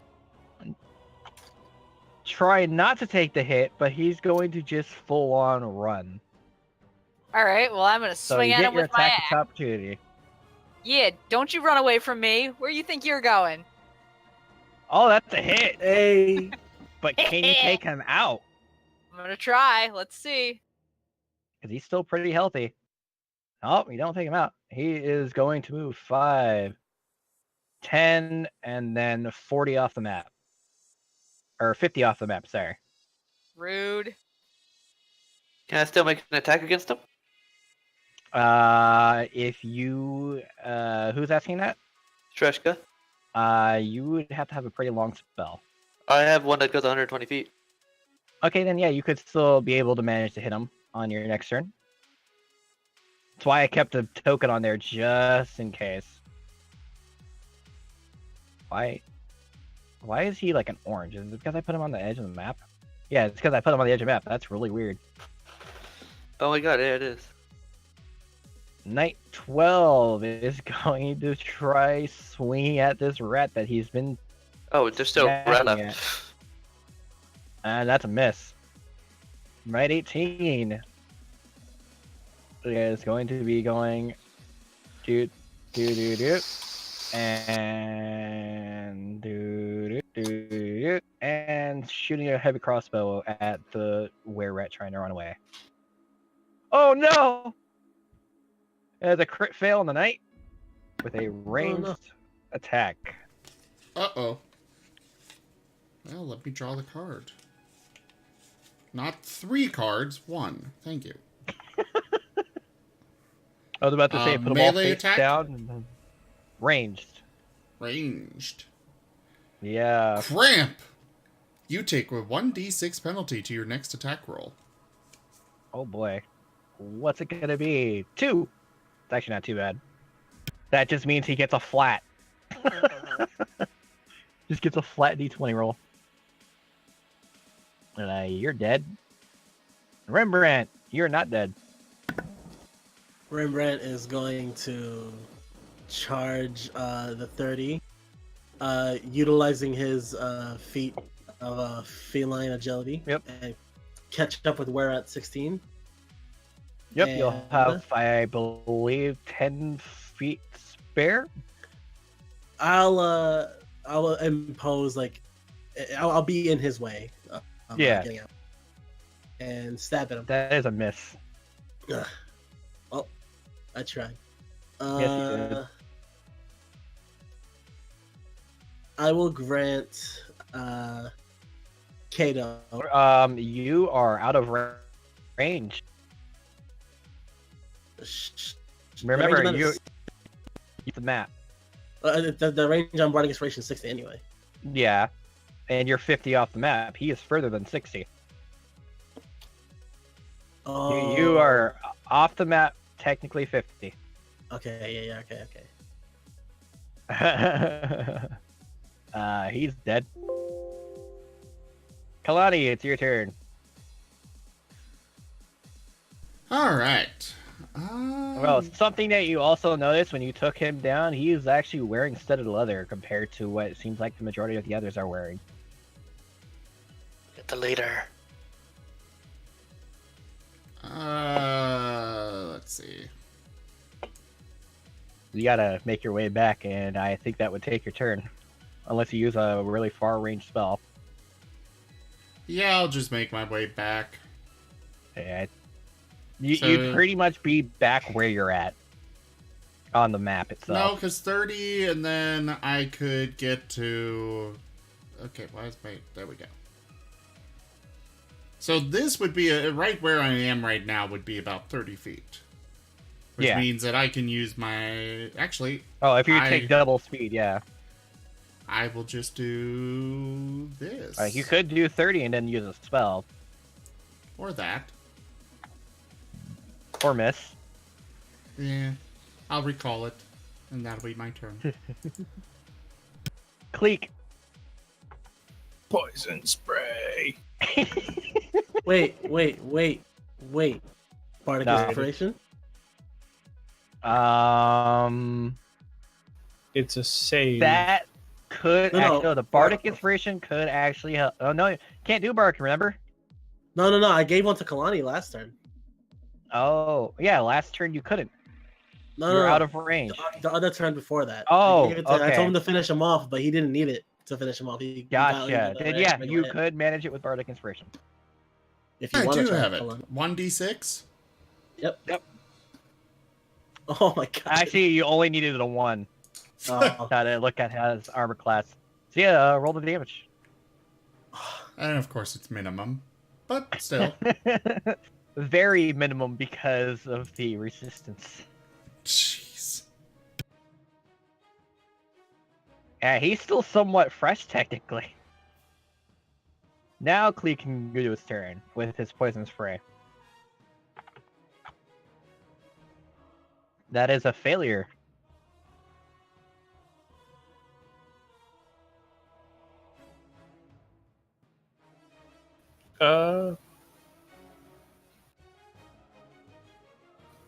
Try not to take the hit, but he's going to just full on run. All right, well, I'm going to So swing you at get him your with my attack axe. opportunity. Yeah, don't you run away from me. Where you think you're going? Oh, that's a hit. Hey. But can you take him out? I'm going to try. Let's see. Because he's still pretty healthy. Oh, you don't take him out. He is going to move 5, 10, and then 40 off the map. Or 50 off the map, sorry. Rude. Can I still make an attack against him? If you, who's asking that? Shreshka. You would have to have a pretty long spell. I have one that goes 120 feet. Okay, then yeah, you could still be able to manage to hit him on your next turn. That's why I kept a token on there just in case. Why is he like an orange? Is it because I put him on the edge of the map? Yeah, it's because I put him on the edge of the map. That's really weird. Oh my god, yeah, it is. Knight 12 is going to try swinging at this rat that he's been... Oh, there's still rat Snapping left. And that's a miss. Knight 18 is going to be going... And shooting a heavy crossbow at the were-rat trying to run away. Oh no! As a crit fail on the knight with a ranged attack. Uh-oh. Well, let me draw the card. Not 3 cards, 1. Thank you. I was about to say put them all melee face attack? down. And then ranged. Ranged. Yeah. Cramp! You take a 1d6 penalty to your next attack roll. Oh boy. What's it gonna be? 2. It's actually not too bad. That just means he gets a flat. Just gets a flat d20 roll. And you're dead. Rembrandt, you're not dead. Rembrandt is going to charge the 30 utilizing his feat of feline agility. Yep. And catch up with where at 16. Yep, you'll And- have, I believe, 10 feet spare. I'll impose like I'll be in his way. Yeah. Getting out. And stab at him. That is a miss. Ugh. Well, I tried. Yes, you did. I will grant Kato. You are out of range. Remember, The range you is- the map. the range I'm running inspiration is 60 anyway. Yeah, and you're 50 off the map. He is further than 60. Oh, You are off the map, technically 50. Okay, okay. He's dead. Kalani, it's your turn. All right. Well, something that you also noticed when you took him down, he is actually wearing studded leather compared to what it seems like the majority of the others are wearing. Get the leader. Let's see. You gotta make your way back, and I think that would take your turn. Unless you use a really far-range spell. Yeah, I'll just make my way back. Yeah. So- You'd pretty much be back where you're at. On the map No, itself. because 30, and then I could get to... Okay, why is my... There we go. So this would be, right where I am right now, would be about 30 feet. Which Yeah. means that I can use my... Actually, Oh, if you I- take double speed, yeah. I will just do this. You could do 30 and then use a spell. Or that. Or miss. Yeah. I'll recall it. And that'll be my turn. Cleek. Poison spray. Wait. Bardic No. inspiration? It's a save. That could No, actually... no. The Bardic Inspiration could actually help. Oh, no. You can't do Bardic, remember? No. I gave one to Kalani last turn. Oh, yeah. Last turn you couldn't. No, You're no. out of range. The other turn before that. Oh, I I okay. told him to finish him off, but he didn't need it to finish him off. He got Gotcha. the Then right- yeah, right you hit. could manage it with Bardic Inspiration. If you I want do to try have it. Kalani. 1d6? Yep. Oh my god. Actually, you only needed a 1. Oh. Gotta look at his armor class. So yeah, roll the damage. And of course it's minimum. But still. Very minimum because of the resistance. Jeez. Yeah, he's still somewhat fresh technically. Now Clee can go to his turn with his poison spray. That is a failure. Oh,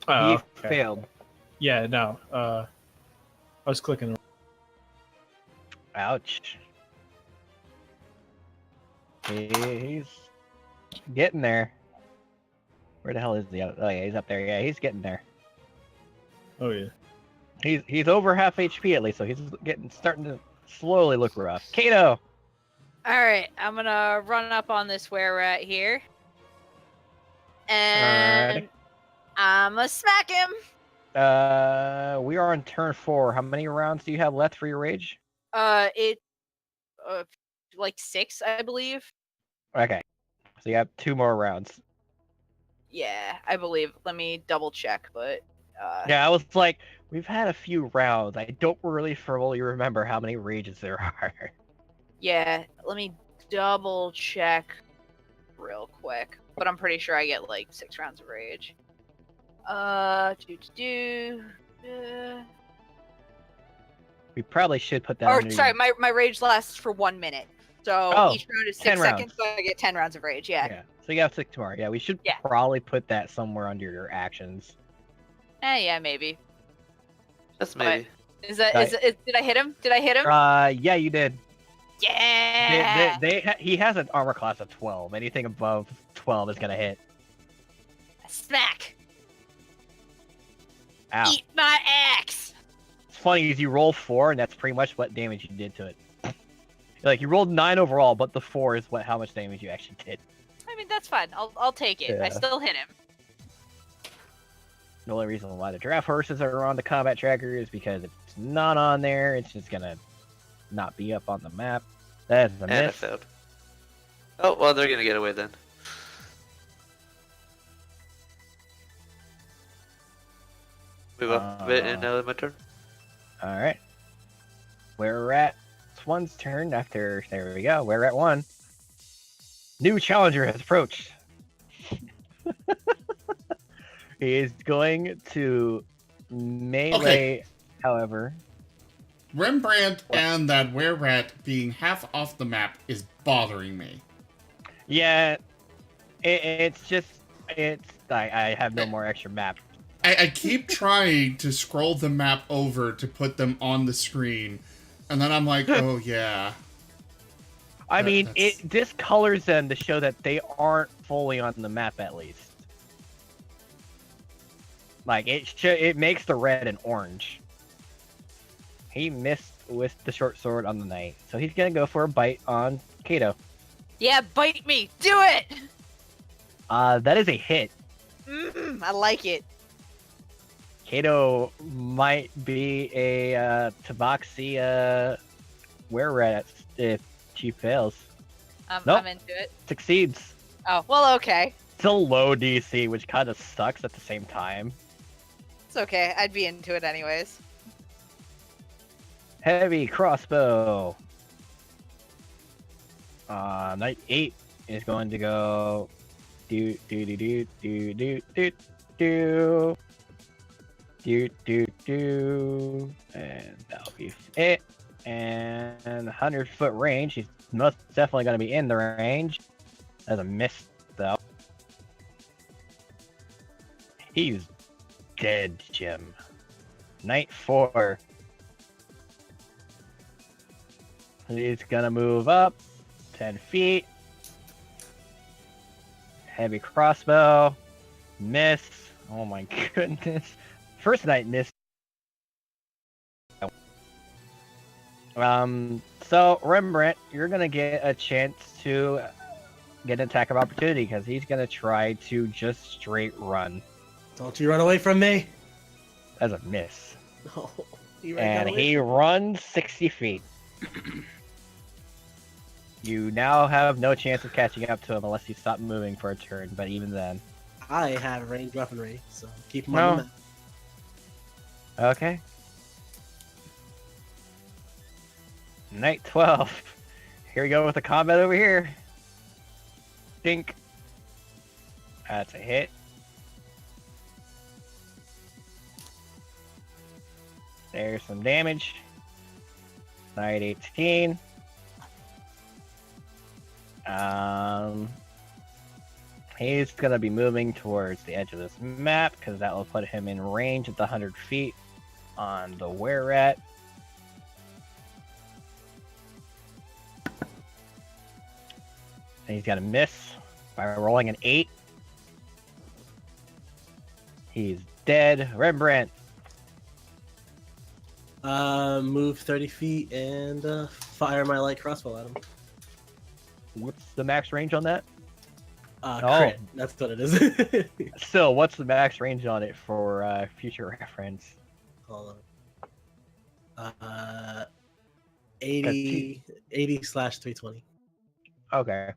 He okay. failed. Yeah, no. I was clicking. Ouch. He's getting there. Where the hell is he? Oh yeah, he's up there. Yeah, he's getting there. Oh yeah. He's over half HP at least, so he's starting to slowly look rough. Kato. All right, I'm gonna run up on this where we're at here, and I'm gonna smack him. We are on turn 4. How many rounds do you have left for your rage? Like 6, I believe. Okay, so you have 2 more rounds. Yeah, I believe. Let me double check, but Yeah, I was like, we've had a few rounds. I don't really fully remember how many rages there are. yeah, let me double check real quick. But I'm pretty sure I get like 6 rounds of rage. We probably should put that. Or under- sorry, my rage lasts for 1 minute. So Oh, each round is 10 6 seconds, rounds. so I get 10 rounds of rage. Yeah. Yeah. So you have 6 more. Yeah, we should Yeah. probably put that somewhere under your actions. Yeah, maybe. That's But- maybe. Did I hit him? Did I hit him? Yeah, you did. Yeah. He has an armor class of 12. Anything above 12 is gonna hit. Smack. Ow. Eat my axe. It's funny is you roll 4, and that's pretty much what damage you did to it. Like you rolled 9 overall, but the 4 is how much damage you actually did. I mean, that's fine. I'll take it. I Yeah. still hit him. The only reason why the draft horses are on the combat tracker is because if it's not on there, it's just gonna not be up on the map. That's a And I miss. failed. Oh, well, they're gonna get away then. Move up a bit and now my turn. Alright. Where we're at. It's one's turn after. There we go. We're at 1. New challenger has approached. He is going to melee, however. Rembrandt and that were-rat being half off the map is bothering me. Yeah, it's just. I have no more extra map. I keep trying to scroll the map over to put them on the screen, and then I'm like, oh yeah. I mean, that's- it discolors them to show that they aren't fully on the map at least. Like, it makes the red and orange. He missed with the short sword on the knight, so he's gonna go for a bite on Kato. Yeah, bite me. Do it. That is a hit. I like it. Kato might be a Tabaxi were-rat if she fails. Nope. I'm into it. Succeeds. Oh, well, okay. It's a low DC, which kind of sucks at the same time. It's okay. I'd be into it anyways. Heavy crossbow. Knight 8 is going to go do, and that'll be it. And 100-foot range. He's most definitely going to be in the range. That's a miss, though. He's dead, Jim. Knight 4. He's gonna move up 10 feet. Heavy crossbow. Miss. Oh my goodness. First knight missed. So Rembrandt, you're gonna get a chance to get an attack of opportunity because he's gonna try to just straight run. Don't you run away from me? That's a miss. No. You And he runs 60 feet. You now have no chance of catching up to him unless you stop moving for a turn, but even then. I have ranged weaponry, so keep him on the map. Okay. Knight 12. Here we go with the combat over here. Dink. That's a hit. There's some damage. Knight 18. He's gonna be moving towards the edge of this map because that will put him in range at the 100 feet on the were-rat. And he's gonna miss by rolling an 8. He's dead. Rembrandt. Move 30 feet and fire my light crossbow at him. What's the max range on that? Crit. That's what it is. Still, what's the max range on it for future reference? Hold on. 80/320. Okay.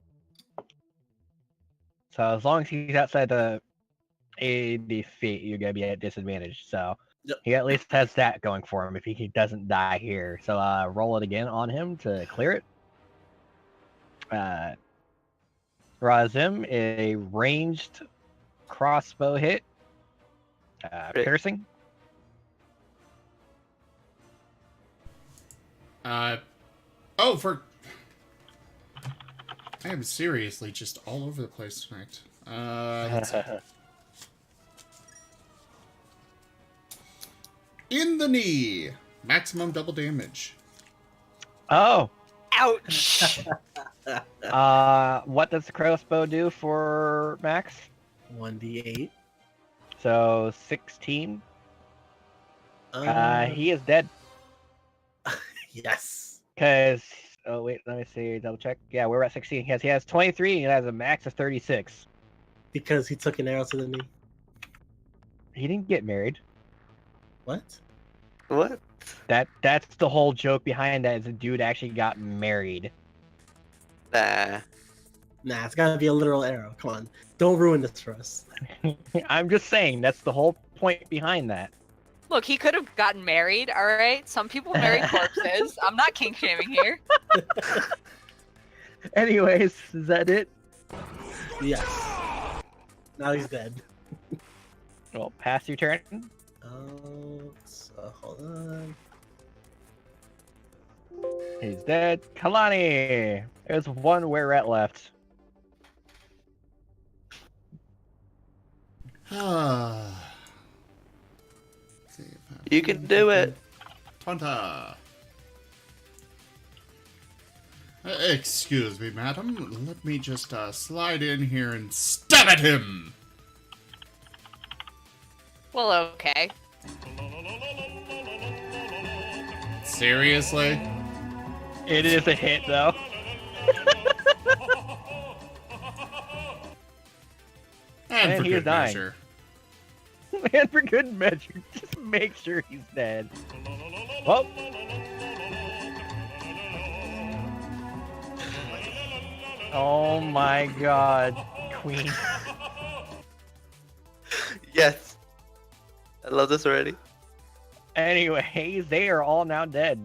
So as long as he's outside the 80 feet, you're gonna be at disadvantage. So Yep. he at least has that going for him if he doesn't die here. So roll it again on him to clear it. Razim, a ranged crossbow hit. Piercing. I am seriously just all over the place tonight. Let's see. In the knee. Maximum double damage. Oh. Ouch. What does the crossbow do for Max? 1d8. So 16. Uh, He is dead. yes. Cause oh wait, let me see, double check. Yeah, we're at 16. He has 23 and has a max of 36. Because he took an arrow to the knee. He didn't get married. What? What? That's the whole joke behind that, is the dude actually got married. Nah. Nah, it's gotta be a literal arrow. Come on. Don't ruin this for us. I'm just saying, that's the whole point behind that. Look, he could have gotten married, alright? Some people marry corpses. I'm not kink shaming here. Anyways, is that it? Yes. Now he's dead. Well, pass your turn. Hold on. He's dead. Kalani! There's one were-rat left. You can do it. Tonta. Excuse me, madam. Let me just slide in here and stab at him. Well, okay. Seriously? It is a hit, though. And for he is good dying. measure. And for good measure, just make sure he's dead. Oh! Oh my god, Queen. Yes. I love this already. Anyways, they are all now dead.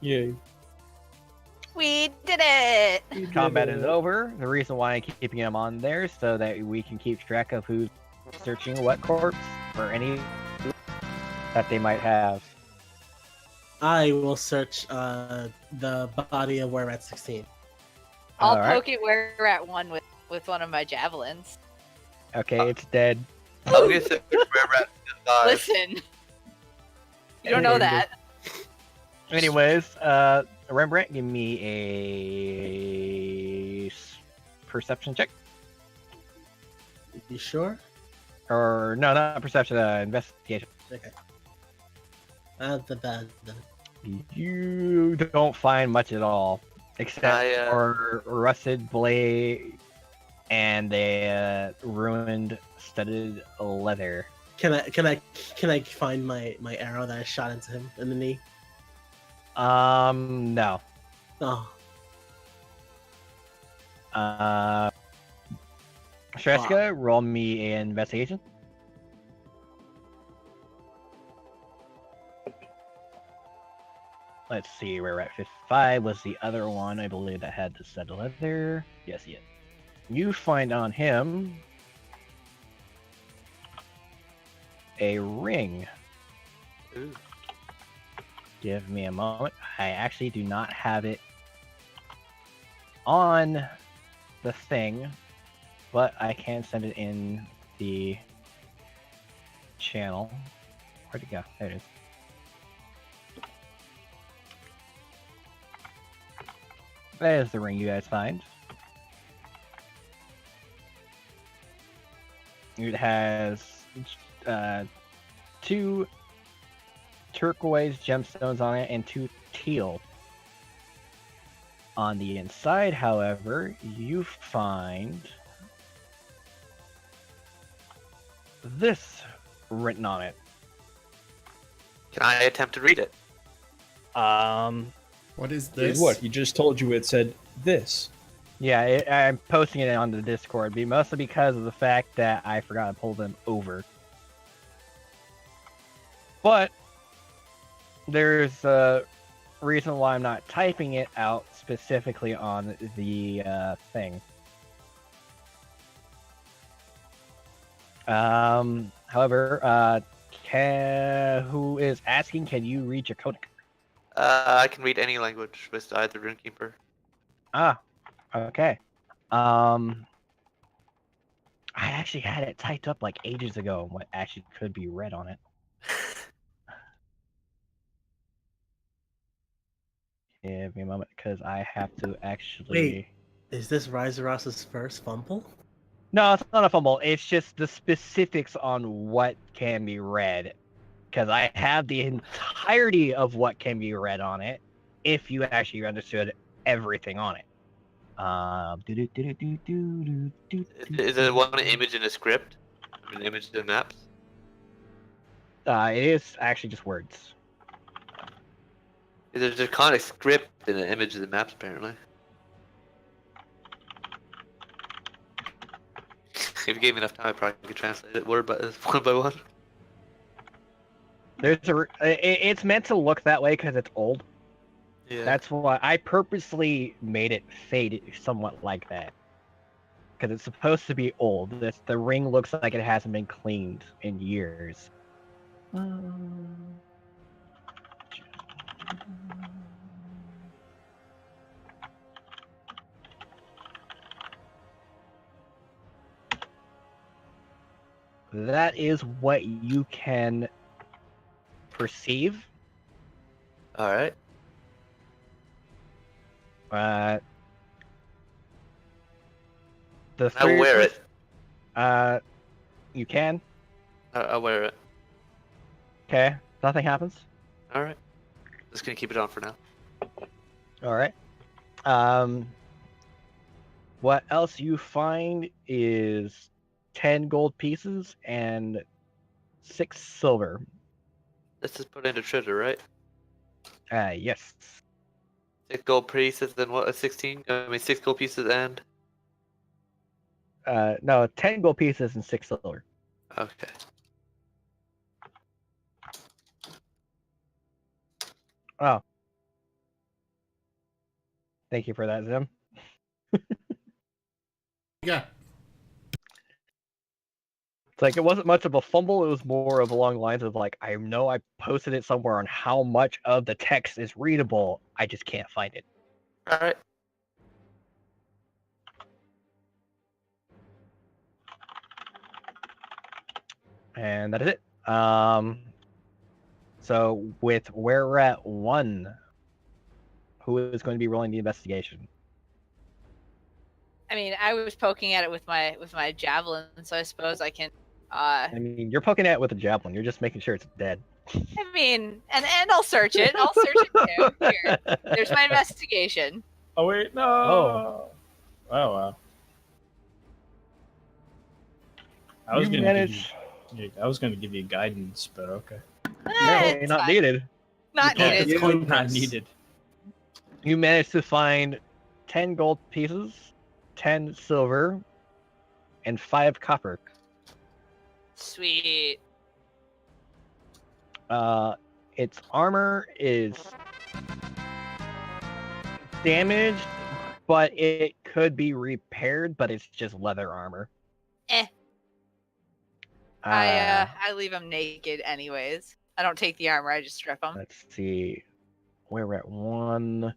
Yay. We did it! Combat is over. The reason why I'm keeping them on there is so that we can keep track of who's searching what corpse or any that they might have. I will search the body of Were at 16. I'll Alright. poke it where we're at one with one of my javelins. Okay, it's dead. I'm gonna say where rat dies. Listen. You don't know that. Anyways, Rembrandt, give me a perception check. You sure? Or, no, not perception, investigation. Okay. You don't find much at all, except for rusted blade and a ruined studded leather. Can I find my arrow that I shot into him in the knee? No. Oh. Shreska, roll me an investigation. Let's see, we're at 55 was the other one, I believe, that had the studded leather. Yes, yes. You find on him a ring. Ooh. Give me a moment. I actually do not have it on the thing, but I can send it in the channel. Where'd it go? There it is. That is the ring you guys find. It has 2 turquoise gemstones on it and 2 teal. On the inside, however, you find this written on it. Can I attempt to read it? What is Did this? what? He just told you it said this. Yeah, I'm posting it on the Discord, mostly because of the fact that I forgot to pull them over. But there's a reason why I'm not typing it out specifically on the thing. However, who is asking, can you read Draconic? I can read any language with either Runekeeper. Ah, okay. I actually had it typed up like ages ago, what actually could be read on it. Give me a moment, because I have to actually. Wait. Is this Riseros's first fumble? No, it's not a fumble. It's just the specifics on what can be read. Because I have the entirety of what can be read on it, if you actually understood everything on it. Is it one image in a script? An image in maps? It is actually just words. There's a kind of script in an image in the maps, apparently. If you gave me enough time, I probably could translate it word by one by one. It's meant to look that way because it's old. Yeah. That's why I purposely made it fade somewhat like that. Because it's supposed to be old. The ring looks like it hasn't been cleaned in years. That is what you can perceive. All right. The I'll wear it. You can. I'll wear it. Okay. Nothing happens. All right. Just gonna keep it on for now. All right. What else you find is 10 gold pieces and 6 silver. Let's just put in the treasure, right? Yes. 6 gold pieces, then what? 16? I mean, 6 gold pieces and. No, 10 gold pieces and 6 silver. Okay. Oh. Thank you for that, Zim. Yeah. It's like it wasn't much of a fumble, it was more of along the lines of like, I know I posted it somewhere on how much of the text is readable, I just can't find it. All right. And that is it. So with where we're at 1, who is going to be rolling the investigation? I mean, I was poking at it with my javelin, so I suppose I can. I mean, you're poking at it with a javelin. You're just making sure it's dead. I mean, and I'll search it. I'll search it too. Here, there's my investigation. Oh wait, no. Oh. Oh wow. I was You gonna managed. I was gonna give you guidance, but okay. Apparently It's not fine. needed. Not Yeah, needed. it's coin Not press. needed. You managed to find 10 gold pieces, 10 silver, and 5 copper. Sweet. Its armor is damaged, but it could be repaired, but it's just leather armor. I leave him naked anyways. I don't take the armor. I just strip him. Let's see. Where we're at 1.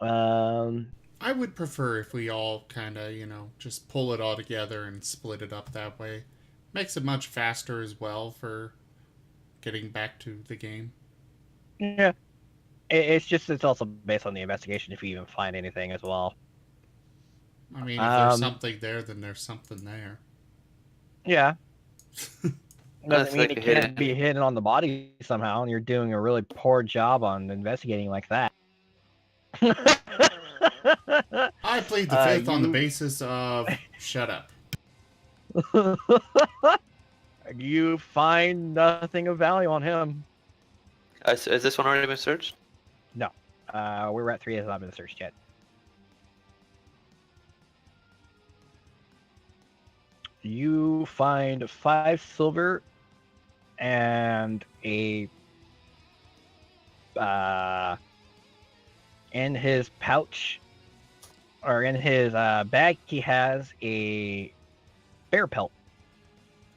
I would prefer if we all kind of, just pull it all together and split it up that way. Makes it much faster as well for getting back to the game. Yeah. It's also based on the investigation if you even find anything as well. I mean, if there's something there, then there's something there. Yeah. That's Doesn't mean like it a hidden- can't be hidden on the body somehow, and you're doing a really poor job on investigating like that. I plead the fifth on the basis of shut up. You find nothing of value on him. Has this one already been searched? No. We're at 3 has not been searched yet. You find 5 silver and a in his pouch or in his bag he has a bear pelt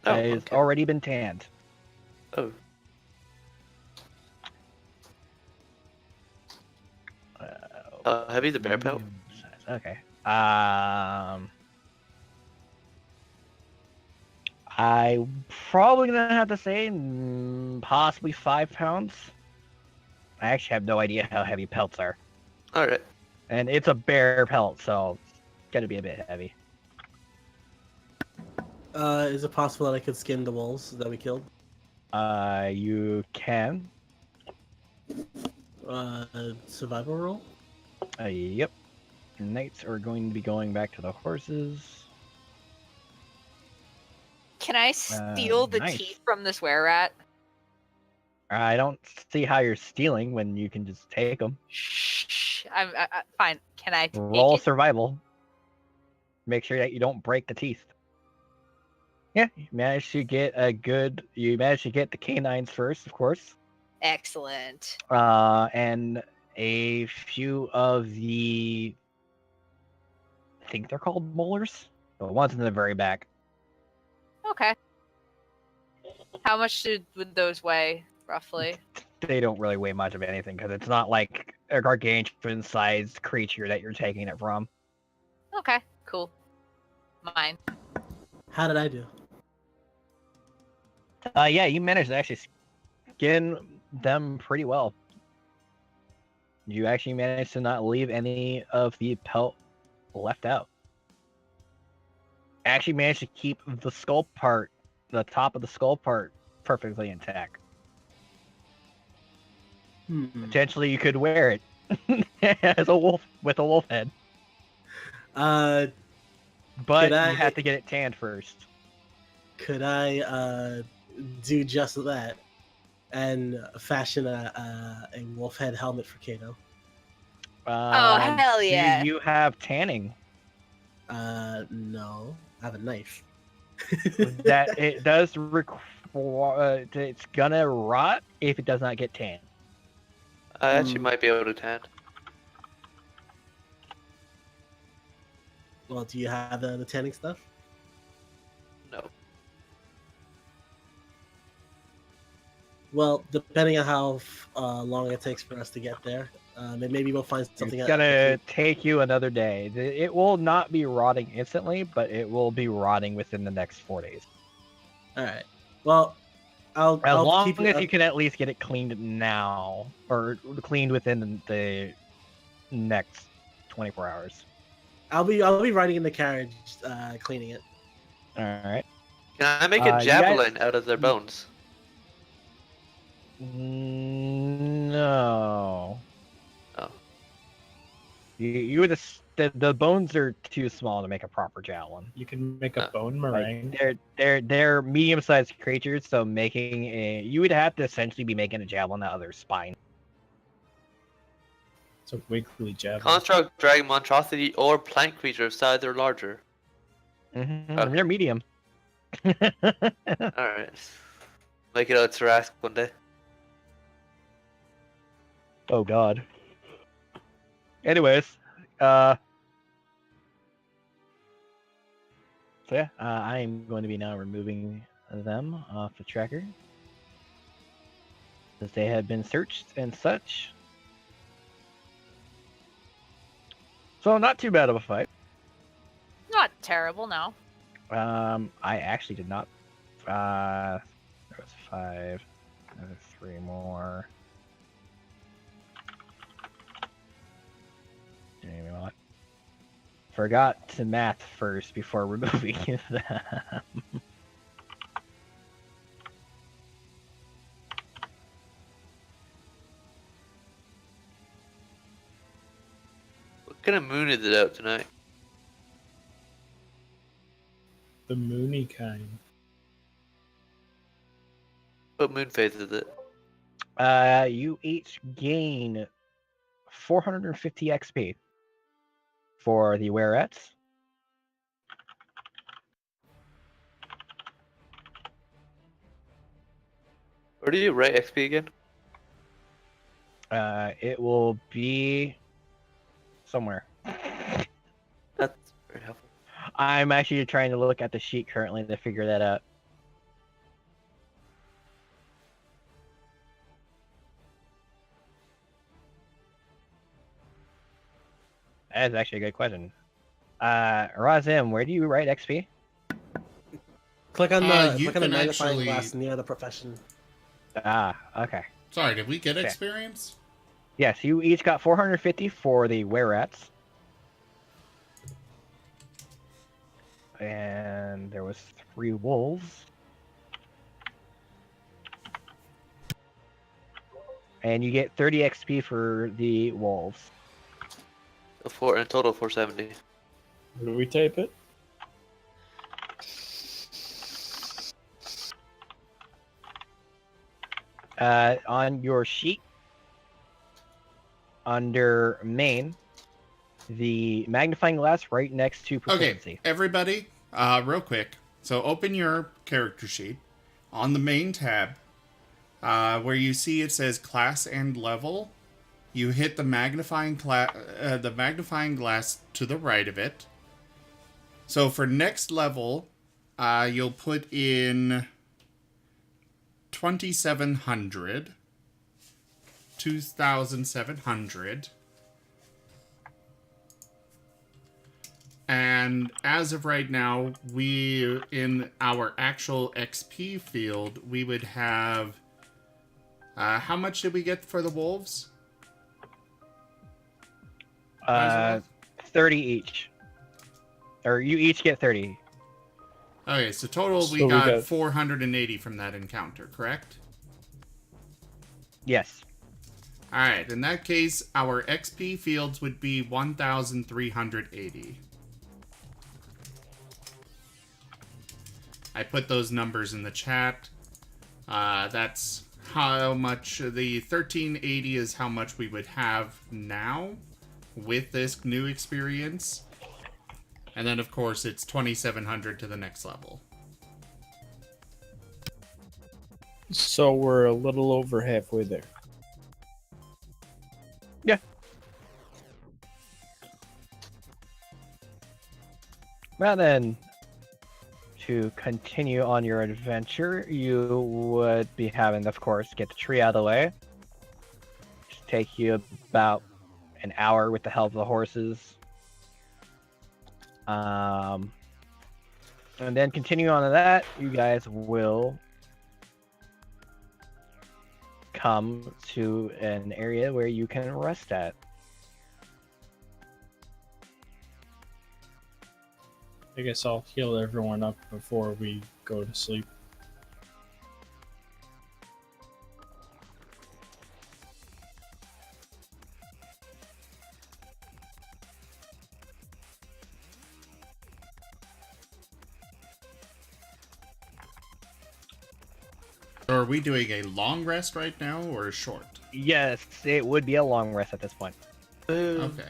that has okay. already been tanned. Oh. Heavy the bear pelt? Okay. I probably gonna have to say possibly 5 pounds. I actually have no idea how heavy pelts are. All right. And it's a bear pelt, so it's gonna be a bit heavy. Is it possible that I could skin the wolves that we killed? You can. Survival roll? Yep. Knights are going to be going back to the horses. Can I steal the nice. teeth from this were-rat? I don't see how you're stealing when you can just take them. Shh. I'm fine. Can I take Roll it? survival. Make sure that you don't break the teeth. Yeah, you managed to get You managed to get the canines first, of course. Excellent. And a few of the, I think they're called molars. The ones in the very back. Okay. How much would those weigh, roughly? They don't really weigh much of anything because it's not like a gargantuan-sized creature that you're taking it from. Okay, cool. Mine. How did I do? Yeah, you managed to actually skin them pretty well. You actually managed to not leave any of the pelt left out. Actually managed to keep the skull part, the top of the skull part, perfectly intact. Potentially, you could wear it as a wolf with a wolf head. But you have to get it tanned first. Could I do just that and fashion a wolf head helmet for Kato? Oh, hell yeah. Do you have tanning? No. I have a knife. That it does require. It's gonna rot if it does not get tanned. I actually might be able to tan. Well, do you have the tanning stuff? No. Well, depending on how long it takes for us to get there, maybe we'll find something. It's gonna take you another day. It will not be rotting instantly, but it will be rotting within the next 4 days. All right. Well, I'll long keep as you can at least get it cleaned now, or cleaned within the next 24 hours. I'll be riding in the carriage, cleaning it. All right. Can I make a javelin out of their bones? No. Oh. You the bones are too small to make a proper javelin. You can make a bone meringue. They're medium-sized creatures, so you would have to essentially be making a javelin out of their spine. It's a wiggly javelin. Construct, dragon, monstrosity, or plant creature of size or larger. Okay. They're medium. Alright. Make it out to Rask one day. Oh god. Anyways, so yeah, I'm going to be now removing them off the tracker, as they have been searched and such. So not too bad of a fight. Not terrible, no. I actually did not. There was 5. There's 3 more. Forgot to math first before removing them. What kind of moon is it out tonight? The moony kind. What moon phase is it? You each gain 450 XP for the werettes. Where do you rate XP again? It will be somewhere. That's very helpful. I'm actually trying to look at the sheet currently to figure that out. That is actually a good question. Razim, where do you write XP? Click on you the can magnifying actually- glass near the profession. Ah, okay. Sorry, did we get Okay. experience? Yes, you each got 450 for the were-rats. And there was 3 wolves. And you get 30 XP for the wolves. In total 470. Where do we tape it? On your sheet, under main, the magnifying glass right next to proficiency. Okay, everybody, real quick. So open your character sheet. On the main tab, where you see it says class and level, you hit the magnifying glass to the right of it. So for next level, you'll put in 2,700. And as of right now, we, in our actual XP field, we would have... how much did we get for the wolves? 30 each. Or you each get 30. Okay, so total So we we got got- 480 from that encounter, correct? Yes. Alright, in that case, our XP fields would be 1,380. I put those numbers in the chat. That's how much, the 1,380 is how much we would have now with this new experience. And then, of course, it's 2,700 to the next level. So we're a little over halfway there. Yeah. Well then, to continue on your adventure, you would be having, of course, get the tree out of the way. Just take you about an hour with the help of the horses. And then continue on to that, you guys will come to an area where you can rest at. I guess I'll heal everyone up before we go to sleep. So are we doing a long rest right now or a short? Yes, it would be a long rest at this point. Boom. Okay.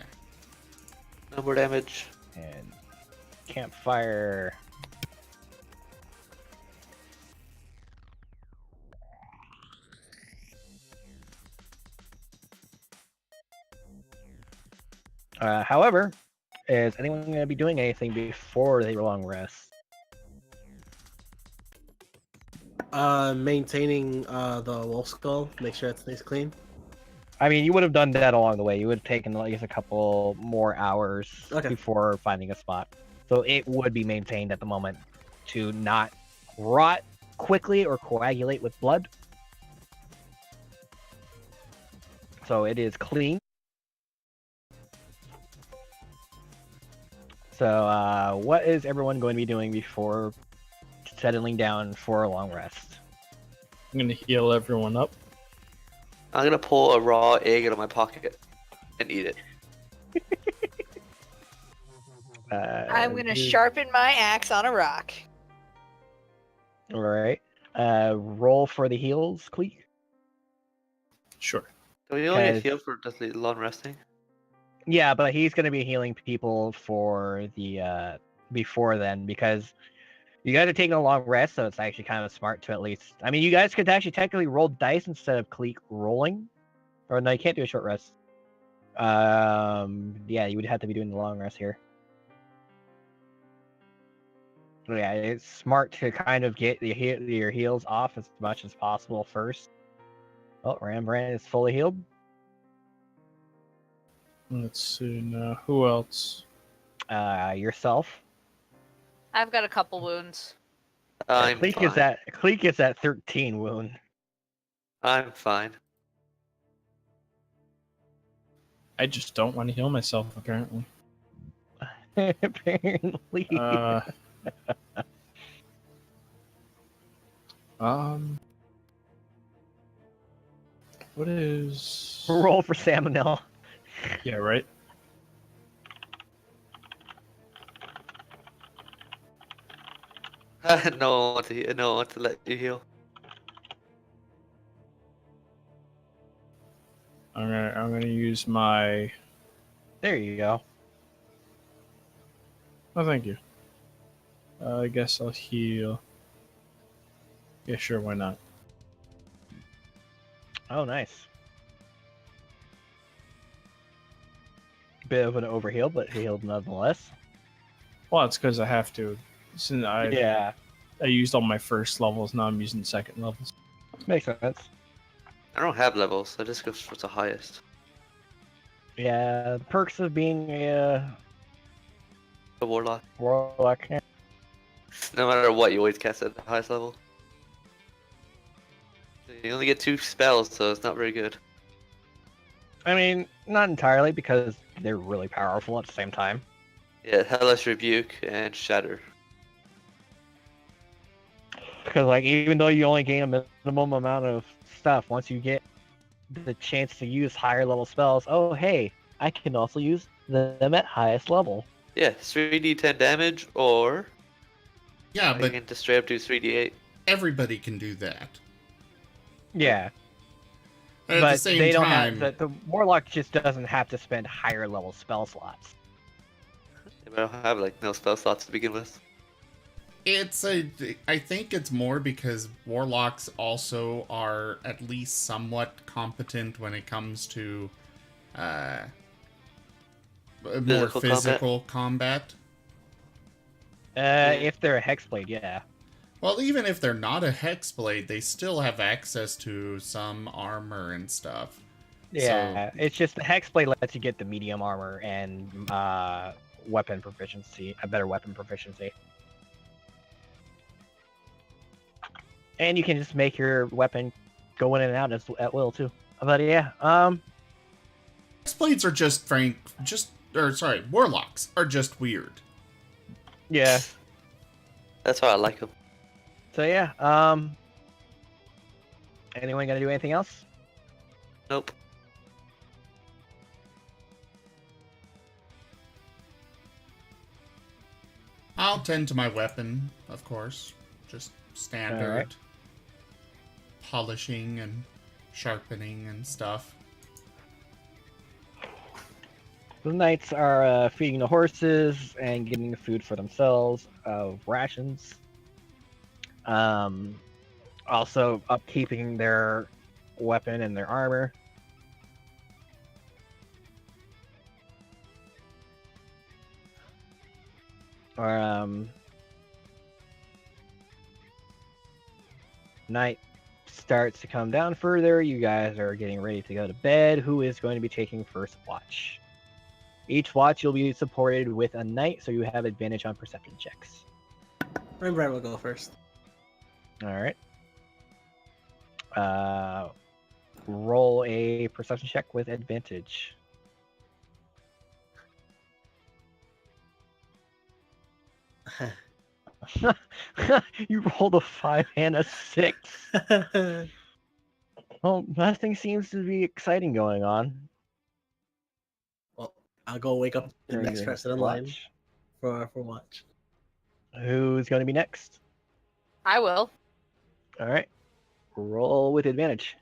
No more damage. And campfire. However, is anyone going to be doing anything before the long rest? Maintaining the wolf skull, make sure it stays clean. I mean, you would have done that along the way. You would have taken like a couple more hours Okay. before finding a spot. So it would be maintained at the moment to not rot quickly or coagulate with blood. So it is clean. So what is everyone going to be doing before settling down for a long rest? I'm gonna heal everyone up. I'm gonna pull a raw egg out of my pocket and eat it. I'm gonna sharpen my axe on a rock. All right. Roll for the heals, Cleek. Sure. Do we only get Guys. healed for just the long resting? Yeah, but he's going to be healing people for the before then, because you guys are taking a long rest, so it's actually kind of smart to at least. I mean, you guys could actually technically roll dice instead of Cleek rolling, or no, you can't do a short rest. Yeah, you would have to be doing the long rest here. Yeah, it's smart to kind of get your heals off as much as possible first. Oh, Rembrandt is fully healed. Let's see now. Who else? Yourself. I've got a couple wounds. I'm Cleek fine. is at 13 wound. I'm fine. I just don't want to heal myself, apparently. Apparently. What is... Roll for salmonella. Yeah, right? No one wants to, no one wants to let you heal. I'm gonna use my... There you go. Oh, thank you. I guess I'll heal. Yeah, sure, why not? Oh, nice. Bit of an overheal, but healed nonetheless. Well, it's because I have to. Since I used all my first levels, now I'm using second levels. Makes sense. I don't have levels. I just go for the highest. Yeah, the perks of being a The warlock. warlock. No matter what, you always cast at the highest level. You only get 2 spells, so it's not very good. I mean, not entirely, because they're really powerful at the same time. Yeah, Hellish Rebuke and Shatter. Because, like, even though you only gain a minimum amount of stuff, once you get the chance to use higher level spells, oh, hey, I can also use them at highest level. Yeah, 3d10 damage, or Yeah, you but can just straight up do 3d8. everybody can do that. Yeah, But at but the same they don't time, have the warlock just doesn't have to spend higher level spell slots. I don't have like no spell slots to begin with. I think it's more because warlocks also are at least somewhat competent when it comes to more physical combat. If they're a hexblade, yeah. Well, even if they're not a hexblade, they still have access to some armor and stuff. Yeah, it's just the hexblade lets you get the medium armor and weapon proficiency, a better weapon proficiency. And you can just make your weapon go in and out at will too. But yeah, Hexblades are just warlocks are just weird. yeah. That's why I like them. So yeah, anyone gonna do anything else? Nope. I'll tend to my weapon, of course. Just standard Alright. polishing and sharpening and stuff. The knights are feeding the horses and getting the food for themselves of rations. Also upkeeping their weapon and their armor. Night starts to come down further. You guys are getting ready to go to bed. Who is going to be taking first watch? Each watch you'll be supported with a knight, so you have advantage on perception checks. Rainbow will go first. Alright. Roll a perception check with advantage. You rolled a 5 and a 6. Well, nothing seems to be exciting going on. Well, I'll go wake up the next person in line for watch. Who's going to be next? I will. Alright. Roll with advantage.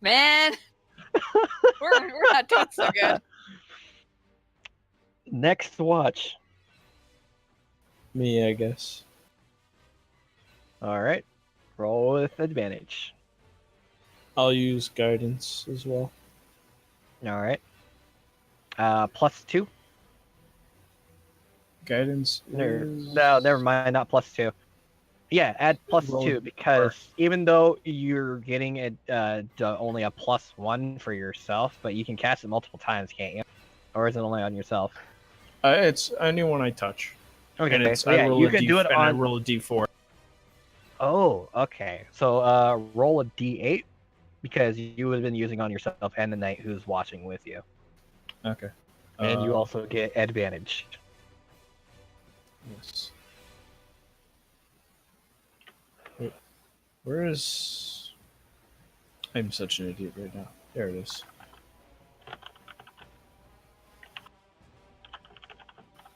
Man, we're not doing so good. Next watch. Me, I guess. Alright. Roll with advantage. I'll use guidance as well. Alright. +2. Guidance. No, never mind. Not +2. Yeah, add +2 because even though you're getting it only a +1 for yourself, but you can cast it multiple times, can't you? Or is it only on yourself? It's anyone I touch. Okay, And it's, so yeah, I roll you a can D, do it and on. I roll a D4. Oh, okay. So roll a d8 because you would have been using on yourself and the knight who's watching with you. Okay. And you also get advantage. Yes. Wait, where is? I'm such an idiot right now. There it is.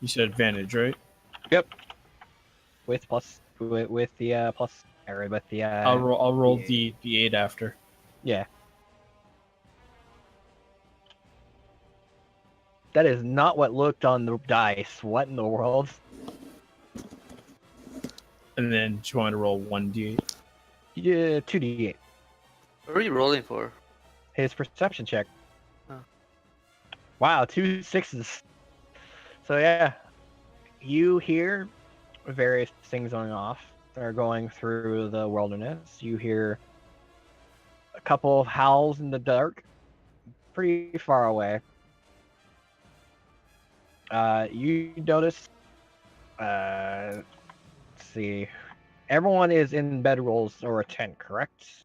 You said advantage, right? Yep. With the plus or with the I'll roll D8. the 8 after. Yeah. That is not what looked on the dice. What in the world? And then do you want to roll 1d8? Yeah, 2d8. What are you rolling for? His perception check. Oh. Wow, 2 6s. So yeah, you hear various things going off. They're going through the wilderness. You hear a couple of howls in the dark, pretty far away. You notice. Let's see. Everyone is in bedrolls or a tent, correct?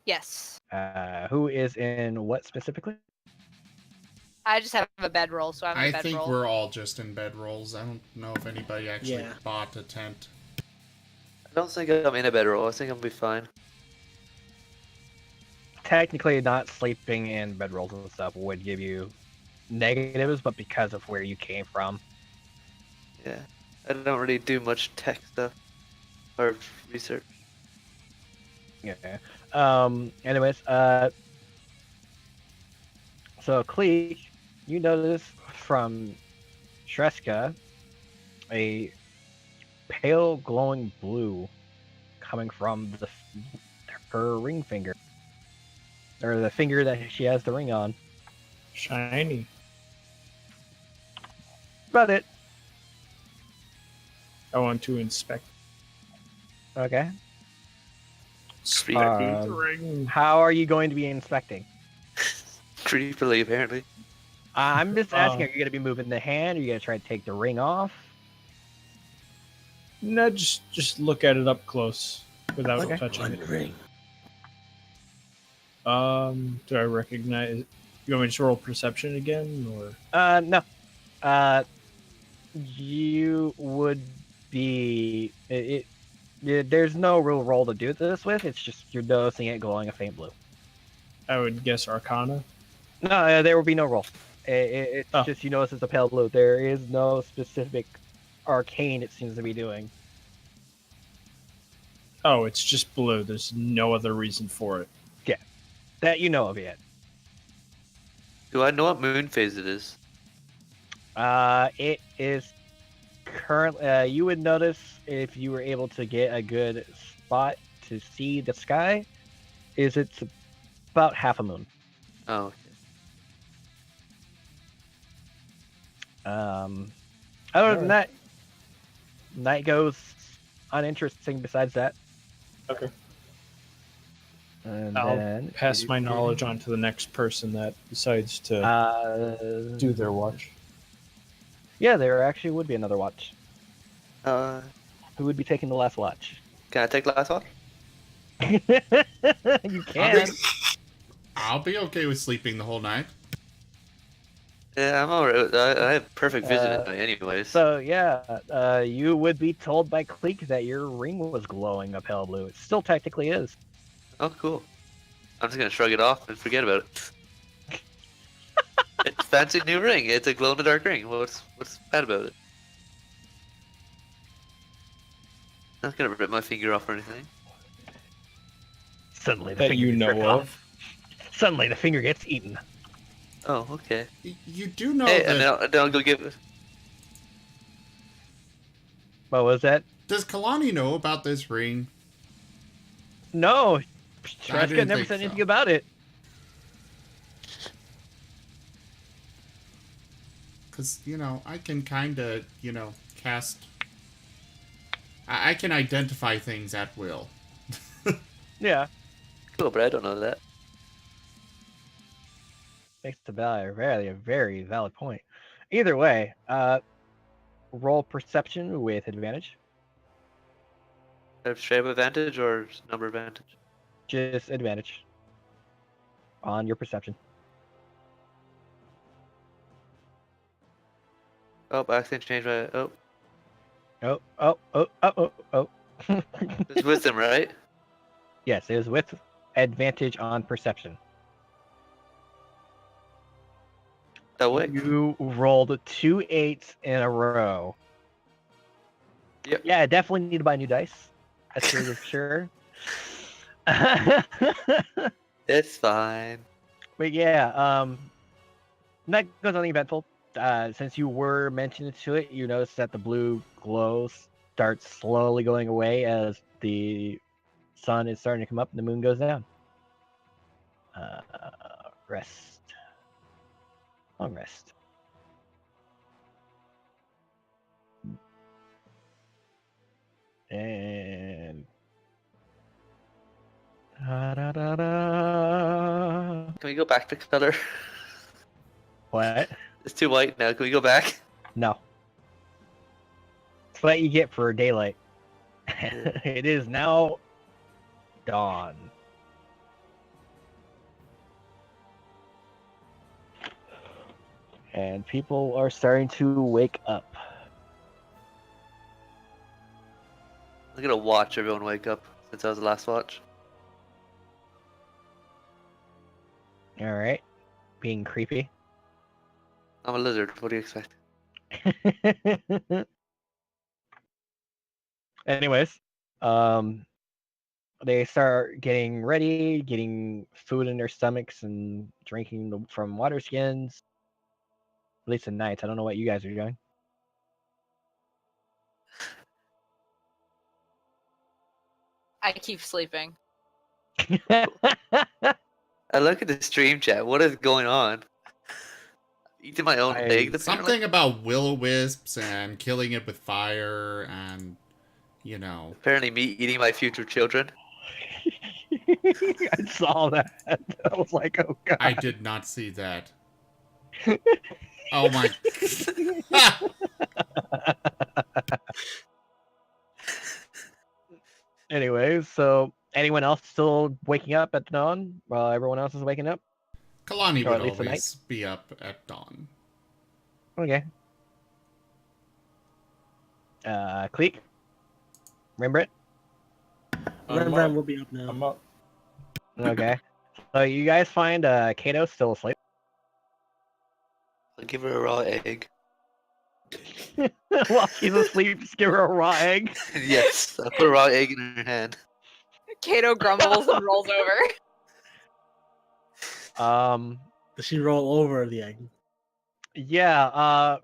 Yes. Who is in what specifically? I just have a bedroll, so I'm I a bedroll. think we're all just in bedrolls. I don't know if anybody actually Yeah. bought a tent. I don't think I'm in a bedroll. I think I'll be fine. Technically, not sleeping in bedrolls and stuff would give you negatives, but because of where you came from. Yeah. I don't really do much tech stuff or research. Yeah. Anyways, so Cleek, you notice from Shreska a pale glowing blue coming from her ring finger. Or the finger that she has the ring on. Shiny. About it. I want to inspect. Okay. Inspect the ring. How are you going to be inspecting? Creepily, apparently. I'm just asking, are you going to be moving the hand? Are you going to try to take the ring off? No, just look at it up close without touching it. Ring. Do I recognize? You want me to roll perception again, or? No. You would be there's no real roll to do this with. It's just you're noticing it glowing a faint blue. I would guess Arcana. No, there will be no roll. It's just you notice it's a pale blue. There is no specific arcane it seems to be doing. Oh, it's just blue. There's no other reason for it. Yeah, that you know of yet. Do I know what moon phase it is? It is currently. You would notice if you were able to get a good spot to see the sky. It's about half a moon. Oh, okay. Other than that, night goes uninteresting. Besides that, Okay. and I'll then pass my knowledge on to the next person that decides to do their watch. Yeah, there actually would be another watch. Uh, Who would be taking the last watch? can I take the last one? You can. I'll be okay with sleeping the whole night. Yeah, I'm alright. I have perfect vision at night anyways. So yeah, you would be told by Cleek that your ring was glowing a pale blue. It still technically is. Oh, cool. I'm just gonna shrug it off and forget about it. It's a fancy new ring. It's a glow-in-the-dark ring. What's bad about it? Not gonna rip my finger off or anything. Suddenly, the That finger you gets know ripped of. off. Suddenly, the finger gets eaten. Oh, okay. You do know Hey, that... and then I'll go give it. What was that? Does Kalani know about this ring? No, I Shreska didn't never think said so. anything about it. Because, I can kind of, cast... I can identify things at will. Yeah, Cool, but I don't know that. makes the value a very valid point. Either way, roll perception with advantage. straight up advantage or number advantage? Just advantage on your perception. Oh, I accidentally changed my. Oh, Oh. it's wisdom, right? Yes, it is with advantage on perception. That way. You rolled 2 8s in a row. Yep. Yeah, I definitely need to buy new dice. That's for sure. It's fine. But yeah, that goes on the eventful. Since you were mentioned to it, you notice that the blue glow starts slowly going away as the sun is starting to come up and the moon goes down. Rest. Long rest. And da. Can we go back to color? What? It's too white now. Can we go back? No. It's what you get for daylight. It is now dawn. And people are starting to wake up. I'm gonna watch everyone wake up since I was the last watch. Alright. Being creepy. I'm a lizard. What do you expect? Anyways, they start getting ready, getting food in their stomachs and drinking from water skins. At least at night. I don't know what you guys are doing. I keep sleeping. I look at the stream chat. What is going on? Eating my own egg. Apparently. Something about will-o-wisps and killing it with fire and, you know. Apparently me eating my future children. I saw that. I was like, oh god. I did not see that. Oh my. Anyways, so anyone else still waking up at dawn while everyone else is waking up? Kalani Or would at least at always be up at dawn. Okay. Cleek? Remember it? Rembrandt will be up now. I'm up. Okay. So you guys find Kato still asleep. I'll give her a raw egg. While she's asleep, just give her a raw egg. Yes, I'll put a raw egg in her hand. Kato grumbles and rolls over. Does she roll over the egg? Yeah,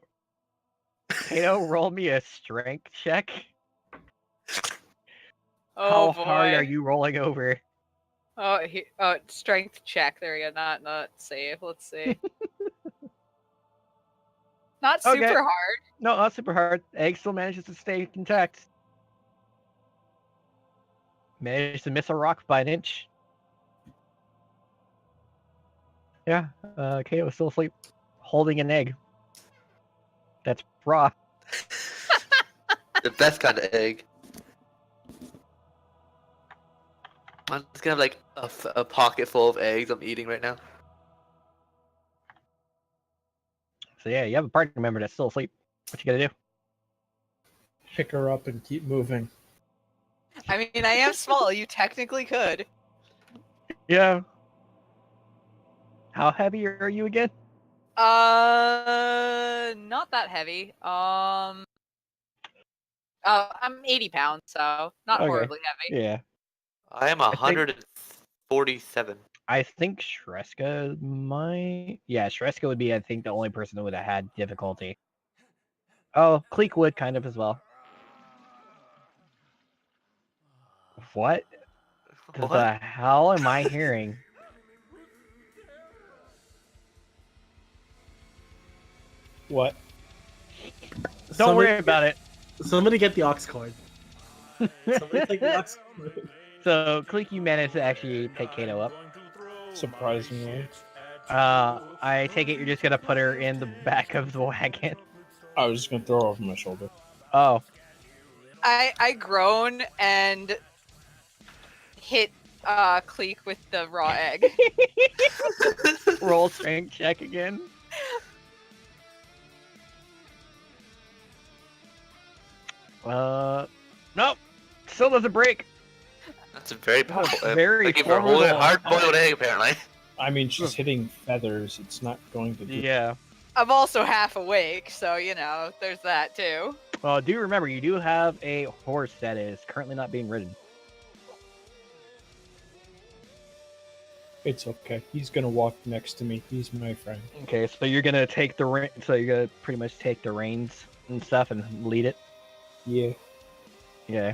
Kato, roll me a strength check. Oh How hard boy. are you rolling over? Oh, strength check. There we go. Not save. Let's see. Not super Okay. hard. No, not super hard. Egg still manages to stay intact. Managed to miss a rock by an inch. Yeah, Kato is still asleep, holding an egg. That's raw. The best kind of egg. I'm just gonna have like a pocket full of eggs I'm eating right now. So yeah, you have a partner member that's still asleep. What you gotta do? Pick her up and keep moving. I mean, I am small. You technically could. Yeah. How heavy are you again? Not that heavy. I'm 80 pounds, so not Okay. horribly heavy. Yeah. I am think- 147. I think Shreska might. Yeah, Shreska would be, I think, the only person who would have had difficulty. Oh, Cleek would kind of as well. What What? the hell am I hearing? What? Don't worry about it. Somebody get the aux cord. Somebody take the aux cord. So, Cleek, you managed to actually pick Kato up. Surprisingly. I take it you're just gonna put her in the back of the wagon. I was just gonna throw her over my shoulder. Oh. I groan and hit Cleek with the raw egg. Roll strength check again. Nope. Still doesn't break. That's a very powerful. Very Looking for a formidable. hard-boiled egg, apparently. I mean, she's hitting feathers. It's not going to do. Yeah. I'm also half awake, so you know, there's that too. Well, do remember, you do have a horse that is currently not being ridden. It's okay. He's gonna walk next to me. He's my friend. Okay, so you're gonna take the so you're gonna pretty much take the reins and stuff and lead it. Yeah. Yeah.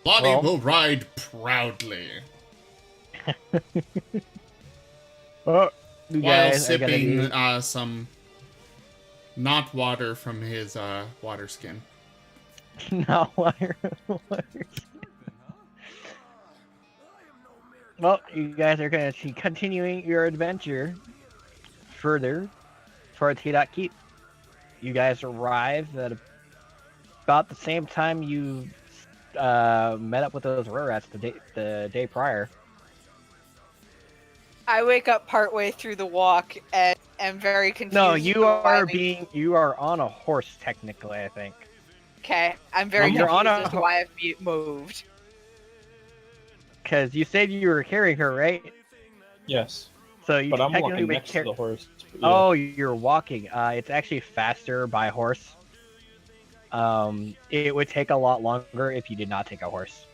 Lonnie Well- will ride proudly Oh, you while guys are gonna sipping do- some not water from his water skin. No, wire. Well, you guys are going to be continuing your adventure further towards T-Dot Keep. You guys arrive at about the same time you met up with those rats the day prior. I wake up partway through the walk and am very confused. No, as you to why you are on a horse technically, I think. Okay, I'm very You're confused on a- as to why I've moved. Because you said you were carrying her, right? Yes. So you But I'm technically walking would next to the horse. Yeah. Oh, you're walking. It's actually faster by horse. It would take a lot longer if you did not take a horse.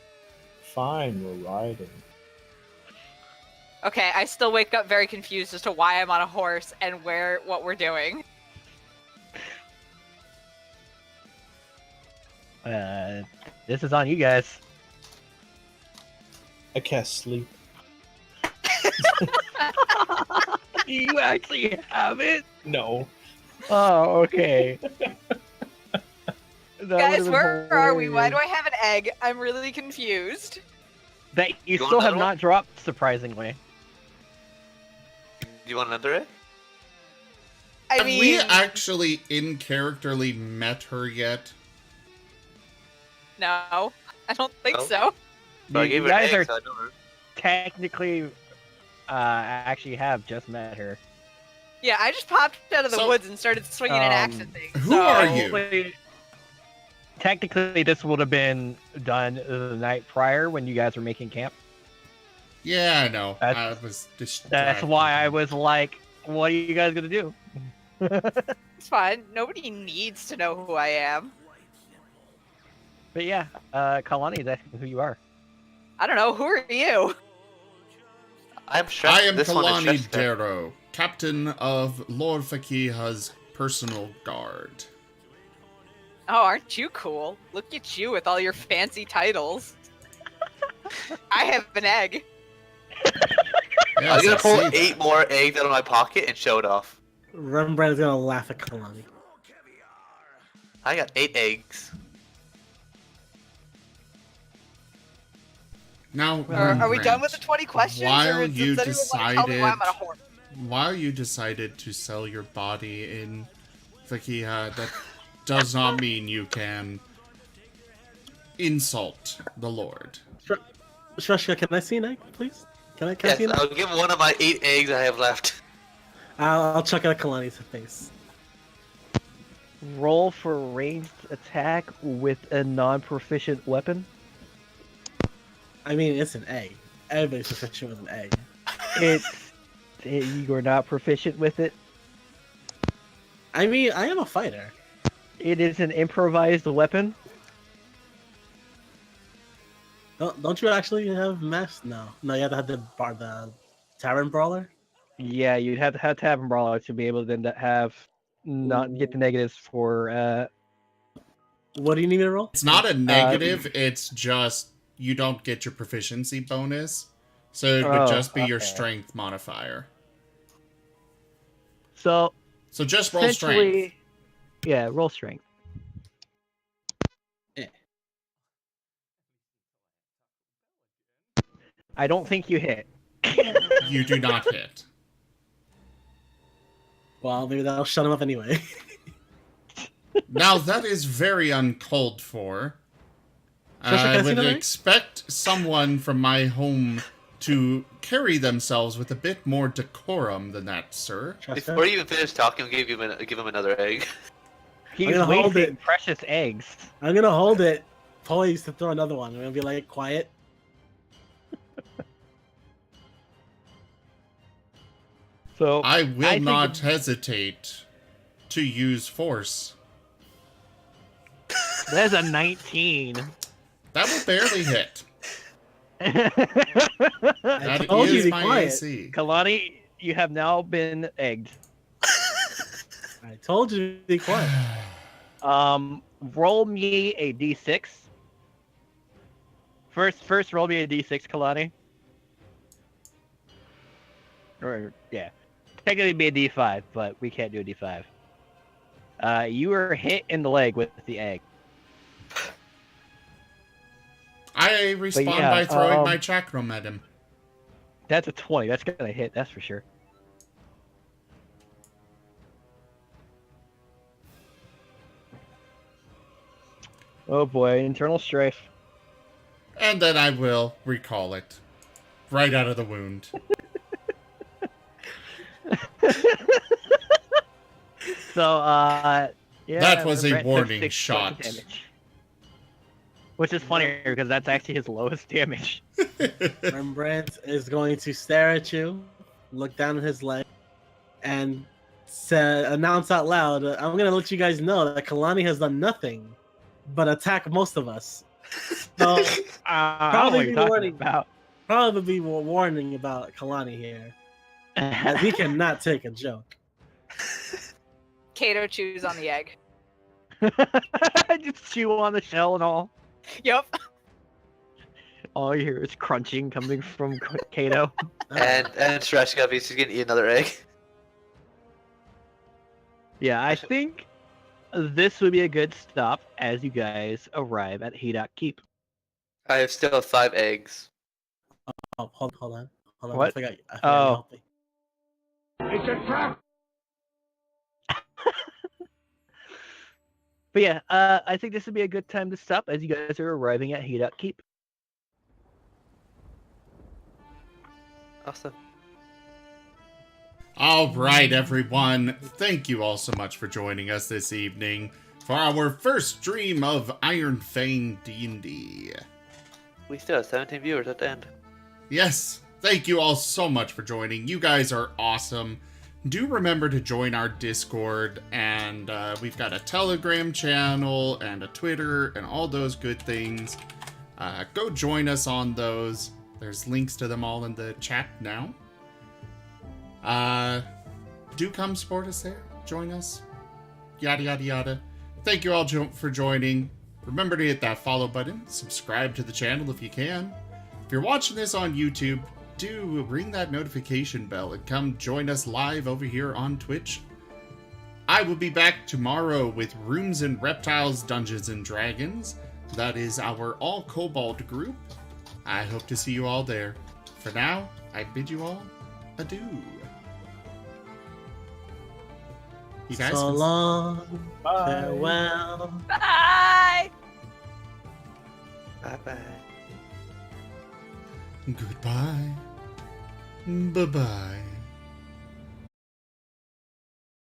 Fine, we're riding. Okay, I still wake up very confused as to why I'm on a horse and what we're doing. This is on you guys. I cast sleep. Do you actually have it? No. Oh, okay. Guys, where are we? Why do I have an egg? I'm really confused. That you You want still have another one? not dropped, surprisingly. Do you want another egg? I Have mean, we actually in characterly met her yet? no, I don't think No? so. So I You gave her an guys egg, are so I know her. technically actually have just met her. Yeah, I just popped out of the So- woods and started swinging an axe at things. who so- are you? Technically, this would have been done the night prior when you guys were making camp. Yeah, I know. I That's- was distracted. That's why I was like, what are you guys gonna do? It's fine. Nobody needs to know who I am. But yeah, Kalani is asking who you are. I don't know. Who are you? I'm stressed. I am this one is Kalani stressed. Darrow, captain of Lord Fakiha's personal guard. Oh, aren't you cool? Look at you with all your fancy titles. I have an egg. Yes, I'm gonna I pull see that. 8 more eggs out of my pocket and show it off. Rembrandt is gonna laugh at Kalani. I got 8 eggs. Now, Are we done with the Rembrandt, 20 questions? While or does you anyone wanna tell me why I'm on a decided- horse? While you decided to sell your body in Fakiha, that does not mean you can insult the Lord. Shrashka, can I see an egg, please? Can I see Yes, an egg? I'll give one of my 8 eggs I have left. I'll chuck it at Kalani's face. Roll for ranged attack with a non-proficient weapon. I mean, it's an egg. Everybody's proficient with an egg. You are not proficient with it. I mean, I am a fighter. It is an improvised weapon. Don't you actually have mass? No, you have to have the tavern brawler. Yeah, you'd have to have Tavern Brawler to be able to then have not get the negatives for. What do you need me to roll? It's not a negative, it's just you don't get your proficiency bonus. So it would Oh, just be your okay. strength modifier. So So just roll strength. essentially, yeah, roll strength. I don't think you hit. You do not hit. Well, maybe that'll shut him up anyway. Now that is very uncalled for. I would Casino Night? expect someone from my home to carry themselves with a bit more decorum than that, sir. Before you even finish talking, I'll give him another egg. He's gonna hold wasting it. precious eggs. I'm gonna hold it, poised to throw another one. I'm gonna be like, quiet. So I will think not hesitate to use force. There's a 19. That will barely hit. I That told you is to be my quiet. AC. Kalani, you have now been egged. I told you to be quiet. Roll me a d6. First, roll me a d6, Kalani. Or yeah, technically be a d5, but we can't do a d5. You were hit in the leg with the egg. I respond yeah, by throwing my chakram at him. That's a 20. That's gonna hit. That's for sure. Oh boy, internal strife. And then I will recall it. Right out of the wound. So, yeah. That was a Brent took warning 6 points of shot. damage. Which is funnier because that's actually his lowest damage. Rembrandt is going to stare at you, look down at his leg, and announce out loud, I'm going to let you guys know that Kalani has done nothing but attack most of us. So, I don't know what you're talking warning. about. Probably be warning about Kalani here, as he cannot take a joke. Kato chews on the egg. Just chew on the shell and all. Yep. All you hear is crunching coming from Kato. And Shrashka, he's gonna eat another egg. Yeah, I think this would be a good stop as you guys arrive at Hidak Keep. I have still 5 eggs. Oh, hold on. What? I forgot Oh. to help me. But yeah, I think this would be a good time to stop as you guys are arriving at Hidak Keep. Awesome. All right, everyone. Thank you all so much for joining us this evening for our first stream of Iron Fang D&D. We still have 17 viewers at the end. Yes, thank you all so much for joining. You guys are awesome. Do remember to join our Discord, and we've got a Telegram channel and a Twitter and all those good things. Go join us on those. There's links to them all in the chat now. Do come support us there. Join us. Yada, yada, yada. Thank you all for joining. Remember to hit that follow button. Subscribe to the channel if you can. If you're watching this on YouTube, do ring that notification bell and come join us live over here on Twitch. I will be back tomorrow with Rooms and Reptiles, Dungeons and Dragons. That is our all Kobold group. I hope to see you all there. For now, I bid you all adieu. You guys So can... long. Bye. Farewell. Bye. Bye-bye. Goodbye. Bye-bye.